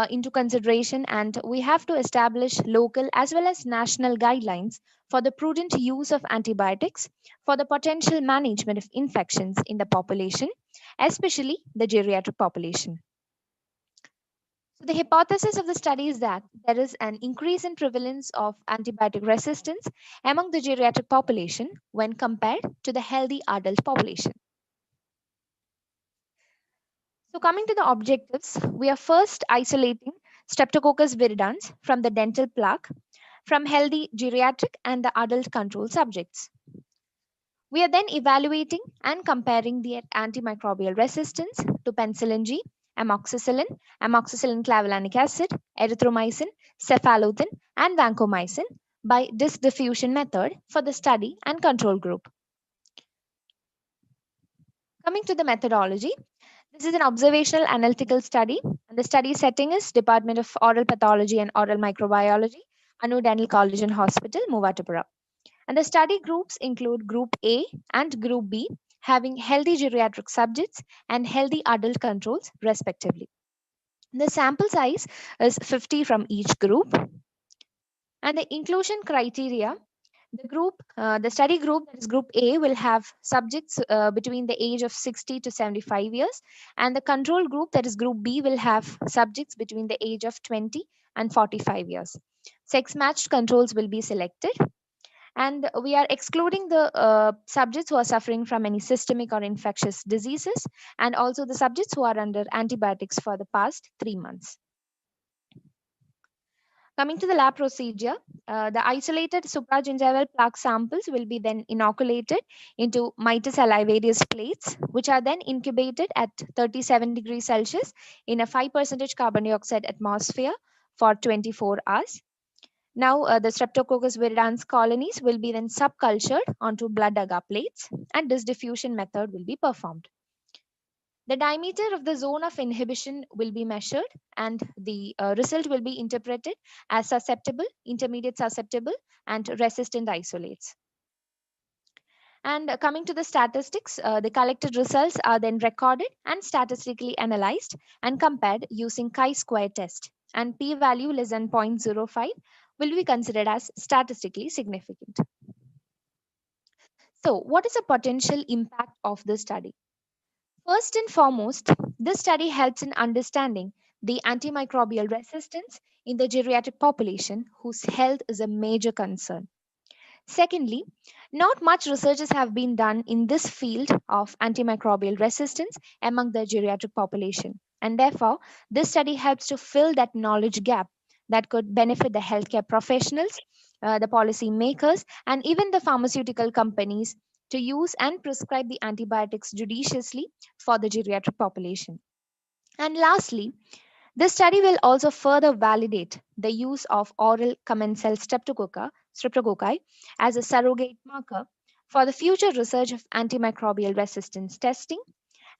into consideration, and we have to establish local as well as national guidelines for the prudent use of antibiotics for the potential management of infections in the population, especially the geriatric population. So the hypothesis of the study is that there is an increase in prevalence of antibiotic resistance among the geriatric population when compared to the healthy adult population. So coming to the objectives, we are first isolating Streptococcus viridans from the dental plaque from healthy geriatric and the adult control subjects. We are then evaluating and comparing the antimicrobial resistance to penicillin G, amoxicillin, amoxicillin clavulanic acid, erythromycin, cefalothin, and vancomycin by disc diffusion method for the study and control group. Coming to the methodology, this is an observational analytical study, and the study setting is Department of Oral Pathology and Oral Microbiology, Anu Dental College and Hospital, Muvatapura. And the study groups include Group A and Group B, having healthy geriatric subjects and healthy adult controls, respectively. The sample size is 50 from each group. And the inclusion criteria, the study group, that is Group A, will have subjects between the age of 60 to 75 years, and the control group, that is Group B, will have subjects between the age of 20 and 45 years. Sex-matched controls will be selected, And we are excluding the subjects who are suffering from any systemic or infectious diseases, and also the subjects who are under antibiotics for the past 3 months. Coming to the lab procedure, the isolated supragingival plaque samples will be then inoculated into mitis salivarius plates, which are then incubated at 37 degrees Celsius in a 5% carbon dioxide atmosphere for 24 hours. Now, the Streptococcus viridans colonies will be then subcultured onto blood agar plates, and this diffusion method will be performed. The diameter of the zone of inhibition will be measured, and the result will be interpreted as susceptible, intermediate susceptible, and resistant isolates. And coming to the statistics, the collected results are then recorded and statistically analyzed and compared using chi-square test, and p-value less than 0.05 will be considered as statistically significant. So, what is the potential impact of this study? First and foremost, this study helps in understanding the antimicrobial resistance in the geriatric population whose health is a major concern. Secondly, not much researches have been done in this field of antimicrobial resistance among the geriatric population, and therefore, this study helps to fill that knowledge gap that could benefit the healthcare professionals, the policy makers, and even the pharmaceutical companies to use and prescribe the antibiotics judiciously for the geriatric population. And lastly, this study will also further validate the use of oral commensal streptococci as a surrogate marker for the future research of antimicrobial resistance testing,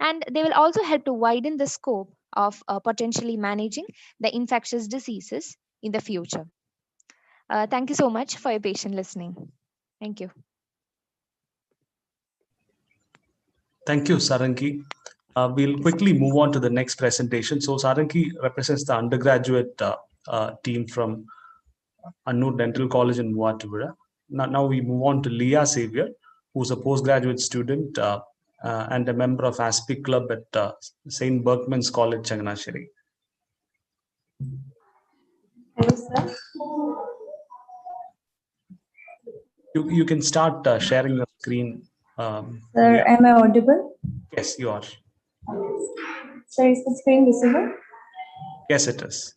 and they will also help to widen the scope of potentially managing the infectious diseases in the future. Thank you so much for your patient listening. Thank you. Thank you, Sarangi. We'll quickly move on to the next presentation. So Sarangi represents the undergraduate team from Annur Dental College in Muatuvura. Now we move on to Leah Xavier, who's a postgraduate student and a member of ASPIC Club at St. Berkman's College, Changanasheri. Hello, sir. You can start sharing your screen. Sir, am I audible? Yes, you are. Sir, is the screen visible? Yes, it is.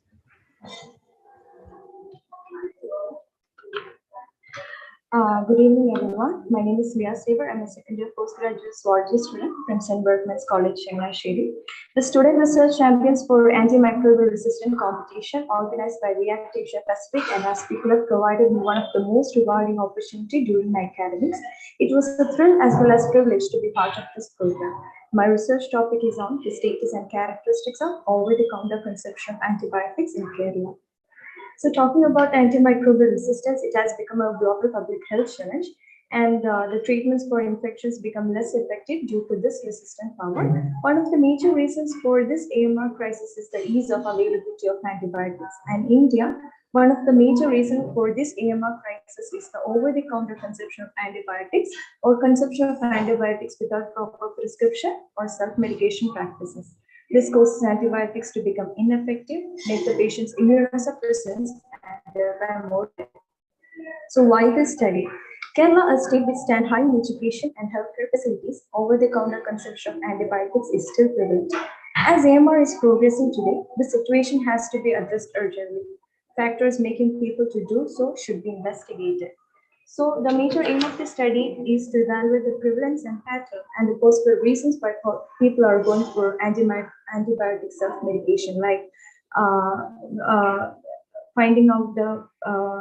Good evening, everyone. My name is Leah Saber. I'm a second year postgraduate zoology student from St. Berkman's College, Changanasheri. The Student Research Champions for Antimicrobial Resistant Competition, organized by React Asia Pacific and ASPIC Club, provided me one of the most rewarding opportunities during my academics. It was a thrill as well as privilege to be part of this program. My research topic is on the status and characteristics of over-the-counter consumption of antibiotics in Kerala. So talking about antimicrobial resistance, it has become a global public health challenge, and the treatments for infections become less effective due to this resistant power. One of the major reasons for this AMR crisis is the ease of availability of antibiotics. And in India, one of the major reasons for this AMR crisis is the over-the-counter consumption of antibiotics or consumption of antibiotics without proper prescription or self-medication practices. This causes antibiotics to become ineffective, make the patient's immunosuppressants, and thereby more death. So why this study? Kerala, a state which stands high in education and healthcare facilities, over-the-counter consumption of antibiotics is still prevalent. As AMR is progressing today, the situation has to be addressed urgently. Factors making people to do so should be investigated. So the major aim of the study is to evaluate the prevalence and pattern and the possible reasons why people are going for antibiotic self-medication, like finding out the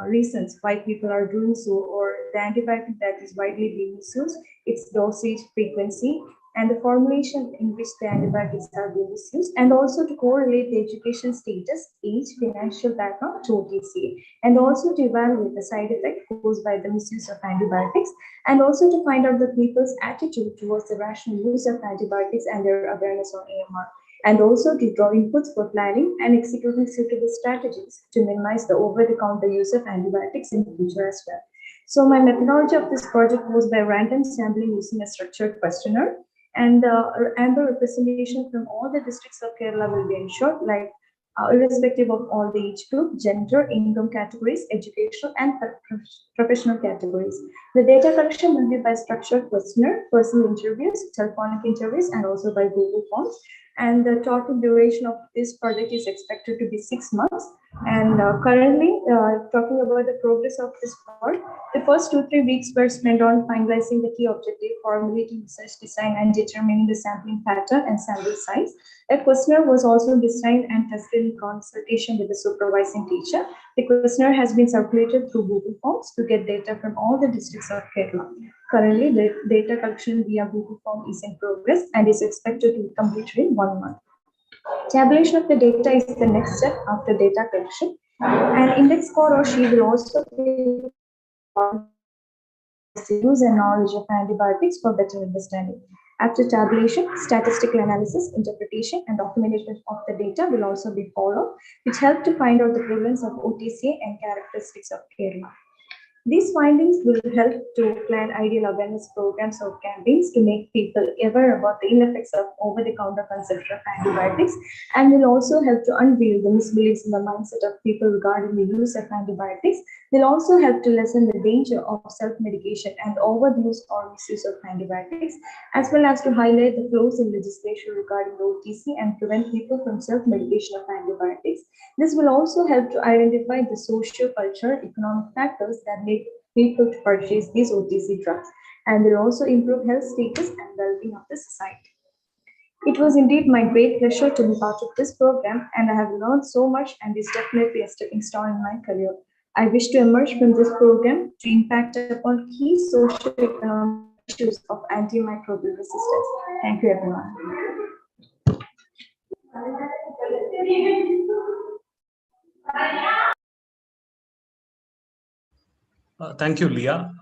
reasons why people are doing so, or the antibiotic that is widely being misused, its dosage frequency, and the formulation in which the antibiotics are being misused, and also to correlate the education status, age, financial background to OTC, and also to evaluate the side effect caused by the misuse of antibiotics, and also to find out the people's attitude towards the rational use of antibiotics and their awareness on AMR, and also to draw inputs for planning and executing suitable strategies to minimize the over-the-counter use of antibiotics in the future as well. So my methodology of this project was by random sampling using a structured questionnaire, and ample representation from all the districts of Kerala will be ensured, like irrespective of all the age group, gender, income categories, educational and professional categories. The data collection will be by structured questionnaire, personal interviews, telephonic interviews, and also by Google Forms. And the total duration of this project is expected to be 6 months. And currently, talking about the progress of this work, the first 2-3 weeks were spent on finalizing the key objective, formulating research design, and determining the sampling pattern and sample size. A questionnaire was also designed and tested in consultation with the supervising teacher. The questionnaire has been circulated through Google Forms to get data from all the districts of Kerala. Currently, the data collection via Google Form is in progress and is expected to be completed in 1 month. Tabulation of the data is the next step after data collection. An index score or sheet will also be use and knowledge of antibiotics for better understanding. After tabulation, statistical analysis, interpretation, and documentation of the data will also be followed, which help to find out the prevalence of OTC and characteristics of Kerala. These findings will help to plan ideal awareness programs or campaigns to make people aware about the ill effects of over-the-counter consumption of antibiotics, and will also help to unveil the misbeliefs in the mindset of people regarding the use of antibiotics. They'll also help to lessen the danger of self-medication and overuse or misuse of antibiotics, as well as to highlight the flaws in legislation regarding the OTC and prevent people from self-medication of antibiotics. This will also help to identify the socio-cultural economic factors that make people to purchase these OTC drugs, and will also improve health status and well-being of the society. It was indeed my great pleasure to be part of this program, and I have learned so much and is definitely a stepping stone in my career. I wish to emerge from this program to impact upon key socio-economic issues of antimicrobial resistance. Thank you, everyone. Thank you, Leah,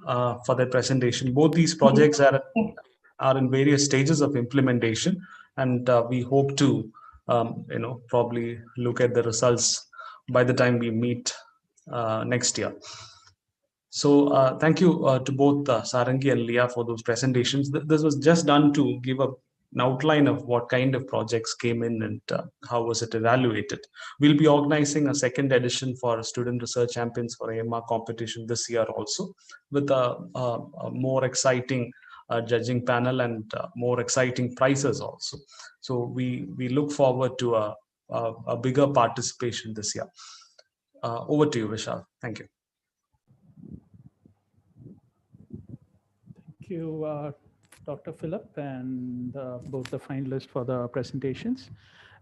for that presentation. Both these projects are in various stages of implementation, and we hope to, probably look at the results by the time we meet next year. So thank you to both Sarangi and Leah for those presentations. This was just done to give an outline of what kind of projects came in and how was it evaluated. We'll be organizing a second edition for Student Research Champions for AMR competition this year also, with a more exciting judging panel and more exciting prizes also. So we look forward to a bigger participation this year. Over to you, Vishal. Thank you. Thank you, Dr. Philip, and both the finalists for the presentations.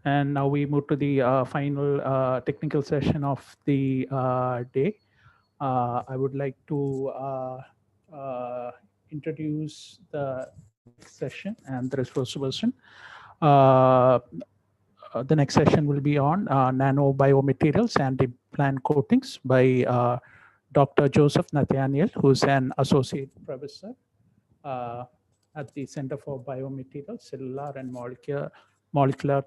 And now we move to the final technical session of the day. I would like to introduce the next session and the resource person. The next session will be on nanobiomaterials and implant coatings by Dr. Joseph Nathaniel, who's an associate professor at the Center for Biomaterials, Cellular and Molecular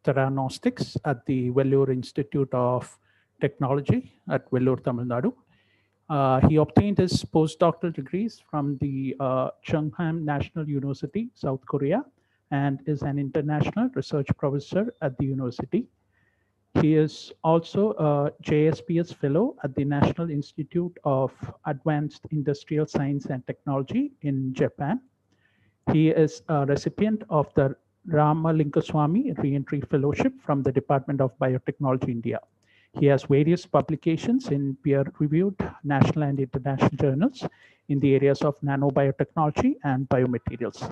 Theranostics at the Vellore Institute of Technology at Vellore, Tamil Nadu. He obtained his postdoctoral degrees from the Chungham National University, South Korea, and is an international research professor at the university. He is also a JSPS Fellow at the National Institute of Advanced Industrial Science and Technology in Japan. He is a recipient of the Ramalinkaswamy Reentry Fellowship from the Department of Biotechnology, India. He has various publications in peer-reviewed national and international journals in the areas of nanobiotechnology and biomaterials.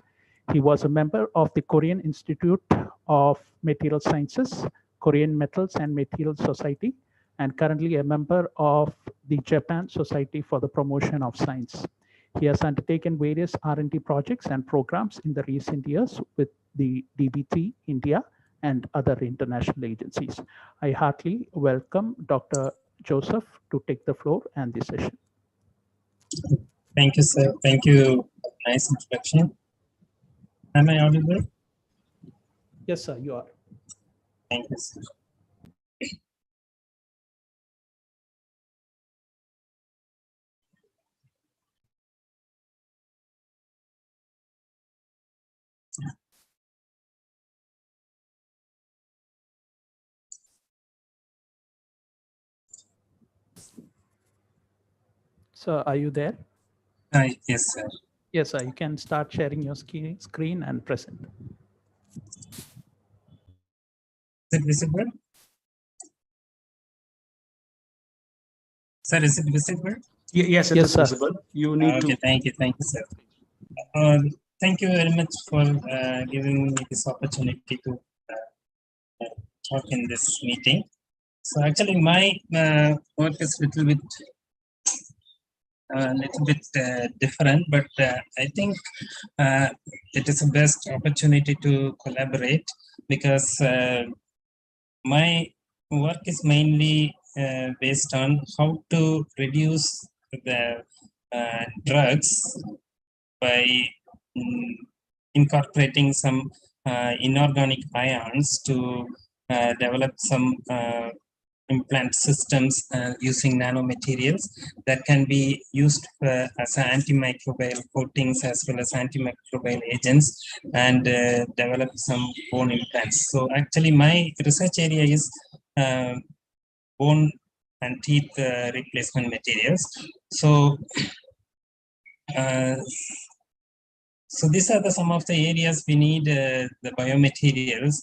He was a member of the Korean Institute of Material Sciences, Korean Metals and Materials Society, and currently a member of the Japan Society for the Promotion of Science. He has undertaken various R&D projects and programs in the recent years with the DBT India and other international agencies. I heartily welcome Dr. Joseph to take the floor and the session. Thank you, sir. Thank you. Nice introduction. Am I audible? Yes, sir, you are. Thank you, sir. So are you there? Yes, sir. Yes, sir. You can start sharing your screen and present. Is it visible? Sir, is it visible? Yes, it Yes, is sir. visible. You need Okay, to. thank you, sir. Thank you very much for giving me this opportunity to talk in this meeting. So actually, my work is a little bit different, but I think it is the best opportunity to collaborate because my work is mainly based on how to reduce the drugs by incorporating some inorganic ions to develop some implant systems using nanomaterials that can be used as antimicrobial coatings as well as antimicrobial agents and develop some bone implants. So actually my research area is bone and teeth replacement materials. So so these are some of the areas we need the biomaterials.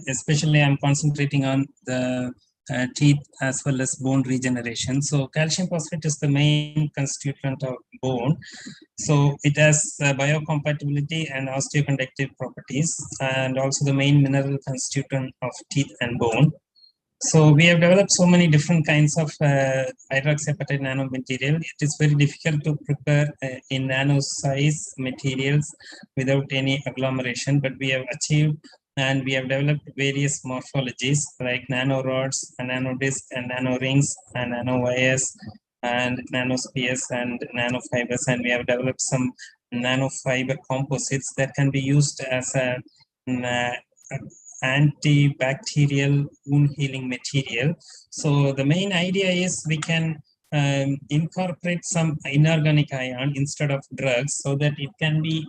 Especially I'm concentrating on the teeth as well as bone regeneration. So calcium phosphate is the main constituent of bone. So it has biocompatibility and osteoconductive properties, and also the main mineral constituent of teeth and bone. So we have developed so many different kinds of hydroxyapatite nanomaterial. It is very difficult to prepare in nano size materials without any agglomeration, but we have achieved and we have developed various morphologies like nano rods, and nano disc, and nano rings, and nano wires, and nanospheres, and nanofibers, and we have developed some nanofiber composites that can be used as a antibacterial wound healing material. So the main idea is we can incorporate some inorganic ion instead of drugs so that it can be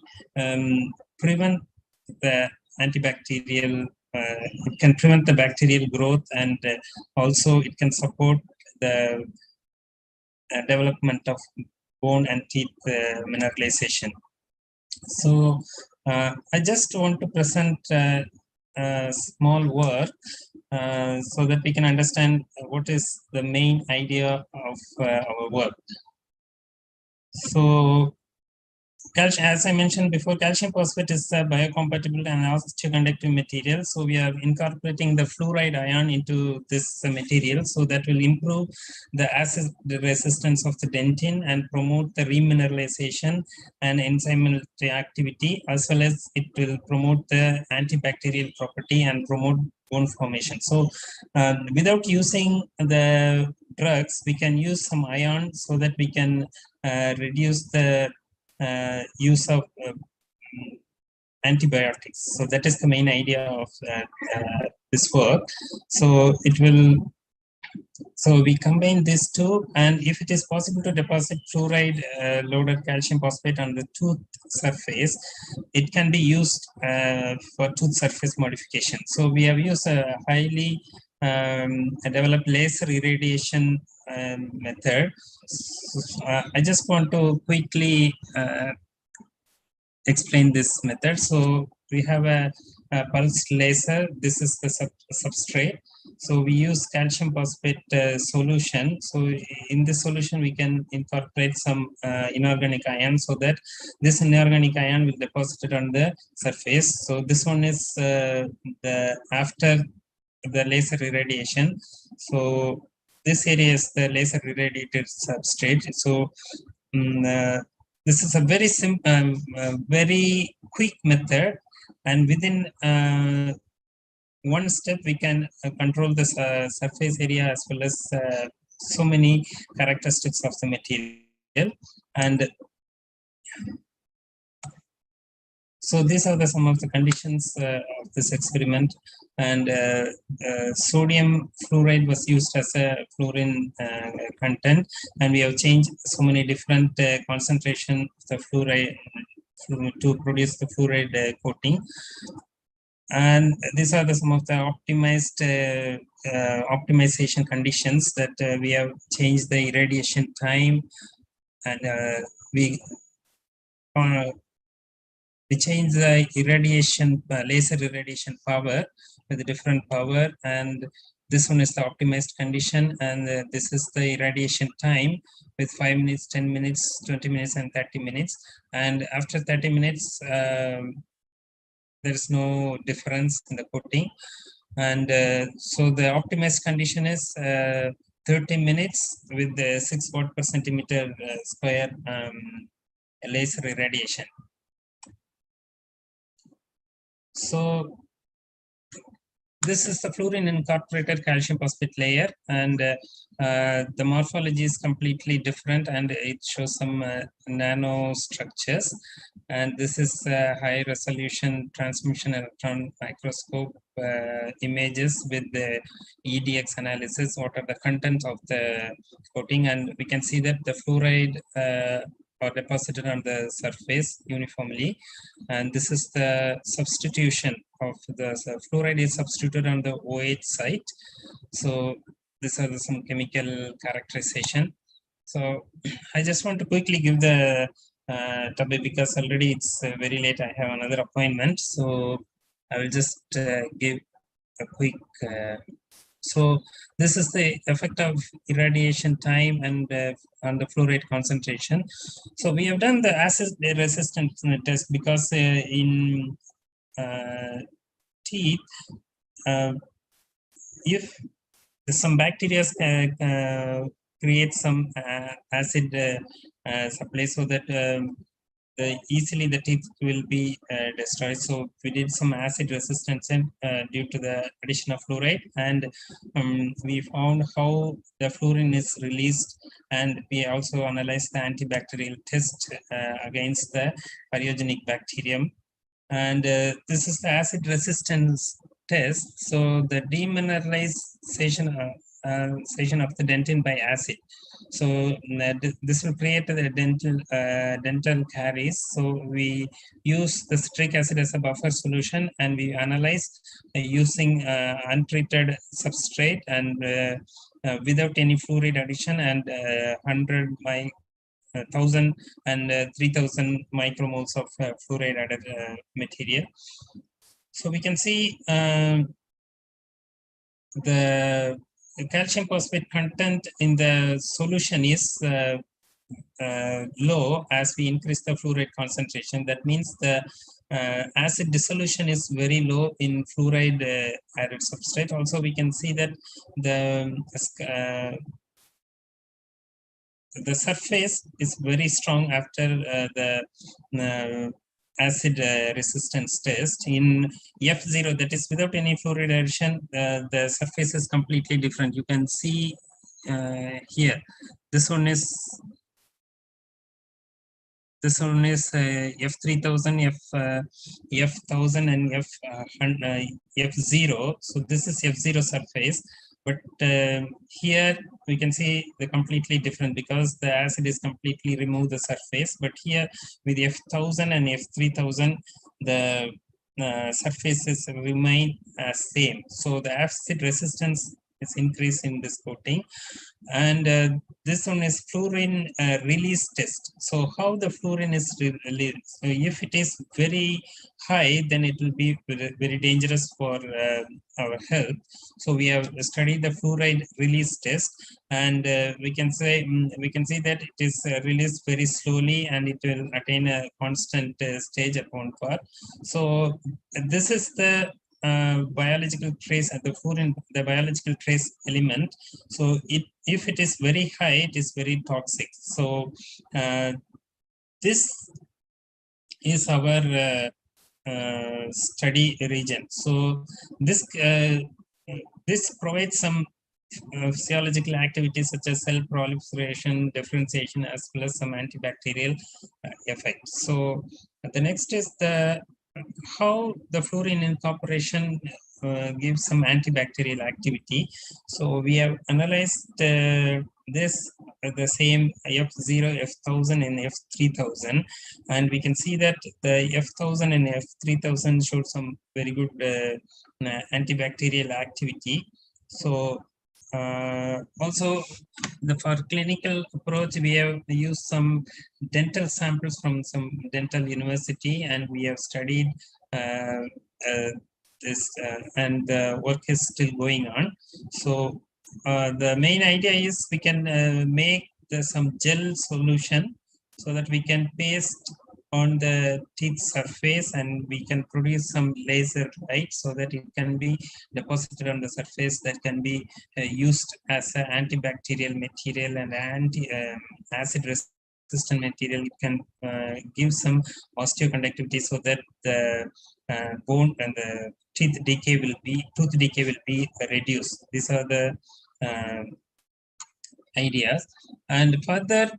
prevent the antibacterial, it can prevent the bacterial growth, and also it can support the development of bone and teeth mineralization. So I just want to present small work so that we can understand what is the main idea of our work. So as I mentioned before, calcium phosphate is a biocompatible and osteoconductive material. So we are incorporating the fluoride ion into this material, so that will improve the acid resistance of the dentin and promote the remineralization and enzymal reactivity, as well as it will promote the antibacterial property and promote bone formation. So without using the drugs, we can use some ion so that we can reduce the use of antibiotics. So that is the main idea of this work. So it will, so we combine these two, and if it is possible to deposit fluoride loaded calcium phosphate on the tooth surface, it can be used for tooth surface modification. So we have used a highly developed laser irradiation method. So, I just want to quickly explain this method. So we have a pulsed laser. This is the substrate. So we use calcium phosphate solution. So in this solution, we can incorporate some inorganic ion so that this inorganic ion will deposit it on the surface. So this one is the after the laser irradiation. So this area is the laser irradiated substrate. So this is a very simple, very quick method, and within one step we can control the surface area as well as so many characteristics of the material. And so these are some of the conditions of this experiment. And sodium fluoride was used as a fluorine content, and we have changed so many different concentration of the fluoride to produce the fluoride coating. And these are some of the optimized optimization conditions that we have changed the irradiation time, we change the irradiation, laser irradiation power with a different power, and this one is the optimized condition, and this is the irradiation time with 5 minutes, 10 minutes, 20 minutes, and 30 minutes. And after 30 minutes, there is no difference in the coating. And so the optimized condition is 30 minutes with the 6 watt per centimeter square laser irradiation. So this is the fluorine incorporated calcium phosphate layer, and the morphology is completely different, and it shows some nano structures. And this is high resolution transmission electron microscope images with the EDX analysis. What are the contents of the coating? And we can see that the fluoride are deposited on the surface uniformly, and this is the substitution of the fluoride is substituted on the OH site. So these are some chemical characterization. So I just want to quickly give the topic because already it's very late. I have another appointment, so I will just give a quick. So this is the effect of irradiation time and on the fluoride concentration. So we have done the acid resistance test because in teeth, if some bacteria create some acid supply, so that easily the teeth will be destroyed. So we did some acid resistance due to the addition of fluoride, and we found how the fluorine is released, and we also analyzed the antibacterial test against the pyogenic bacterium. And this is the acid resistance test. So the demineralization of the dentin by acid. So this will create the dental caries. So we use the citric acid as a buffer solution, and we analyze using untreated substrate and without any fluoride addition, and 1,000 and 3,000 micromoles of fluoride added material. So we can see the calcium phosphate content in the solution is low as we increase the fluoride concentration. That means the acid dissolution is very low in fluoride added substrate. Also, we can see that the surface is very strong after the acid resistance test. In F0, that is without any fluoride addition, the surface is completely different. You can see here, this one is F3000, F1000, and F0. So this is F0 surface. But here we can see the completely different because the acid is completely removed the surface. But here with F1000 and F3000, the surfaces remain same. So the acid resistance is increased in this coating. And this one is fluorine release test. So how the fluorine is released? So if it is very high, then it will be very dangerous for our health. So we have studied the fluoride release test, and we can see that it is released very slowly, and it will attain a constant stage at 1 part. So this is the biological trace at the fluorine, the biological trace element. So if it is very high, it is very toxic. So this is our study region. So this provides some physiological activities such as cell proliferation, differentiation, as well as some antibacterial effects. So the next is how the fluorine incorporation gives some antibacterial activity. So we have analyzed this the same F0, F1000, and F3000, and we can see that the F1000 and F3000 showed some very good antibacterial activity. So Also, for clinical approach, we have used some dental samples from some dental university, and we have studied this, and the work is still going on. So the main idea is we can make some gel solution so that we can paste on the teeth surface, and we can produce some laser light so that it can be deposited on the surface, that can be used as an antibacterial material and acid resistant material. It can give some osteoconductivity so that the bone and the tooth decay will be reduced. These are the ideas. And further,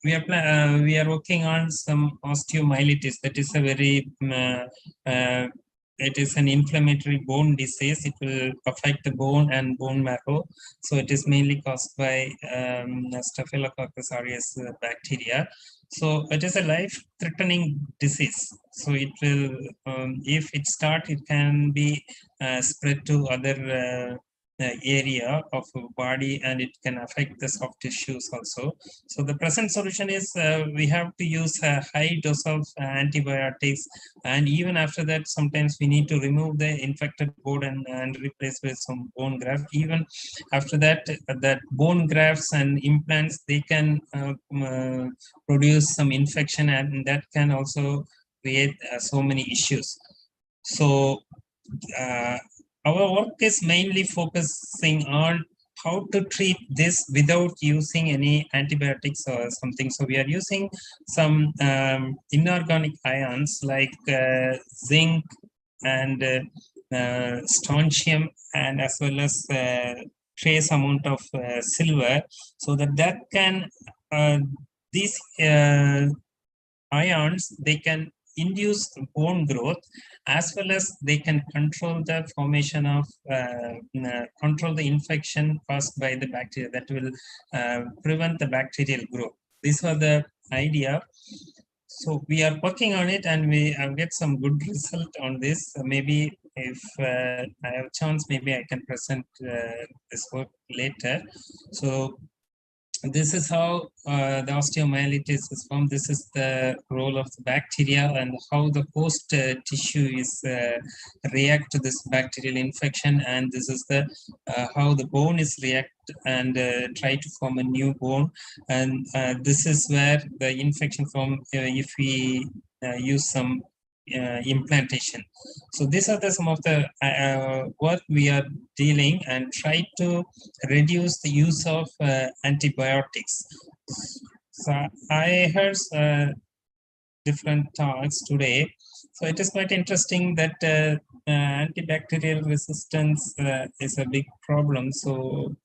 we are working on some osteomyelitis. That is a very it is an inflammatory bone disease. It will affect the bone and bone marrow. So it is mainly caused by Staphylococcus aureus bacteria. So it is a life-threatening disease. So it will, if it starts, it can be spread to other area of body, and it can affect the soft tissues also. So the present solution is we have to use a high dose of antibiotics, and even after that sometimes we need to remove the infected bone and replace with some bone graft. Even after that, that bone grafts and implants, they can produce some infection, and that can also create so many issues. So our work is mainly focusing on how to treat this without using any antibiotics or something. So we are using some inorganic ions like zinc and strontium, and as well as trace amount of silver, so that can these ions, they can induce bone growth, as well as they can control the formation of control the infection caused by the bacteria, that will prevent the bacterial growth. These are the idea. So we are working on it, and we have get some good result on this. Maybe if I have a chance, maybe I can present this work later. So this is how the osteomyelitis is formed. This is the role of the bacteria and how the host tissue is react to this bacterial infection. And this is the how the bone is react and try to form a new bone. And this is where the infection form if we use some implantation. So these are some of the what we are dealing, and try to reduce the use of antibiotics. So I heard different talks today. So it is quite interesting that antibacterial resistance is a big problem. So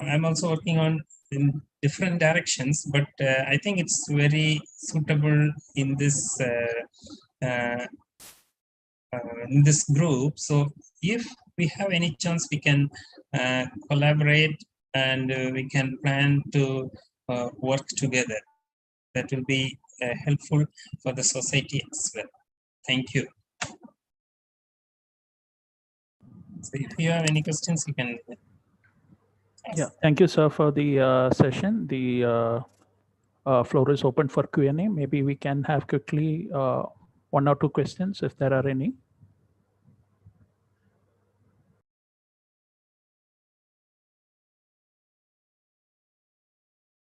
I'm also working on in different directions, but I think it's very suitable in this group. So if we have any chance, we can collaborate, and we can plan to work together. That will be helpful for the society as well. Thank you. So if you have any questions, you can ask. Yeah, thank you, sir, for the session. The floor is open for Q&A. Maybe we can have quickly 1 or 2 questions if there are any.